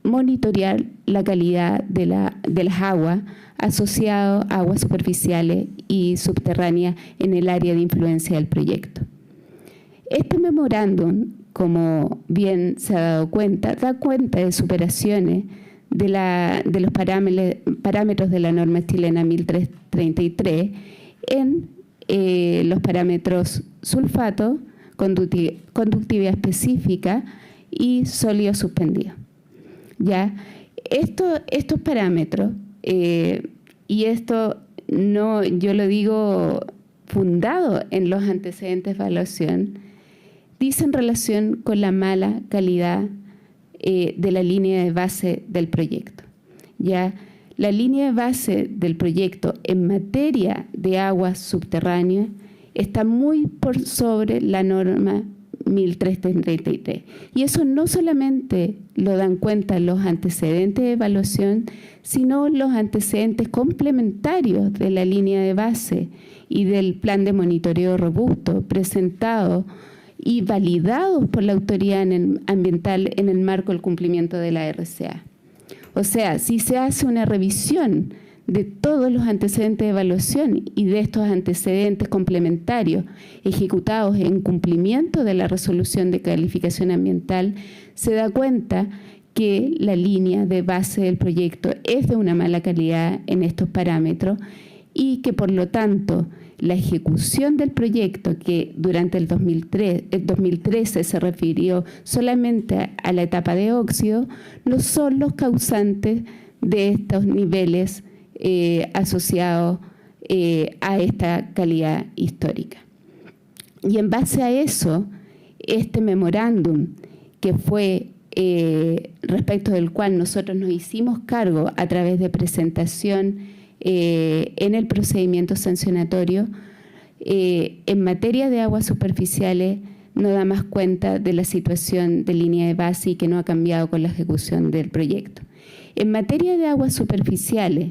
[SPEAKER 6] monitorear la calidad de las aguas asociado a aguas superficiales y subterráneas en el área de influencia del proyecto. Este memorándum, como bien se ha dado cuenta, da cuenta de superaciones de los parámetros de la norma chilena 1333 en los parámetros sulfato, conductividad específica y sólido suspendido. ¿Ya? Estos parámetros, y esto no, yo lo digo fundado en los antecedentes de evaluación, dicen relación con la mala calidad de la línea de base del proyecto. ¿Ya? La línea de base del proyecto en materia de aguas subterráneas está muy por sobre la norma 1333. Y eso no solamente lo dan cuenta los antecedentes de evaluación, sino los antecedentes complementarios de la línea de base y del plan de monitoreo robusto presentado y validados por la autoridad ambiental en el marco del cumplimiento de la RCA. O sea, si se hace una revisión de todos los antecedentes de evaluación y de estos antecedentes complementarios ejecutados en cumplimiento de la resolución de calificación ambiental, se da cuenta que la línea de base del proyecto es de una mala calidad en estos parámetros y que, por lo tanto, la ejecución del proyecto, que durante el 2013 se refirió solamente a la etapa de óxido, no son los causantes de estos niveles asociados a esta calidad histórica. Y en base a eso, este memorándum, que fue respecto del cual nosotros nos hicimos cargo a través de presentación en el procedimiento sancionatorio, en materia de aguas superficiales no da más cuenta de la situación de línea de base y que no ha cambiado con la ejecución del proyecto. En materia de aguas superficiales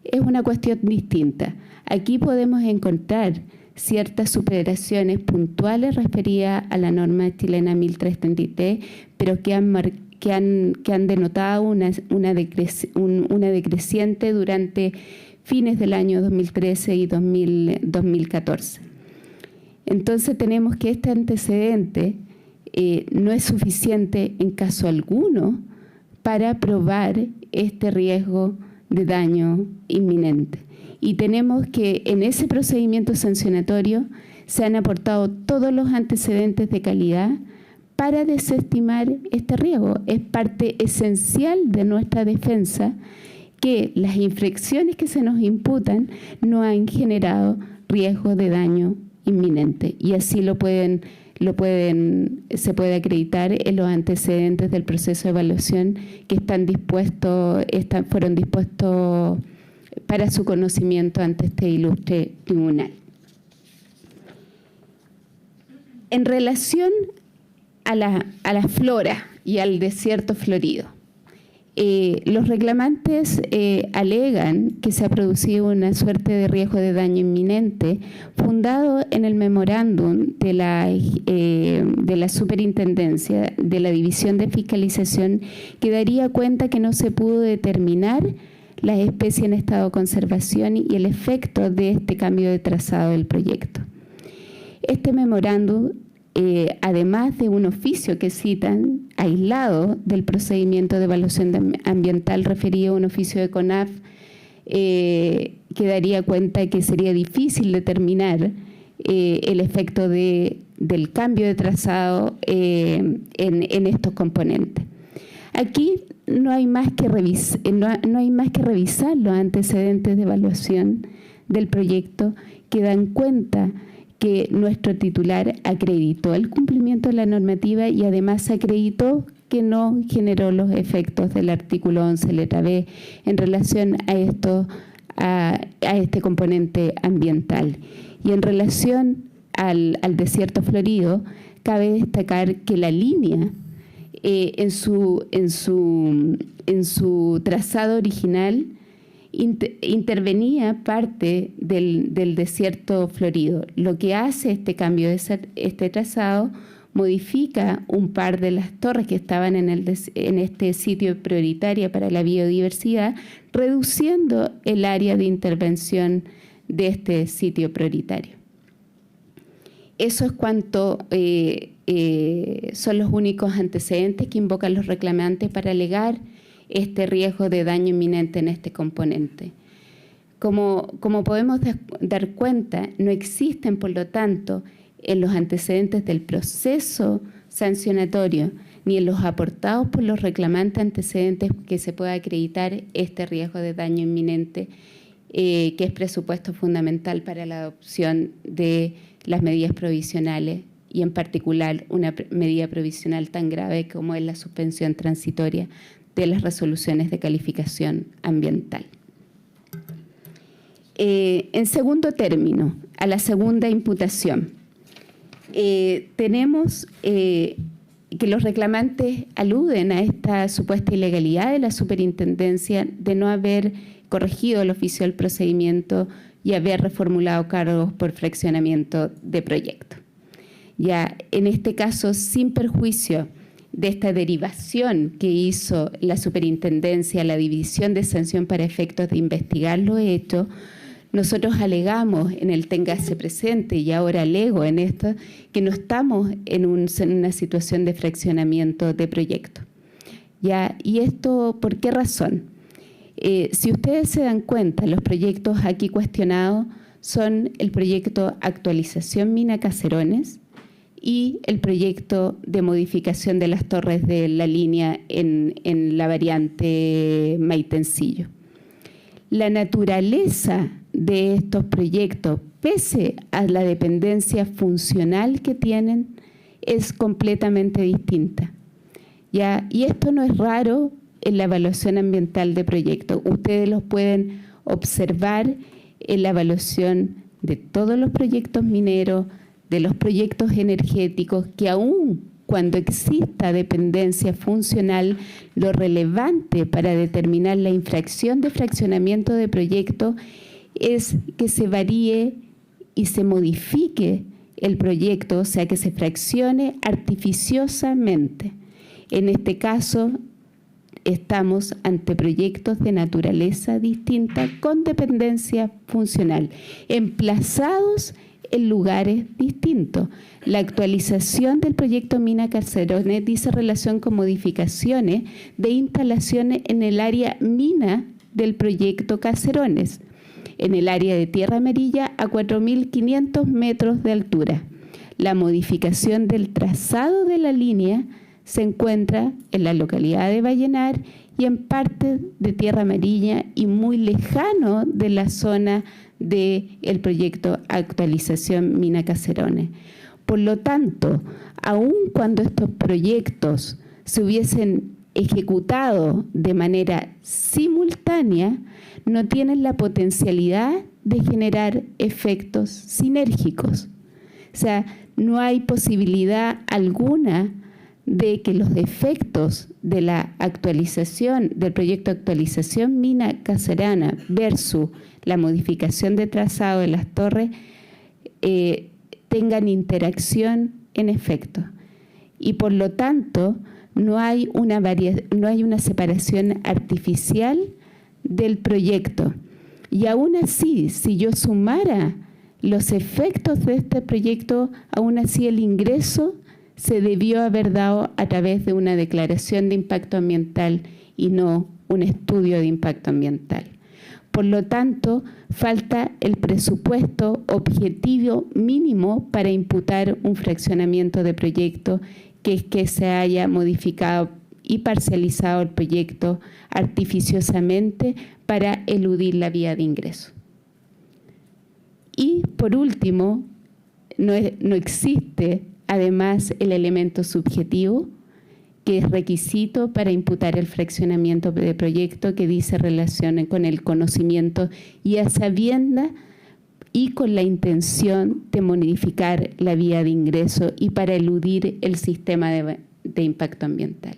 [SPEAKER 6] es una cuestión distinta. Aquí podemos encontrar ciertas superaciones puntuales referidas a la norma chilena 1333, pero que han denotado una decreciente durante fines del año 2013 y 2014. Entonces tenemos que este antecedente no es suficiente en caso alguno para probar este riesgo de daño inminente. Y tenemos que en ese procedimiento sancionatorio se han aportado todos los antecedentes de calidad para desestimar este riesgo. Es parte esencial de nuestra defensa que las infracciones que se nos imputan no han generado riesgo de daño inminente. Y así se puede acreditar en los antecedentes del proceso de evaluación que fueron dispuestos para su conocimiento ante este ilustre tribunal. En relación a la flora y al desierto florido, los reclamantes alegan que se ha producido una suerte de riesgo de daño inminente fundado en el memorándum de la Superintendencia de la División de Fiscalización, que daría cuenta que no se pudo determinar las especies en estado de conservación y el efecto de este cambio de trazado del proyecto. Este memorándum, además de un oficio que citan aislado del procedimiento de evaluación ambiental referido a un oficio de CONAF, que daría cuenta que sería difícil determinar el efecto del cambio de trazado en estos componentes. Aquí no hay más que revisar los antecedentes de evaluación del proyecto que dan cuenta que nuestro titular acreditó el cumplimiento de la normativa y además acreditó que no generó los efectos del artículo 11, letra B, en relación a este componente ambiental. Y en relación al desierto florido, cabe destacar que la línea en su trazado original intervenía parte del desierto florido. Lo que hace este cambio de este trazado modifica un par de las torres que estaban en este sitio prioritario para la biodiversidad, reduciendo el área de intervención de este sitio prioritario. Eso es cuanto son los únicos antecedentes que invocan los reclamantes para alegar este riesgo de daño inminente en este componente. Como podemos dar cuenta, no existen, por lo tanto, en los antecedentes del proceso sancionatorio ni en los aportados por los reclamantes antecedentes que se pueda acreditar este riesgo de daño inminente, que es presupuesto fundamental para la adopción de las medidas provisionales y en particular una medida provisional tan grave como es la suspensión transitoria de las resoluciones de calificación ambiental. En segundo término, a la segunda imputación, tenemos que los reclamantes aluden a esta supuesta ilegalidad de la superintendencia de no haber corregido el oficio del procedimiento y haber reformulado cargos por fraccionamiento de proyecto. Ya en este caso, sin perjuicio de esta derivación que hizo la superintendencia a la división de sanción para efectos de investigar lo hecho, nosotros alegamos en el téngase presente y ahora alego en esto que no estamos en una situación de fraccionamiento de proyecto. ¿Ya? ¿Y esto por qué razón? Si ustedes se dan cuenta, los proyectos aquí cuestionados son el proyecto Actualización Mina Caserones y el proyecto de modificación de las torres de la línea en la variante Maitencillo. La naturaleza de estos proyectos, pese a la dependencia funcional que tienen, es completamente distinta. ¿Ya? Y esto no es raro en la evaluación ambiental de proyectos. Ustedes los pueden observar en la evaluación de todos los proyectos mineros, de los proyectos energéticos, que aún cuando exista dependencia funcional, lo relevante para determinar la infracción de fraccionamiento de proyecto es que se varíe y se modifique el proyecto, o sea, que se fraccione artificiosamente. En este caso, estamos ante proyectos de naturaleza distinta con dependencia funcional, emplazados en lugares distintos. La actualización del proyecto Mina Caserones dice relación con modificaciones de instalaciones en el área mina del proyecto Caserones, en el área de Tierra Amarilla a 4.500 metros de altura. La modificación del trazado de la línea se encuentra en la localidad de Vallenar y en parte de Tierra Amarilla y muy lejano de la zona del proyecto Actualización Mina Caserones. Por lo tanto, aun cuando estos proyectos se hubiesen ejecutado de manera simultánea, no tienen la potencialidad de generar efectos sinérgicos. O sea, no hay posibilidad alguna de que los defectos de la actualización, del proyecto Actualización Mina Caserana versus la modificación de trazado de las torres tengan interacción en efecto. Y por lo tanto, no hay una separación artificial del proyecto. Y aún así, si yo sumara los efectos de este proyecto, aún así el ingreso se debió haber dado a través de una declaración de impacto ambiental y no un estudio de impacto ambiental. Por lo tanto, falta el presupuesto objetivo mínimo para imputar un fraccionamiento de proyecto, que es que se haya modificado y parcializado el proyecto artificiosamente para eludir la vía de ingreso. Y por último, no existe además el elemento subjetivo, que es requisito para imputar el fraccionamiento de proyecto, que dice relación con el conocimiento y a sabienda y con la intención de modificar la vía de ingreso y para eludir el sistema de impacto ambiental.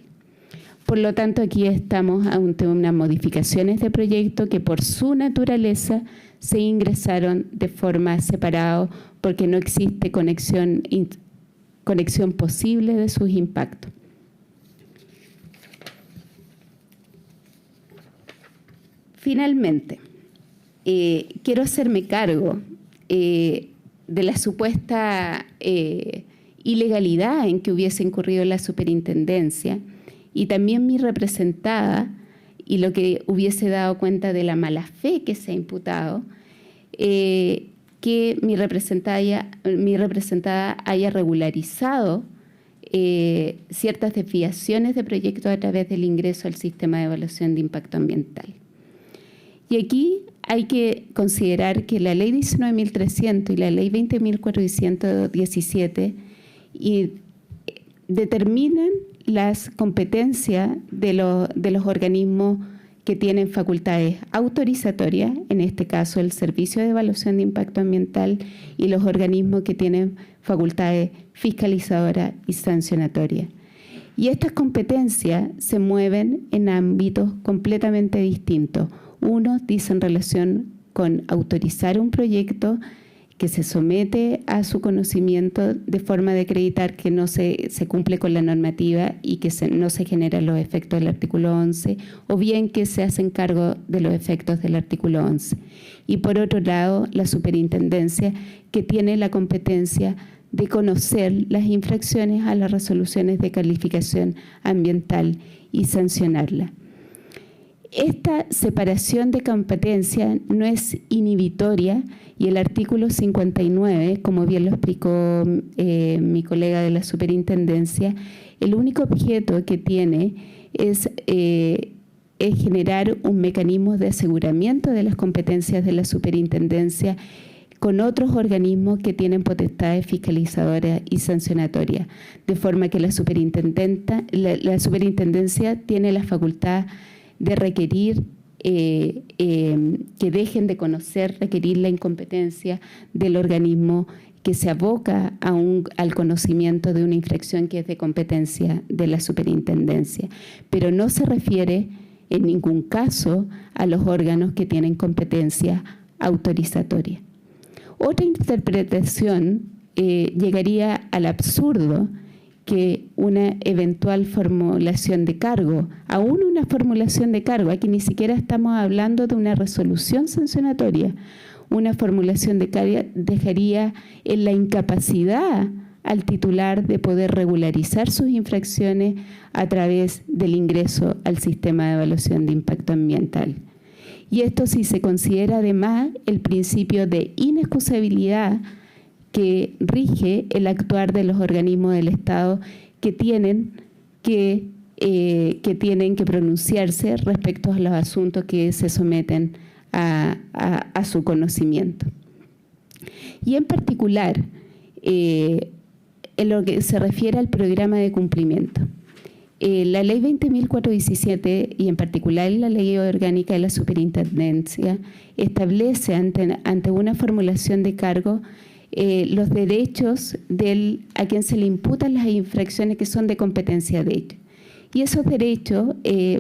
[SPEAKER 6] Por lo tanto, aquí estamos ante unas modificaciones de proyecto que por su naturaleza se ingresaron de forma separada porque no existe conexión posible de sus impactos. Finalmente, quiero hacerme cargo de la supuesta ilegalidad en que hubiese incurrido la superintendencia y también mi representada, y lo que hubiese dado cuenta de la mala fe que se ha imputado, que mi representada haya regularizado ciertas desviaciones de proyectos a través del ingreso al sistema de evaluación de impacto ambiental. Y aquí hay que considerar que la Ley 19.300 y la Ley 20.417 determinan las competencias de los organismos que tienen facultades autorizatorias, en este caso el Servicio de Evaluación de Impacto Ambiental, y los organismos que tienen facultades fiscalizadoras y sancionatorias. Y estas competencias se mueven en ámbitos completamente distintos. Uno dice en relación con autorizar un proyecto que se somete a su conocimiento de forma de acreditar que no se cumple con la normativa y que no se generan los efectos del artículo 11, o bien que se hacen cargo de los efectos del artículo 11. Y por otro lado, la superintendencia, que tiene la competencia de conocer las infracciones a las resoluciones de calificación ambiental y sancionarlas. Esta separación de competencia no es inhibitoria y el artículo 59, como bien lo explicó mi colega de la superintendencia, el único objeto que tiene es generar un mecanismo de aseguramiento de las competencias de la superintendencia con otros organismos que tienen potestades fiscalizadoras y sancionatorias, de forma que la superintendencia tiene la facultad de requerir que dejen de conocer, requerir la incompetencia del organismo que se aboca al conocimiento de una infracción que es de competencia de la superintendencia, pero no se refiere en ningún caso a los órganos que tienen competencia autorizatoria. Otra interpretación llegaría al absurdo que una eventual formulación de cargo, aún una formulación de cargo, aquí ni siquiera estamos hablando de una resolución sancionatoria, una formulación de cargo dejaría en la incapacidad al titular de poder regularizar sus infracciones a través del ingreso al sistema de evaluación de impacto ambiental. Y esto si se considera además el principio de inexcusabilidad que rige el actuar de los organismos del Estado que tienen que pronunciarse respecto a los asuntos que se someten a su conocimiento. Y en particular, en lo que se refiere al programa de cumplimiento. La Ley 20.417 y en particular la Ley Orgánica de la Superintendencia establece ante una formulación de cargo los derechos a quien se le imputan las infracciones que son de competencia de ellos. Y esos derechos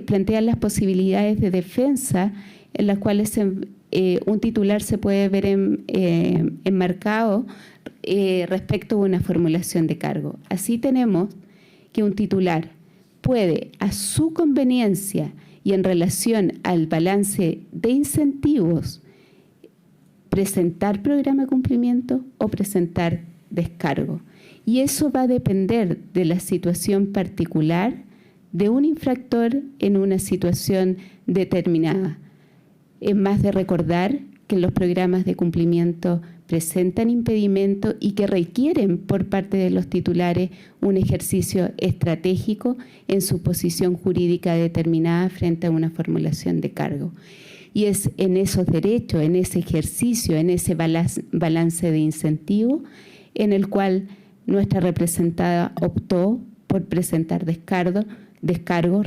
[SPEAKER 6] plantean las posibilidades de defensa en las cuales un titular se puede ver enmarcado respecto a una formulación de cargo. Así tenemos que un titular puede, a su conveniencia y en relación al balance de incentivos, presentar programa de cumplimiento o presentar descargo. Y eso va a depender de la situación particular de un infractor en una situación determinada. Es más de recordar que los programas de cumplimiento presentan impedimentos y que requieren por parte de los titulares un ejercicio estratégico en su posición jurídica determinada frente a una formulación de cargo. Y es en esos derechos, en ese ejercicio, en ese balance de incentivo, en el cual nuestra representada optó por presentar descargos,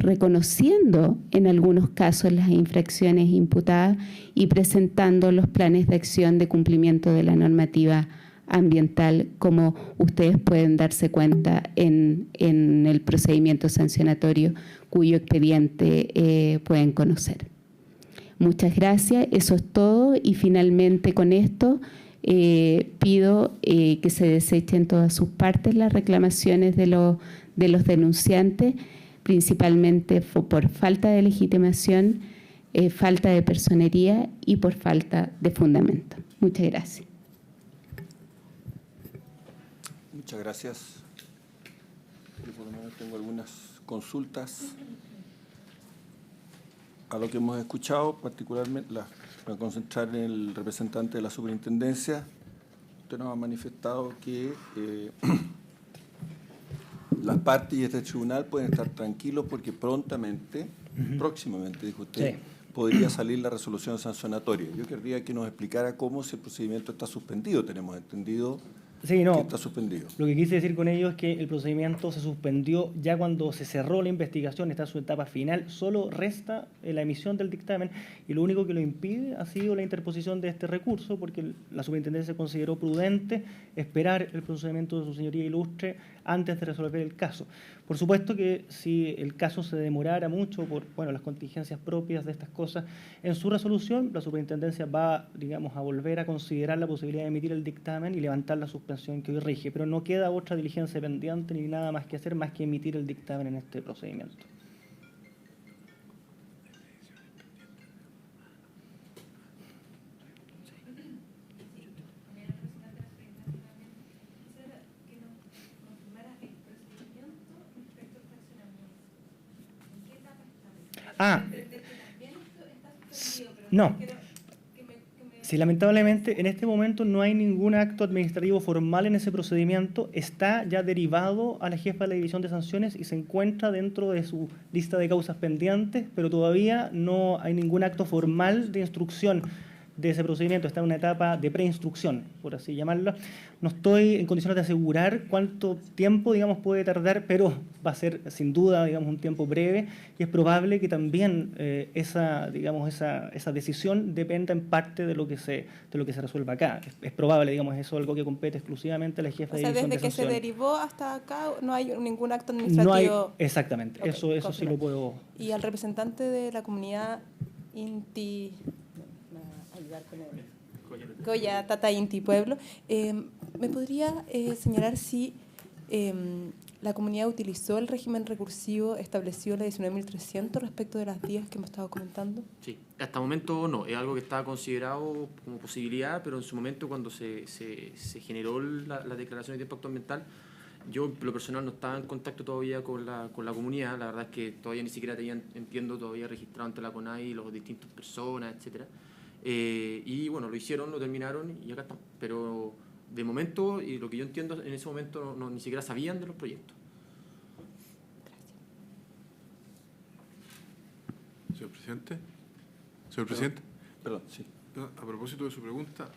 [SPEAKER 6] reconociendo en algunos casos las infracciones imputadas y presentando los planes de acción de cumplimiento de la normativa ambiental, como ustedes pueden darse cuenta en el procedimiento sancionatorio cuyo expediente pueden conocer. Muchas gracias, eso es todo y finalmente con esto pido que se desechen en todas sus partes las reclamaciones de los denunciantes, principalmente por falta de legitimación, falta de personería y por falta de fundamento. Muchas gracias.
[SPEAKER 1] Muchas gracias. Yo por lo menos tengo algunas consultas a lo que hemos escuchado, particularmente voy a concentrar en el representante de la superintendencia. Usted nos ha manifestado que las partes y este tribunal pueden estar tranquilos porque próximamente, dijo usted, sí, podría salir la resolución sancionatoria. Yo querría que nos explicara cómo si el procedimiento está suspendido. Tenemos entendido que está suspendido.
[SPEAKER 5] Lo que quise decir con ello es que el procedimiento se suspendió ya cuando se cerró la investigación, está en su etapa final, solo resta la emisión del dictamen y lo único que lo impide ha sido la interposición de este recurso porque la superintendencia consideró prudente esperar el procedimiento de su señoría ilustre antes de resolver el caso. Por supuesto que si el caso se demorara mucho por las contingencias propias de estas cosas, en su resolución la superintendencia va, a volver a considerar la posibilidad de emitir el dictamen y levantar la suspensión que hoy rige, pero no queda otra diligencia pendiente ni nada más que hacer más que emitir el dictamen en este procedimiento. No. Sí, lamentablemente en este momento no hay ningún acto administrativo formal en ese procedimiento. Está ya derivado a la jefa de la División de Sanciones y se encuentra dentro de su lista de causas pendientes, pero todavía no hay ningún acto formal de instrucción de ese procedimiento. Está en una etapa de preinstrucción, por así llamarlo. No estoy en condiciones de asegurar cuánto tiempo, digamos, puede tardar, pero va a ser sin duda, digamos, un tiempo breve, y es probable que también esa decisión dependa en parte de lo que se resuelva acá. Es probable, digamos, eso es algo que compete exclusivamente a la jefa de división de
[SPEAKER 7] desde que se
[SPEAKER 5] sanciones.
[SPEAKER 7] derivó hasta acá no hay ningún acto administrativo.
[SPEAKER 5] No hay, exactamente,
[SPEAKER 7] Ok,
[SPEAKER 5] eso sí
[SPEAKER 7] confirmo.
[SPEAKER 5] lo puedo...
[SPEAKER 7] Y al representante de la comunidad Inti... ayudar con el Goya Tata Inti Pueblo, ¿me podría señalar si la comunidad utilizó el régimen recursivo establecido en la 19.300 respecto de las vías que hemos estado comentando?
[SPEAKER 4] Sí, hasta el momento no, es algo que estaba considerado como posibilidad, pero en su momento cuando se generó la declaración de impacto ambiental, yo en lo personal no estaba en contacto todavía con la comunidad. La verdad es que todavía ni siquiera tenían, entiendo, todavía registrado ante la CONAI los distintas personas, etcétera. Y bueno, lo hicieron, lo terminaron y acá están. Pero de momento, y lo que yo entiendo, en ese momento ni siquiera sabían de los proyectos.
[SPEAKER 3] Señor presidente. Señor presidente.
[SPEAKER 1] Perdón, sí.
[SPEAKER 3] A propósito de su pregunta,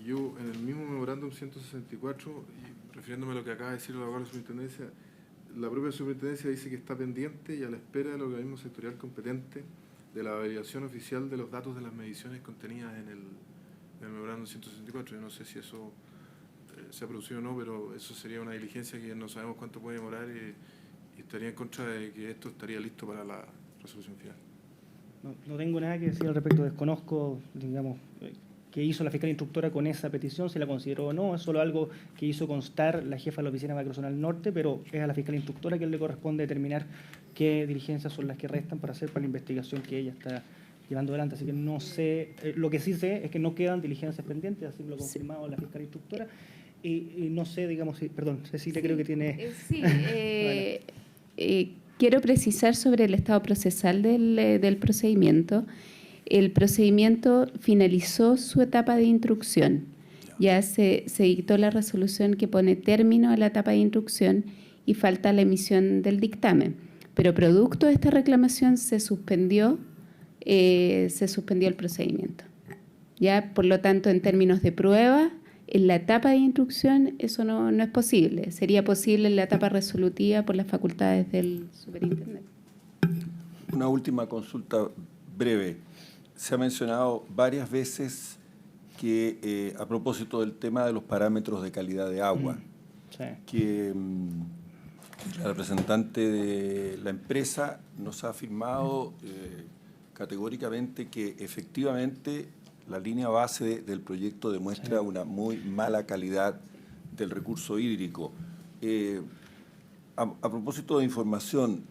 [SPEAKER 3] yo en el mismo memorándum 164, y refiriéndome a lo que acaba de decir la abogada de la superintendencia, la propia superintendencia dice que está pendiente y a la espera del organismo sectorial competente de la validación oficial de los datos de las mediciones contenidas en el memorándum 164. Yo no sé si eso se ha producido o no, pero eso sería una diligencia que no sabemos cuánto puede demorar y estaría en contra de que esto estaría listo para la resolución final.
[SPEAKER 5] No tengo nada que decir al respecto, desconozco, digamos, qué hizo la fiscal instructora con esa petición, si la consideró o no, es solo algo que hizo constar la jefa de la oficina macrozonal norte, pero es a la fiscal instructora que le corresponde determinar qué diligencias son las que restan para hacer para la investigación que ella está llevando adelante. Así que no sé, lo que sí sé es que no quedan diligencias pendientes, así lo ha confirmado la fiscal instructora, y no sé, digamos, perdón, Cecilia, creo que tiene...
[SPEAKER 6] Sí, quiero precisar sobre el estado procesal del procedimiento. El procedimiento finalizó su etapa de instrucción. Ya se dictó la resolución que pone término a la etapa de instrucción y falta la emisión del dictamen. Pero producto de esta reclamación se suspendió el procedimiento. Ya, por lo tanto, en términos de prueba, en la etapa de instrucción eso no es posible. Sería posible en la etapa resolutiva por las facultades del superintendente.
[SPEAKER 1] Una última consulta breve. Se ha mencionado varias veces que a propósito del tema de los parámetros de calidad de agua,
[SPEAKER 5] Sí.
[SPEAKER 1] que la representante de la empresa nos ha afirmado categóricamente que efectivamente la línea base del proyecto demuestra una muy mala calidad del recurso hídrico. A propósito de información,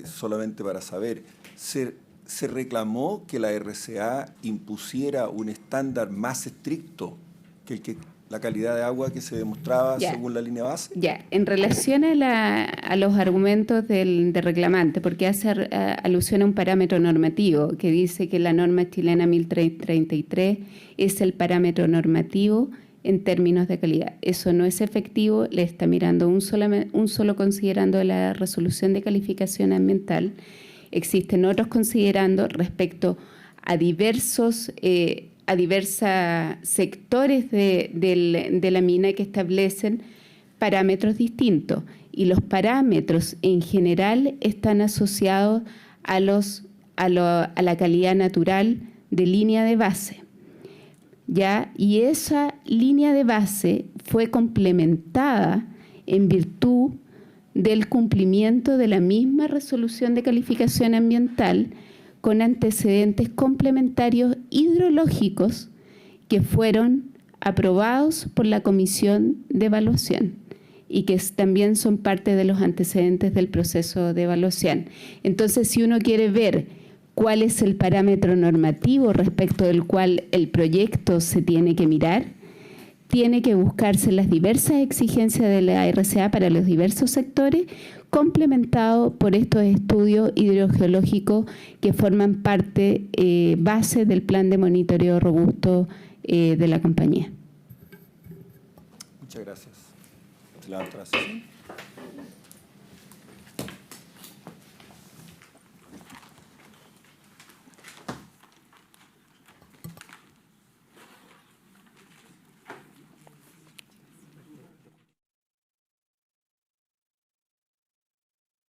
[SPEAKER 1] solamente para saber, ¿se reclamó que la RCA impusiera un estándar más estricto que la calidad de agua que se demostraba según la línea base?
[SPEAKER 6] Ya, en relación a los argumentos del reclamante, porque hace alusión a un parámetro normativo que dice que la norma chilena 1033 es el parámetro normativo en términos de calidad. Eso no es efectivo, le está mirando un solo considerando de la resolución de calificación ambiental. Existen otros considerando respecto a diversos sectores de la mina que establecen parámetros distintos. Y los parámetros en general están asociados a la calidad natural de línea de base. ¿Ya? Y esa línea de base fue complementada en virtud del cumplimiento de la misma resolución de calificación ambiental con antecedentes complementarios hidrológicos que fueron aprobados por la Comisión de Evaluación y que también son parte de los antecedentes del proceso de evaluación. Entonces, si uno quiere ver cuál es el parámetro normativo respecto del cual el proyecto se tiene que mirar, tiene que buscarse las diversas exigencias de la RCA para los diversos sectores, complementado por estos estudios hidrogeológicos que forman parte base del plan de monitoreo robusto de la compañía.
[SPEAKER 1] Muchas gracias. Se levanta la sesión.